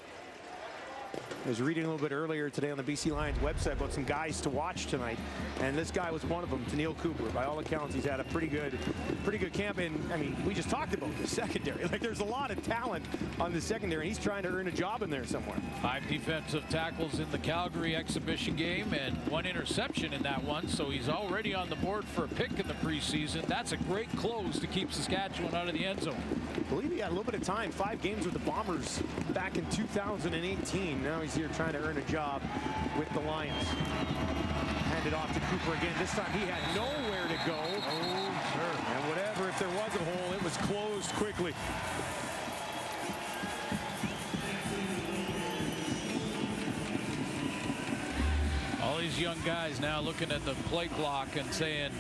I was reading a little bit earlier today on the BC Lions website about some guys to watch tonight, and this guy was one of them, Tennille Cooper. By all accounts, he's had a pretty good camp. And I mean, we just talked about the secondary. Like, there's a lot of talent on the secondary, and he's trying to earn a job in there somewhere. 5 defensive tackles in the Calgary exhibition game and 1 interception in that one, so he's already on the board for a pick in the preseason. That's a great close to keep Saskatchewan out of the end zone. I believe he had a little bit of time, 5 games with the Bombers back in 2018. Now he's here trying to earn a job with the Lions. Hand it off to Cooper again. This time he had nowhere to go. Oh, sure. And whatever, if there was a hole, it was closed quickly. All these young guys now looking at the play clock and saying,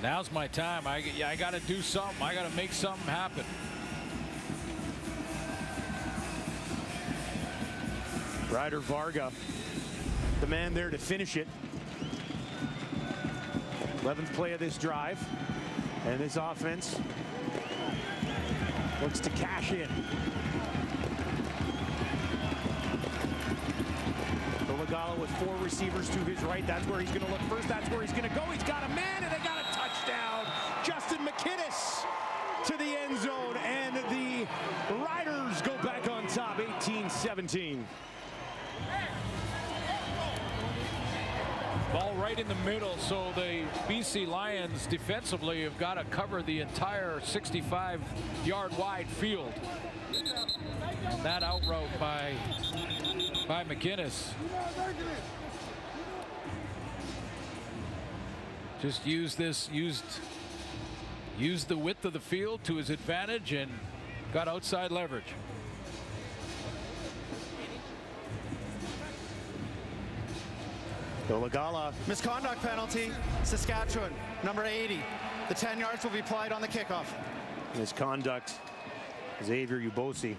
now's my time. I got to do something. I got to make something happen. Ryder Varga, the man there to finish it. 11th play of this drive. And this offense looks to cash in. Dolagala with 4 receivers to his right. That's where he's going to look first. That's where he's going to go. He's got a man, and they got a touchdown. Justin McInnes to the end zone, and the Riders go back on top, 18-17. Ball right in the middle, so the BC Lions defensively have got to cover the entire 65-yard wide field. And that out route by McInnes. Just used the width of the field to his advantage and got outside leverage. Dolagala. Misconduct penalty, Saskatchewan, number 80. The 10 yards will be applied on the kickoff. Misconduct, Xavier Ubosi.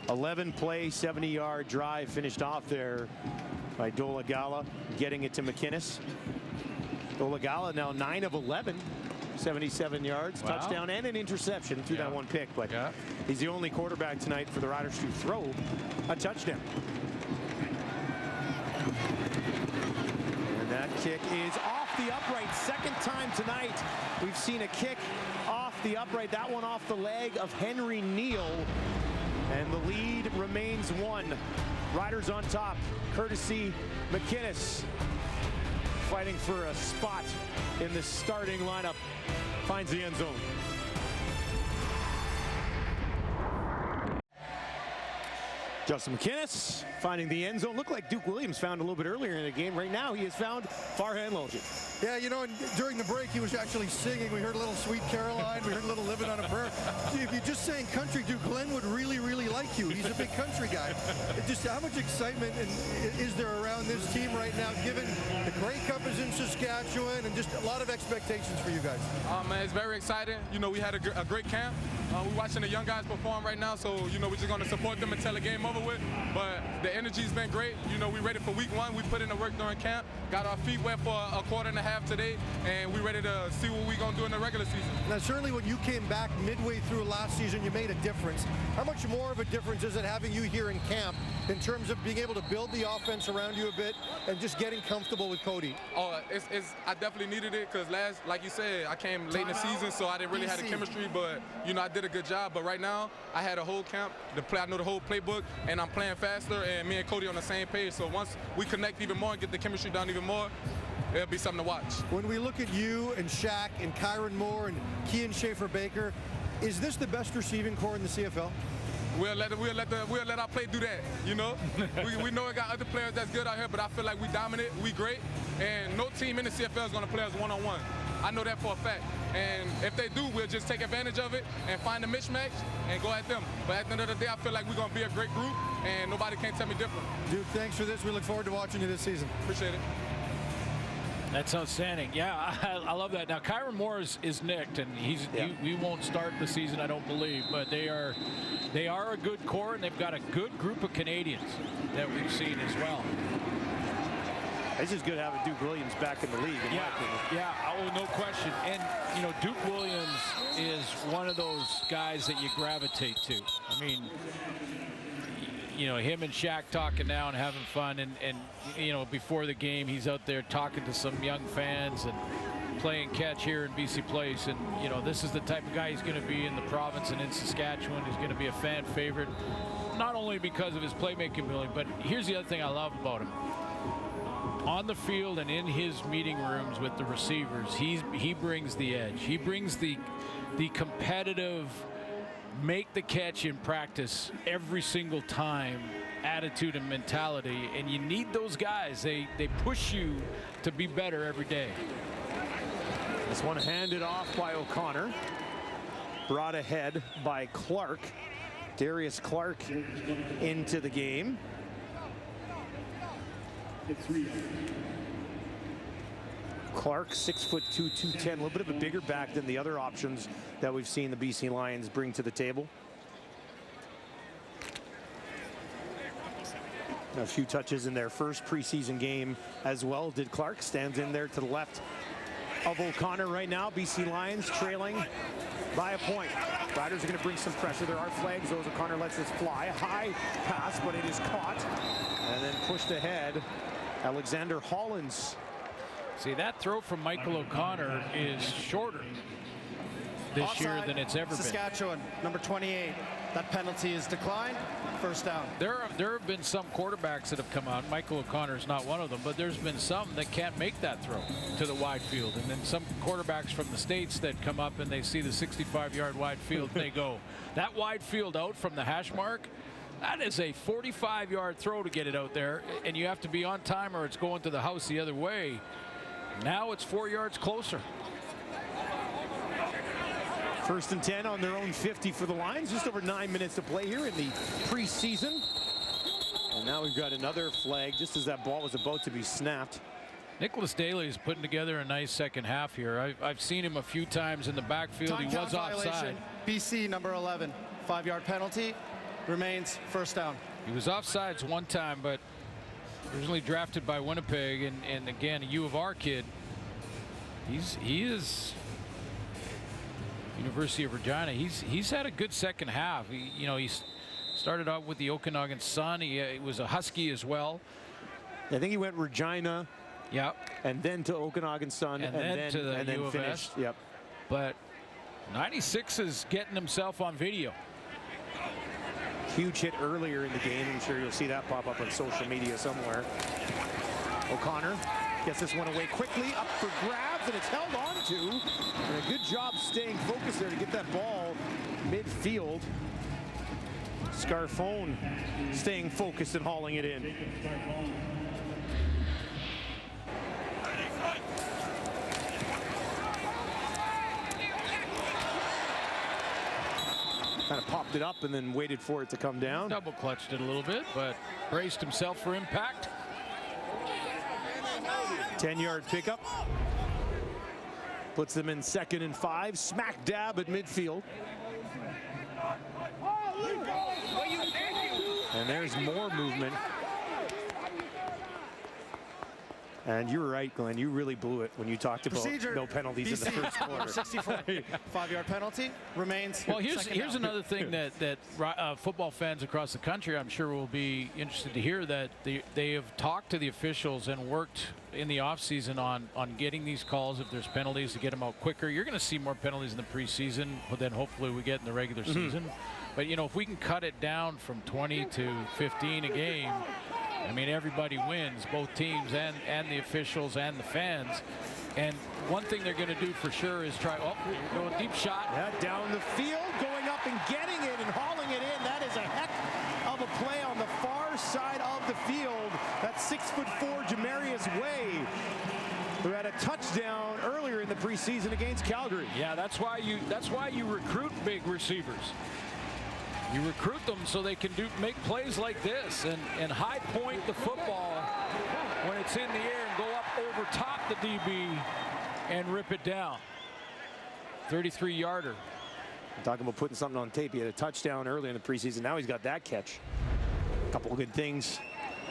11-play, 70-yard drive finished off there by Dolagala, getting it to McInnes. Dolagala now 9 of 11, 77 yards, touchdown and an interception through that one pick, but he's the only quarterback tonight for the Riders to throw a touchdown. And that kick is off the upright. Second time tonight we've seen a kick off the upright. That one off the leg of Henry Neal. And the lead remains 1. Riders on top, courtesy McInnes. Fighting for a spot in the starting lineup. Finds the end zone. Justin McInnes finding the end zone. Looked like Duke Williams found a little bit earlier in the game. Right now, he has found Farhan Logic. Yeah, you know, and during the break, he was actually singing. We heard a little Sweet Caroline. We heard a little Living on a Prayer. If you're just saying country, Duke, Glenn would really, really like you. He's a big country guy. Just how much excitement is there around this team right now, given the Grey Cup is in Saskatchewan and just a lot of expectations for you guys? Man, it's very exciting. You know, we had a great camp. We're watching the young guys perform right now, so, you know, we're just going to support them until the game over with. But the energy's been great. You know, we're ready for week 1. We put in the work during camp, got our feet wet for a quarter and a half today, and we're ready to see what we're going to do in the regular season. Now, certainly when you came back midway through last season, you made a difference. How much more of a difference is it having you here in camp in terms of being able to build the offense around you a bit and just getting comfortable with Cody? Oh, I definitely needed it because like you said, I came late in the season, so I didn't really have the chemistry, but, you know, I did a good job. But right now, I had a whole camp, I know the whole playbook, and I'm playing faster, and me and Cody on the same page. So once we connect even more and get the chemistry down even more, it'll be something to watch. When we look at you and Shaq and Kyron Moore and Kean Schaefer-Baker, is this the best receiving core in the CFL? We'll let our play do that, you know? we know we got other players that's good out here, but I feel like we dominate, we great, and no team in the CFL is going to play us one-on-one. I know that for a fact. And if they do, we'll just take advantage of it and find a mismatch and go at them. But at the end of the day, I feel like we're going to be a great group, and nobody can tell me different. Dude, thanks for this. We look forward to watching you this season. Appreciate it. That's outstanding. Yeah, I love that. Now, Kyron Moore is nicked, and he won't start the season, I don't believe. But they are a good core, and they've got a good group of Canadians that we've seen as well. It's just good having Duke Williams back in the league. Oh, no question. And, you know, Duke Williams is one of those guys that you gravitate to. I mean, you know, him and Shaq talking now and having fun, and you know, before the game, he's out there talking to some young fans and playing catch here in BC Place. And, you know, this is the type of guy he's going to be in the province and in Saskatchewan. He's going to be a fan favorite, not only because of his playmaking ability, but here's the other thing I love about him. On the field and in his meeting rooms with the receivers, he brings the edge. He brings the competitive, make the catch in practice every single time attitude and mentality, and you need those guys. They push you to be better every day. This one handed off by O'Connor, brought ahead by Clark. Darius Clark into the game. Clark, 6'2", 210, a little bit of a bigger back than the other options that we've seen the BC Lions bring to the table. A few touches in their first preseason game as well. Did Clark, stands in there to the left of O'Connor right now. BC Lions trailing by a point. Riders are going to bring some pressure. There are flags. Those O'Connor lets this fly. A high pass, but it is caught and then pushed ahead. Alexander Hollins. See, that throw from Michael O'Connor is shorter this Offside, year than it's ever been. Saskatchewan, number 28. That penalty is declined. First down. There have been some quarterbacks that have come out. Michael O'Connor is not one of them, but there's been some that can't make that throw to the wide field. And then some quarterbacks from the States that come up and they see the 65-yard wide field, and they go, that wide field out from the hash mark, that is a 45-yard throw to get it out there, and you have to be on time or it's going to the house the other way. Now it's 4 yards closer. First and 10 on their own 50 for the Lions. Just over 9 minutes to play here in the preseason. And now we've got another flag just as that ball was about to be snapped. Nicholas Daly is putting together a nice second half here. I've seen him a few times in the backfield. He was offside. BC number 11. 5-yard penalty. Remains first down. He was offsides one time, but originally drafted by Winnipeg, and again, a U of R kid. He is University of Regina. He's had a good second half. He started out with the Okanagan Sun. He was a Husky as well. I think he went Regina. Yep. And then to Okanagan Sun, and then to the U of finished. S. Yep. But 96 is getting himself on video. Huge hit earlier in the game. I'm sure you'll see that pop up on social media somewhere. O'Connor gets this one away quickly, up for grabs, and it's held on to. And a good job staying focused there to get that ball midfield. Scarfone staying focused and hauling it in. Kind of popped it up and then waited for it to come down. Double clutched it a little bit, but braced himself for impact. 10-yard pickup. Puts them in 2nd and 5. Smack dab at midfield. And there's more movement. And you were right, Glenn. You really blew it when you talked about no penalties in the first quarter. 64. 5-yard penalty remains. Well, here's another thing that football fans across the country, I'm sure, will be interested to hear, that they have talked to the officials and worked in the offseason on getting these calls if there's penalties to get them out quicker. You're going to see more penalties in the preseason than hopefully we get in the regular season. But, you know, if we can cut it down from 20 to 15 a game, I mean, everybody wins, both teams and the officials and the fans. And one thing they're going to do for sure is try, go a deep shot. Yeah, down the field, going up and getting it and hauling it in. That is a heck of a play on the far side of the field. That's 6'4" Jamarius Way, who had a touchdown earlier in the preseason against Calgary. Yeah, that's why you recruit big receivers. You recruit them so they can make plays like this and high point the football when it's in the air and go up over top the DB and rip it down. 33-yarder. Talking about putting something on tape. He had a touchdown early in the preseason. Now he's got that catch. A couple of good things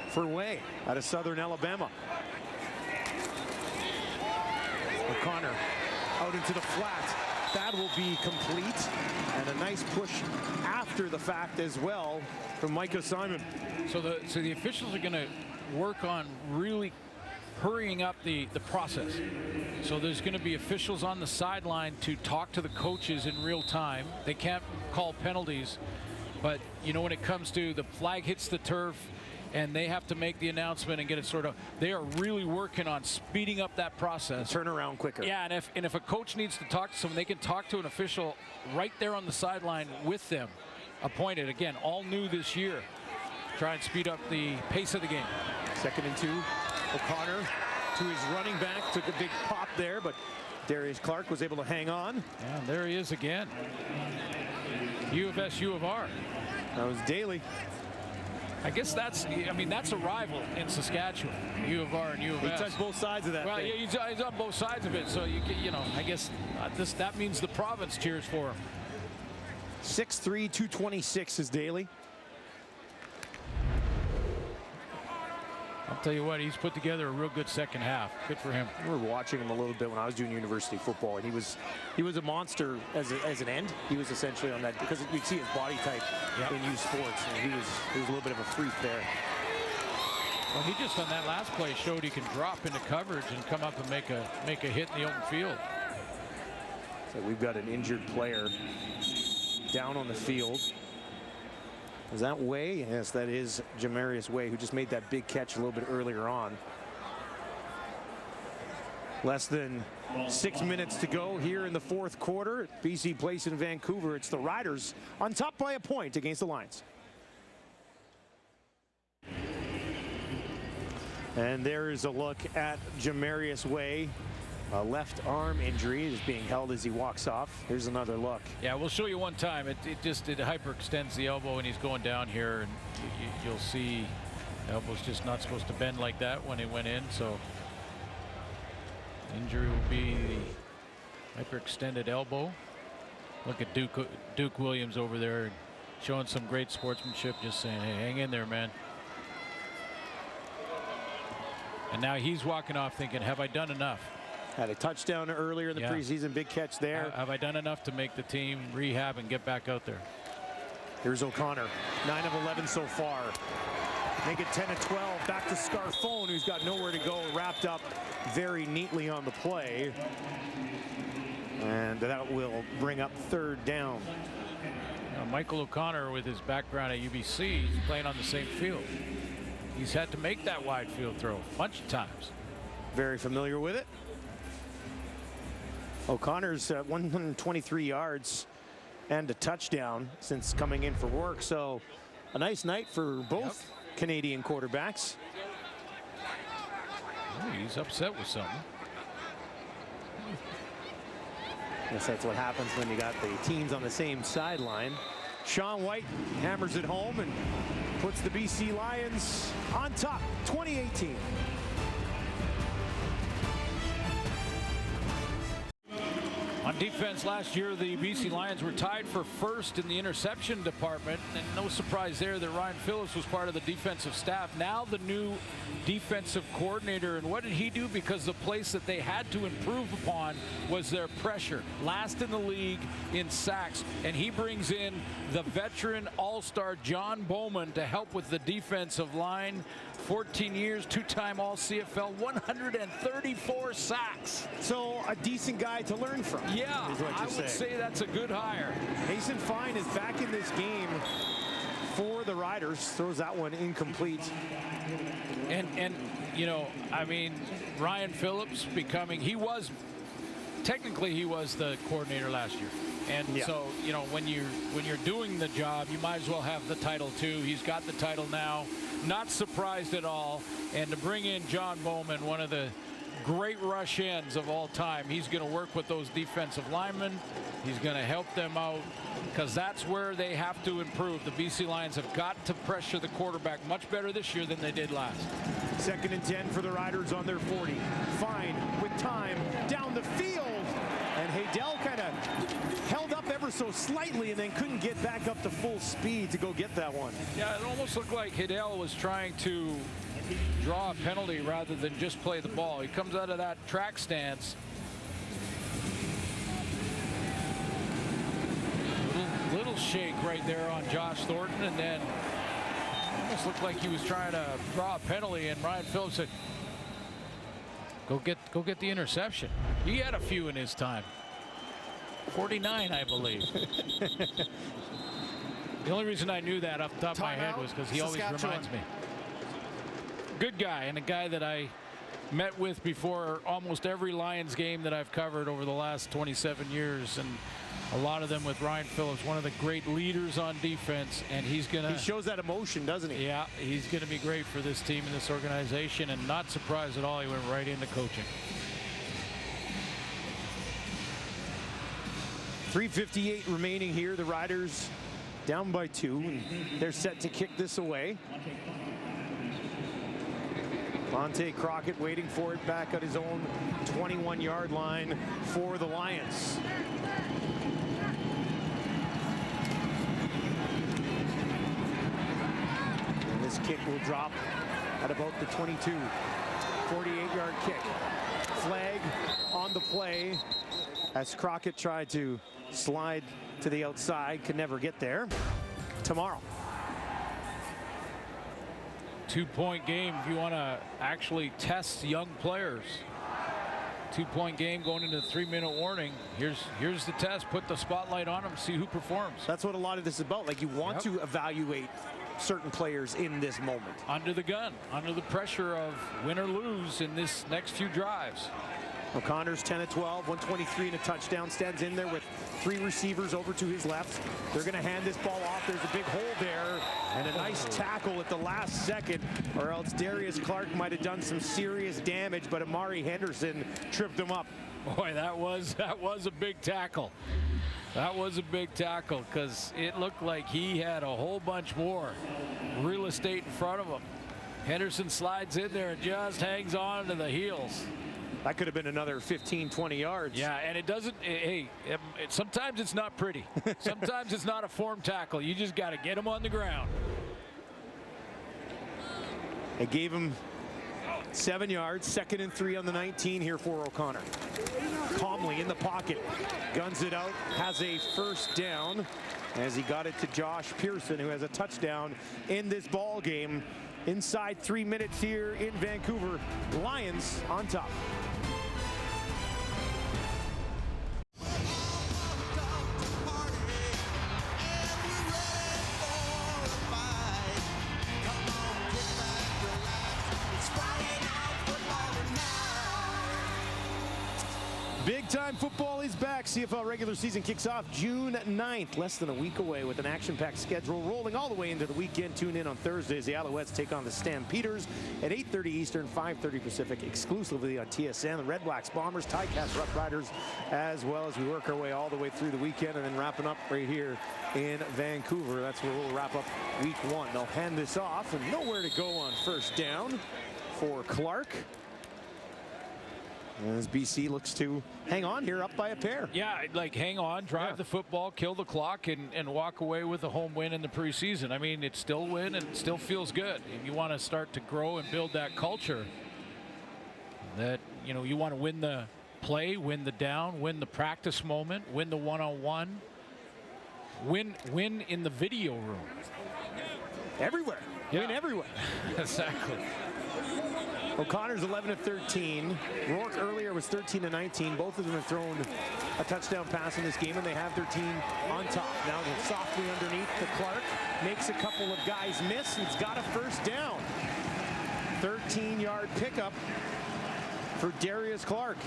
for Way out of Southern Alabama. O'Connor out into the flat. That will be complete, and a nice push after the fact as well from Micah Simon. So the officials are going to work on really hurrying up the process. So there's going to be officials on the sideline to talk to the coaches in real time. They can't call penalties, but you know, when it comes to the flag hits the turf and they have to make the announcement and get it sorted out, they are really working on speeding up that process. Turn around quicker. Yeah, and if a coach needs to talk to someone, they can talk to an official right there on the sideline with them, appointed. Again, all new this year. Try and speed up the pace of the game. 2nd and 2. O'Connor to his running back. Took a big pop there, but Darius Clark was able to hang on. Yeah, there he is again. U of S, U of R. That was Daly. I guess that's a rival in Saskatchewan, U of R and U of S. He touched both sides of that. Well, yeah, he's on both sides of it, so you know, I guess that means the province cheers for him. 6'3", 226 is Daly. I'll tell you what, he's put together a real good second half. Good for him. We were watching him a little bit when I was doing university football, and he was a monster as an end. He was essentially on that, because you'd see his body type in youth sports, and he was a little bit of a freak there. Well, he just on that last play showed he can drop into coverage and come up and make a hit in the open field. So we've got an injured player down on the field. Is that Way? Yes, that is Jamarius Way, who just made that big catch a little bit earlier on. Less than 6 minutes to go here in the fourth quarter at BC Place in Vancouver. It's the Riders on top by a point against the Lions. And there is a look at Jamarius Way. A left arm injury is being held as he walks off. Here's another look. Yeah, we'll show you one time. It hyperextends the elbow and he's going down here, and you'll see the elbow's just not supposed to bend like that when it went in. So injury will be the hyperextended elbow. Look at Duke Williams over there showing some great sportsmanship, just saying, hey, hang in there, man. And now he's walking off thinking, have I done enough? Had a touchdown earlier in the preseason, big catch there. Have I done enough to make the team rehab and get back out there? Here's O'Connor, 9 of 11 so far. Make it 10 of 12, back to Scarfone, who's got nowhere to go, wrapped up very neatly on the play. And that will bring up 3rd down. Now, Michael O'Connor, with his background at UBC, he's playing on the same field. He's had to make that wide field throw a bunch of times. Very familiar with it. O'Connor's 123 yards and a touchdown since coming in for work. So a nice night for both Canadian quarterbacks. Oh, he's upset with something. Guess that's what happens when you got the teams on the same sideline. Sean White hammers it home and puts the BC Lions on top, 2018. On defense last year, the BC Lions were tied for first in the interception department, and no surprise there that Ryan Phillips was part of the defensive staff. Now the new defensive coordinator, and what did he do? Because the place that they had to improve upon was their pressure. Last in the league in sacks, and he brings in the veteran all-star John Bowman to help with the defensive line. 14 years, two-time All-CFL, 134 sacks. So a decent guy to learn from. Yeah, I would say that's a good hire. Mason Fine is back in this game for the Riders. Throws that one incomplete. And you know, I mean, Ryan Phillips technically he was the coordinator last year. And so, you know, when you're doing the job, you might as well have the title too. He's got the title now. Not surprised at all. And to bring in John Bowman, one of the great rush ends of all time. He's going to work with those defensive linemen. He's going to help them out because that's where they have to improve. The BC Lions have got to pressure the quarterback much better this year than they did last. 2nd and 10 for the Riders on their 40. Fine with time down the field. And Haydel kind of held up ever so slightly and then couldn't get back up to full speed to go get that one. Yeah, it almost looked like Haydel was trying to draw a penalty rather than just play the ball. He comes out of that track stance. Little shake right there on Josh Thornton, and then almost looked like he was trying to draw a penalty, and Ryan Phillips said, go get the interception. He had a few in his time. 49, I believe. The only reason I knew that off the top of my head was because he always reminds me. Good guy, and a guy that I met with before almost every Lions game that I've covered over the last 27 years, and a lot of them with Ryan Phillips, one of the great leaders on defense, and he shows that emotion, doesn't he? Yeah, he's gonna be great for this team and this organization, and not surprised at all he went right into coaching. 3:58 remaining here. The Riders down by 2, and they're set to kick this away. Monte Crockett waiting for it back at his own 21-yard line for the Lions. And this kick will drop at about the 22. 48-yard kick. Flag on the play as Crockett tried to slide to the outside, could never get there. Tomorrow. 2-point game if you want to actually test young players. 2-point game going into the 3-minute warning. Here's the test. Put the spotlight on them, see who performs. That's what a lot of this is about. Like, you want to evaluate certain players in this moment. Under the gun, under the pressure of win or lose in this next few drives. O'Connor's 10 of 12, 123 and a touchdown. Stands in there with 3 receivers over to his left. They're going to hand this ball off. There's a big hole there, and a nice tackle at the last second, or else Darius Clark might have done some serious damage, but Amari Henderson tripped him up. Boy, that was a big tackle. That was a big tackle because it looked like he had a whole bunch more real estate in front of him. Henderson slides in there and just hangs on to the heels. That could have been another 15, 20 yards. Yeah, and it doesn't, sometimes it's not pretty. Sometimes it's not a form tackle. You just got to get him on the ground. They gave him 7 yards, 2nd and 3 on the 19 here for O'Connor. Calmly in the pocket, guns it out, has a first down as he got it to Josh Pearson, who has a touchdown in this ball game. Inside 3 minutes here in Vancouver. Lions on top. Big time football is back. CFL regular season kicks off June 9th, less than a week away, with an action-packed schedule rolling all the way into the weekend. Tune in on Thursdays. The Alouettes take on the Stampeders at 8:30 Eastern, 5:30 Pacific, exclusively on TSN. The Red Blacks, Bombers, Ticats, Roughriders, as well as we work our way all the way through the weekend and then wrapping up right here in Vancouver. That's where we'll wrap up week 1. They'll hand this off and nowhere to go on first down for Clark. As BC looks to hang on here, up by a pair. Yeah, like hang on, drive the football, kill the clock, and walk away with a home win in the preseason. I mean, it's still win and it still feels good. If you want to start to grow and build that culture, that, you know, you want to win the play, win the down, win the practice moment, win the one-on-one, win in the video room. Everywhere. Win everywhere. Exactly. O'Connor's 11 of 13. Rourke earlier was 13 of 19. Both of them have thrown a touchdown pass in this game, and they have their team on top. Now they're softly underneath to Clark. Makes a couple of guys miss, and it's got a first down. 13-yard pickup for Darius Clark.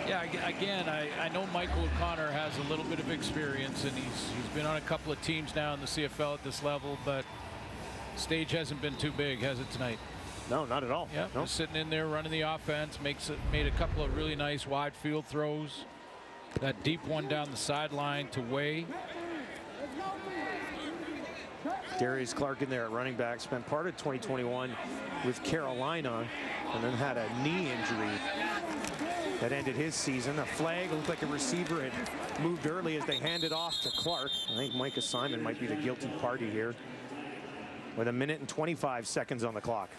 Yeah, again, I know Michael O'Connor has a little bit of experience, and he's been on a couple of teams now in the CFL at this level, but stage hasn't been too big, has it, tonight? No, not at all. Yeah, nope. Just sitting in there running the offense, made a couple of really nice wide field throws. That deep one down the sideline to Way. Darius Clark in there at running back, spent part of 2021 with Carolina and then had a knee injury that ended his season. A flag, looked like a receiver had moved early as they handed off to Clark. I think Micah Simon might be the guilty party here with 1 minute and 25 seconds on the clock.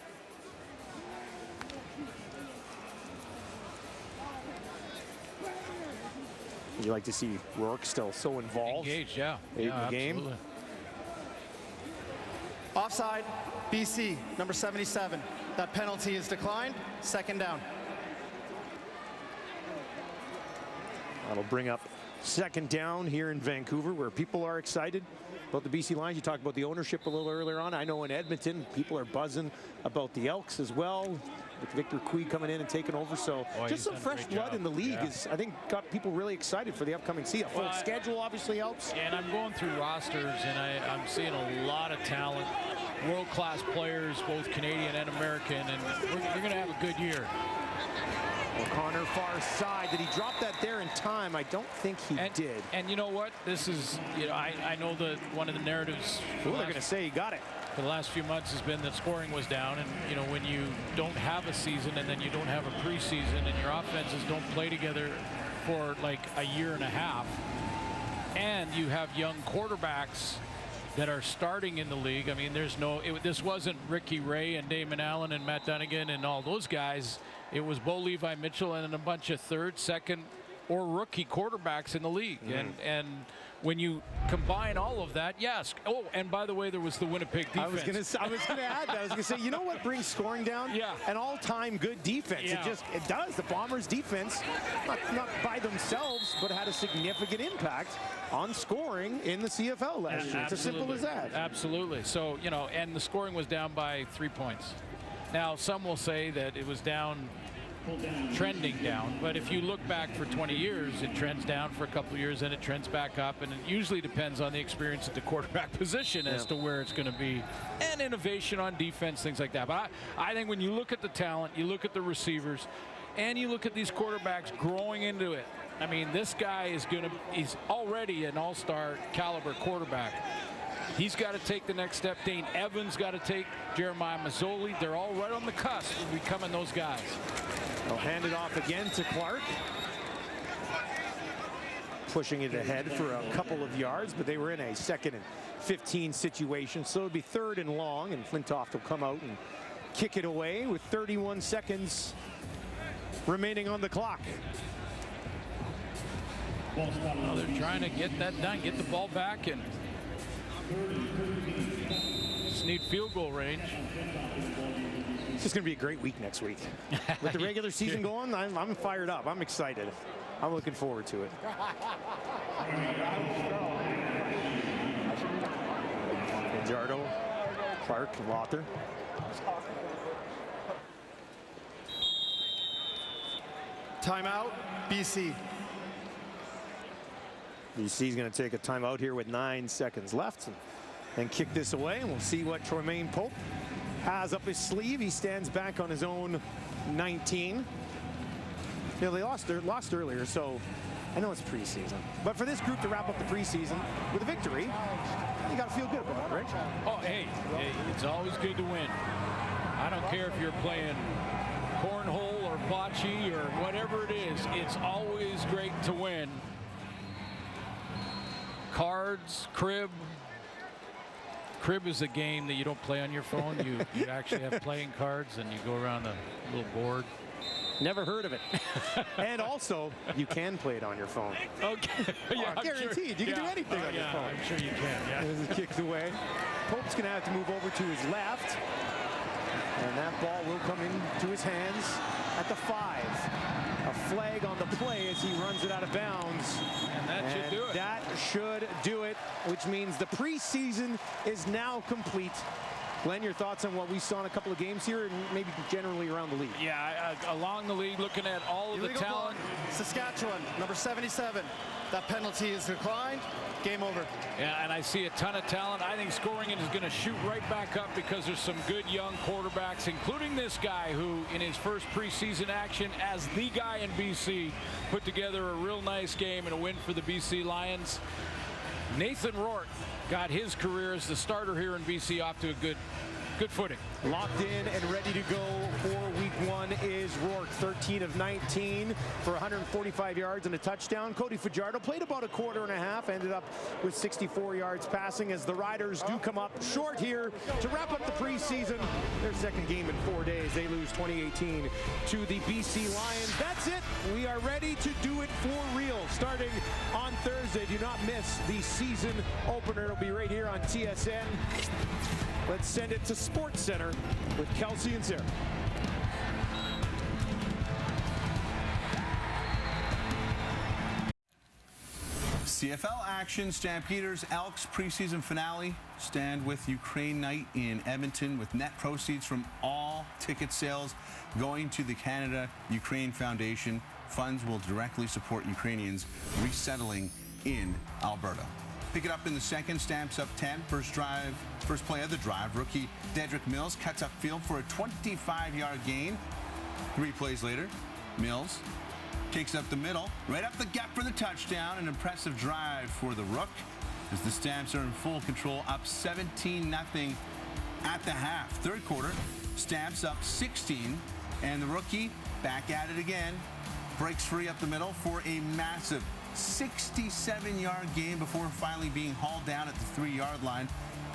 You like to see Rourke still so involved. Engaged, yeah. In the game. Absolutely. Offside, BC, number 77. That penalty is declined. Second down. That'll bring up second down here in Vancouver, where people are excited about the BC Lions. You talked about the ownership a little earlier on. I know in Edmonton, people are buzzing about the Elks as well, with Victor Cui coming in and taking over. So just some fresh blood in the league is, I think, got people really excited for the upcoming season. A full schedule obviously helps. And I'm going through rosters, and I'm seeing a lot of talent, world-class players, both Canadian and American, and we're going to have a good year. O'Connor far side. Did he drop that there in time? I don't think he did. And you know what? This is, you know, I know that one of the narratives. They're going to say he got it. For the last few months has been that scoring was down, and you know, when you don't have a season and then you don't have a preseason and your offenses don't play together for like a year and a half, and you have young quarterbacks that are starting in the league. I mean, this wasn't Ricky Ray and Damon Allen and Matt Dunnigan and all those guys. It was Bo Levi Mitchell and a bunch of third, second, or rookie quarterbacks in the league. And when you combine all of that, yes. Oh, and by the way, there was the Winnipeg defense. I was gonna add that. I was gonna say, you know what brings scoring down? Yeah. An all-time good defense. Yeah. It does. The Bombers' defense, not by themselves, but had a significant impact on scoring in the CFL last year. It's as simple as that. Absolutely. So, you know, and the scoring was down by 3 points. Now, some will say that it was trending down, but if you look back for 20 years, it trends down for a couple of years and it trends back up, and it usually depends on the experience at the quarterback position as to where it's going to be, and innovation on defense, things like that. But I think when you look at the talent, you look at the receivers, and you look at these quarterbacks growing into it, I mean, this guy he's already an all-star caliber quarterback. He's got to take the next step. Dane Evans got to take Jeremiah Mazzoli. They're all right on the cusp of becoming those guys. They'll hand it off again to Clark. Pushing it ahead for a couple of yards, but they were in a 2nd and 15 situation, so it'll be 3rd and long, and Flintoff will come out and kick it away with 31 seconds remaining on the clock. Well, they're trying to get that done, get the ball back, and just need field goal range. It's just going to be a great week next week. With the regular season going, I'm fired up. I'm excited. I'm looking forward to it. Jardo, Clark, and Lothar. Timeout, BC. BC's going to take a timeout here with 9 seconds left and kick this away. And we'll see what Troymaine Pope has up his sleeve. He stands back on his own 19. You know, they lost earlier, so I know it's preseason. But for this group to wrap up the preseason with a victory, you got to feel good about it, right? Oh, hey, it's always good to win. I don't care if you're playing cornhole or bocce or whatever it is. It's always great to win. Cards, crib. Crib is a game that you don't play on your phone. You actually have playing cards and you go around the little board. Never heard of it. And also, you can play it on your phone. Okay. Yeah, guaranteed. Sure. You can do anything on your phone. I'm sure you can. Yeah. As it kicks away. Pope's going to have to move over to his left. And that ball will come into his hands at the 5. A flag on the play as he runs it out of bounds. And that should do it. That should do it, which means the preseason is now complete. Glenn, your thoughts on what we saw in a couple of games here and maybe generally around the league? Yeah, along the league, looking at all of the talent. Saskatchewan, number 77. That penalty is declined. Game over. Yeah, and I see a ton of talent. I think scoring is going to shoot right back up because there's some good young quarterbacks, including this guy who, in his first preseason action as the guy in BC, put together a real nice game and a win for the BC Lions. Nathan Rourke got his career as the starter here in BC off to a good footing. Locked in and ready to go for week 1 is Rourke, 13 of 19 for 145 yards and a touchdown. Cody Fajardo played about a quarter and a half, ended up with 64 yards passing as the Riders do come up short here to wrap up the preseason. Their second game in 4 days. They lose 2018 to the BC Lions. That's it. We are ready to do it for real. Starting on Thursday. Do not miss the season opener. It'll be right here on TSN. Let's send it to Sports Center with Kelsey and Sarah. CFL action, Stampeders Elks preseason finale. Stand with Ukraine night in Edmonton with net proceeds from all ticket sales going to the Canada-Ukraine Foundation. Funds will directly support Ukrainians resettling in Alberta. Pick it up in the second, Stamps up 10. First play of the drive. Rookie Dedrick Mills cuts upfield for a 25-yard gain. 3 plays later, Mills takes up the middle, right up the gut for the touchdown. An impressive drive for the Rook as the Stamps are in full control, up 17-0 at the half. Third quarter, Stamps up 16, and the rookie back at it again. Breaks free up the middle for a massive 67-yard gain before finally being hauled down at the 3-yard line.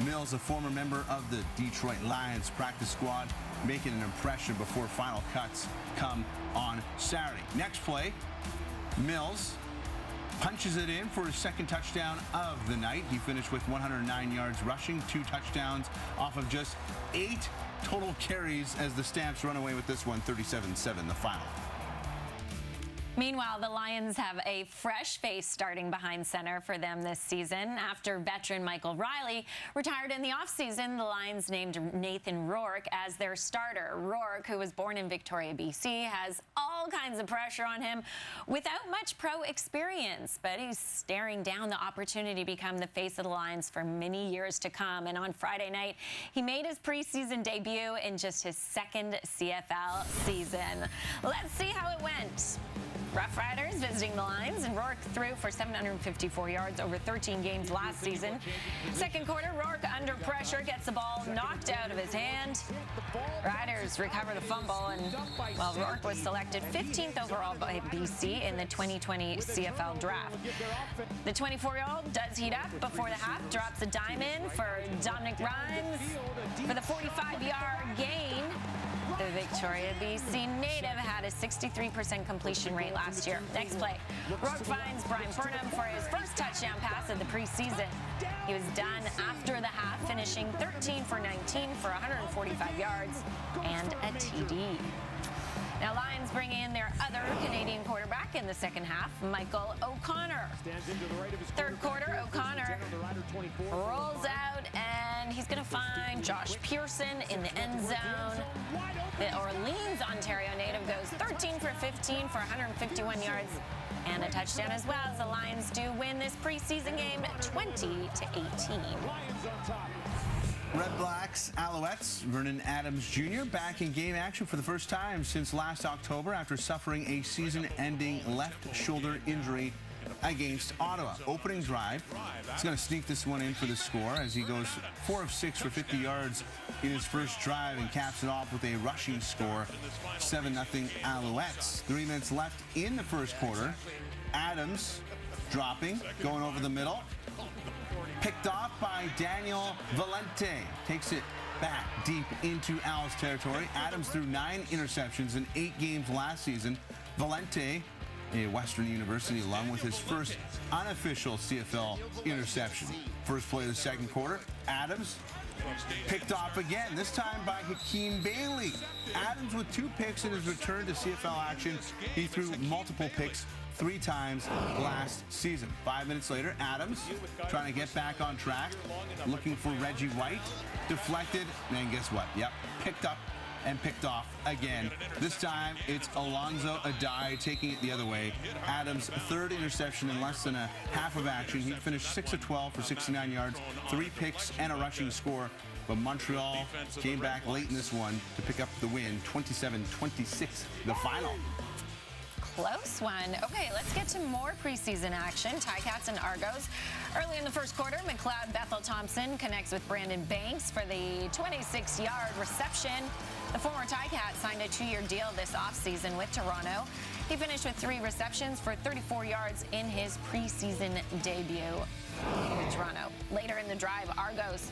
Mills, a former member of the Detroit Lions practice squad, making an impression before final cuts come on Saturday. Next play, Mills punches it in for his second touchdown of the night. He finished with 109 yards rushing, 2 touchdowns off of just 8 total carries as the Stamps run away with this one, 37-7 the final. Meanwhile, the Lions have a fresh face starting behind center for them this season. After veteran Michael Riley retired in the offseason, the Lions named Nathan Rourke as their starter. Rourke, who was born in Victoria, BC, has all kinds of pressure on him without much pro experience, but he's staring down the opportunity to become the face of the Lions for many years to come. And on Friday night, he made his preseason debut in just his second CFL season. Let's see how it went. Roughriders visiting the Lions, and Rourke threw for 754 yards over 13 games last season. Second quarter, Rourke under pressure gets the ball knocked out of his hand. Riders recover the fumble, and well, Rourke was selected 15th overall by BC in the 2020 CFL draft. The 24-year-old does heat up before the half, drops a dime in for Dominic Rhymes for the 45-yard gain. The Victoria, BC native had a 63% completion rate last year. Next play, Rourke finds Brian Burnham for his first touchdown pass of the preseason. He was done after the half, finishing 13 for 19 for 145 yards and a TD. Now, Lions bring in their other Canadian quarterback in the second half, Michael O'Connor. Third quarter, O'Connor rolls out, and he's going to find Josh Pearson in the end zone, or leans on Ontario native goes 13 for 15 for 151 yards and a touchdown as well, as the Lions do win this preseason game 20-18. Red Blacks, Alouettes, Vernon Adams Jr. back in game action for the first time since last October after suffering a season-ending left shoulder injury against Ottawa. Opening drive. He's going to sneak this one in for the score as he goes 4 of 6 for 50 yards in his first drive and caps it off with a rushing score, 7-0 Alouettes. 3 minutes left in the first quarter. Adams dropping, going over the middle. Picked off by Daniel Valente. Takes it back deep into Al's territory. Adams threw 9 interceptions in 8 games last season. Valente, a Western University alum, with his first unofficial CFL interception. First play of the second quarter, Adams picked off again, this time by Hakeem Bailey. Adams with 2 picks in his return to CFL action. He threw multiple picks 3 times last season. 5 minutes later, Adams trying to get back on track, looking for Reggie White. Deflected, and guess what? Yep, picked up and picked off again. This time, it's Alonzo Adai taking it the other way. Adams' 3rd interception in less than a half of action. He finished 6 of 12 for 69 yards, 3 picks, and a rushing score. But Montreal came back late in this one to pick up the win, 27-26, the final. Close one. Okay, let's get to more preseason action. Ticats and Argos. Early in the first quarter, McLeod Bethel Thompson connects with Brandon Banks for the 26-yard reception. The former Ticat signed a 2-year deal this offseason with Toronto. He finished with 3 receptions for 34 yards in his preseason debut with Toronto. Later in the drive, Argos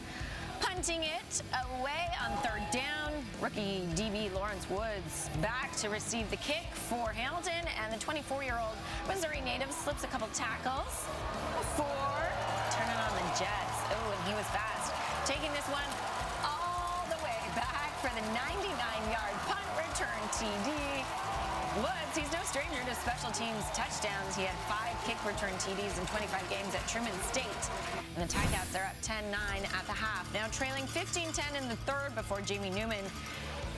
punting it away on 3rd down. Rookie DB Lawrence Woods back to receive the kick for Hamilton, and the 24-year-old Missouri native slips a couple tackles before turning on the Jets. Oh, and he was fast, taking this one all the way back for the 99-yard punt return TD. Woods, he's no stranger to special teams touchdowns. He had 5 kick return TDs in 25 games at Truman State. And the Ticats are up 10-9 at the half. Now trailing 15-10 in the third before Jamie Newman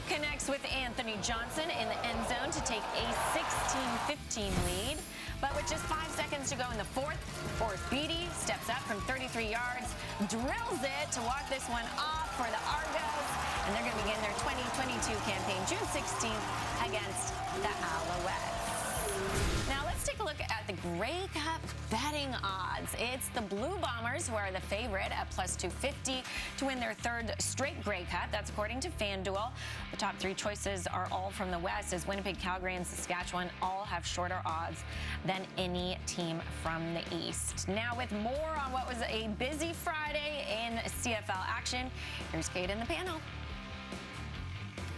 connects with Anthony Johnson in the end zone to take a 16-15 lead. But with just 5 seconds to go in the fourth, Forrest Beatty steps up from 33 yards, drills it to walk this one off for the Argos. And they're going to begin their 2022 campaign June 16th against the Alouettes. Now let's take a look at the Grey Cup betting odds. It's the Blue Bombers who are the favorite at plus 250 to win their 3rd straight Grey Cup. That's according to FanDuel. The top 3 choices are all from the West, as Winnipeg, Calgary, and Saskatchewan all have shorter odds than any team from the East. Now with more on what was a busy Friday in CFL action, here's Kate in the panel.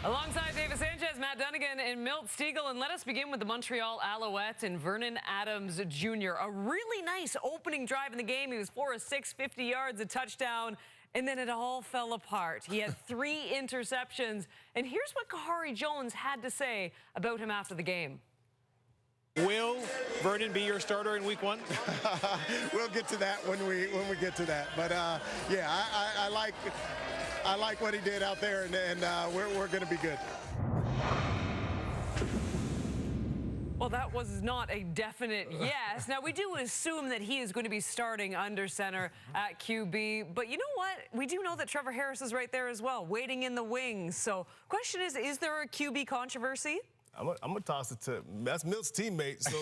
Alongside David Sanchez, Matt Dunnigan, and Milt Stiegel. And let us begin with the Montreal Alouettes and Vernon Adams Jr. A really nice opening drive in the game. He was 4 of 6, 50 yards, a touchdown, and then it all fell apart. He had 3 interceptions. And here's what Kahari Jones had to say about him after the game. Will Vernon be your starter in week 1? We'll get to that when we get to that. But yeah, I like what he did out there, and we're going to be good. Well, that was not a definite yes. Now, we do assume that he is going to be starting under center at QB. But you know what? We do know that Trevor Harris is right there as well, waiting in the wings. So question is there a QB controversy? I'm gonna toss it to, that's Milt's teammate. So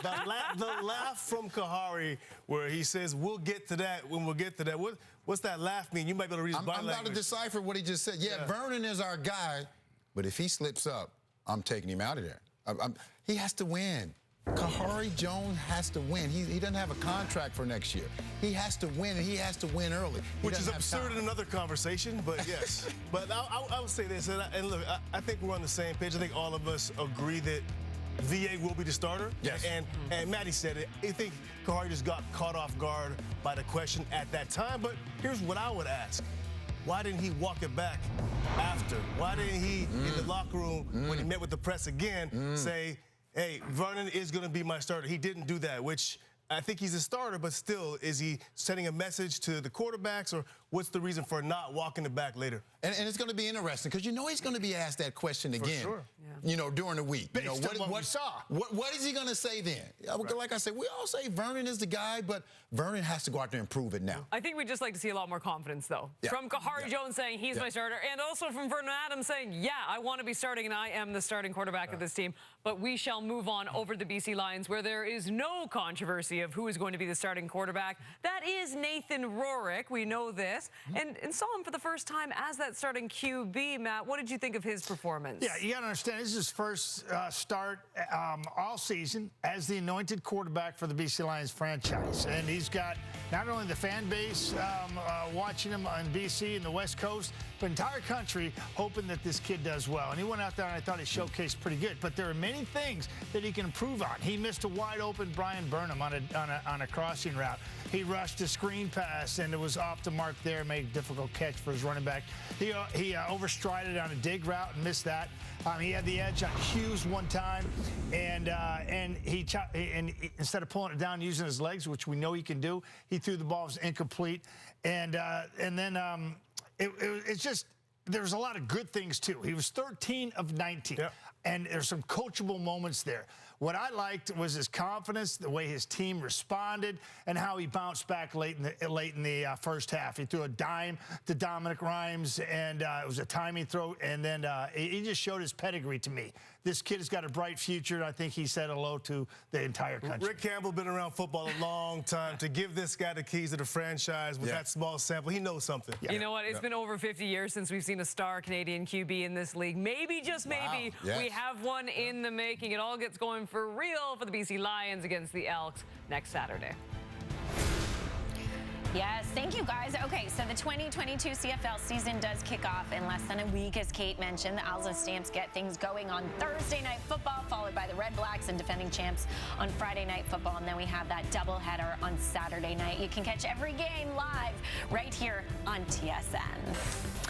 the laugh from Kahari where he says, we'll get to that when we'll get to that. What's that laugh mean? You might be able to read his body I'm language. about to decipher what he just said. Yeah, Vernon is our guy, but if he slips up, I'm taking him out of there. He has to win. Kahari Jones has to win. He doesn't have a contract for next year. He has to win, and he has to win early. Which is absurd in another conversation, but yes. But I would say this, and look, I think we're on the same page. I think all of us agree that VA will be the starter. Yes. And Maddie said it. I think Kahari just got caught off guard by the question at that time. But here's what I would ask. Why didn't he walk it back after? Why didn't he, in the locker room, when he met with the press again, say, hey, Vernon is going to be my starter? He didn't do that, which I think he's a starter, but still, is he sending a message to the quarterbacks, or what's the reason for not walking it back later? And it's going to be interesting, because you know he's going to be asked that question again. For sure. you know, during the week. Based you know, on what we saw. What is he going to say then? Like I said, we all say Vernon is the guy, but Vernon has to go out there and prove it now. I think we'd just like to see a lot more confidence, though. Yeah. From Kahari Jones saying he's my starter, and also from Vernon Adams saying, yeah, I want to be starting, and I am the starting quarterback of this team. But we shall move on over to the BC Lions, where there is no controversy of who is going to be the starting quarterback. That is Nathan Rourke. We know this. And saw him for the first time as that starting QB. Matt, what did you think of his performance? Yeah, you got to understand, this is his first start all season as the anointed quarterback for the BC Lions franchise. And he's got not only the fan base watching him on BC and the West Coast, but entire country hoping that this kid does well. And he went out there and I thought he showcased pretty good. But there are many things that he can improve on. He missed a wide open Brian Burnham on a crossing route. He rushed a screen pass and it was off the mark there, made a difficult catch for his running back. He overstrided on a dig route and missed that. He had the edge on Hughes one time, and instead of pulling it down using his legs, which we know he can do, he threw the ball, it was incomplete, and then it's just there's a lot of good things too. He was 13 of 19, and there's some coachable moments there. What I liked was his confidence, the way his team responded, and how he bounced back late in the first half. He threw a dime to Dominic Rhymes, and it was a timing throw, and then he just showed his pedigree to me. This kid has got a bright future, and I think he said hello to the entire country. Rick Campbell been around football a long time. To give this guy the keys to the franchise with that small sample, he knows something. You know what? It's been over 50 years since we've seen a star Canadian QB in this league. Maybe, just maybe, we have one in the making. It all gets going for real for the BC Lions against the Elks next Saturday. Yes, thank you, guys. Okay, so the 2022 CFL season does kick off in less than a week, as Kate mentioned. The Owls of Stamps get things going on Thursday Night Football, followed by the Red Blacks and defending champs on Friday Night Football, and then we have that doubleheader on Saturday night. You can catch every game live right here on TSN.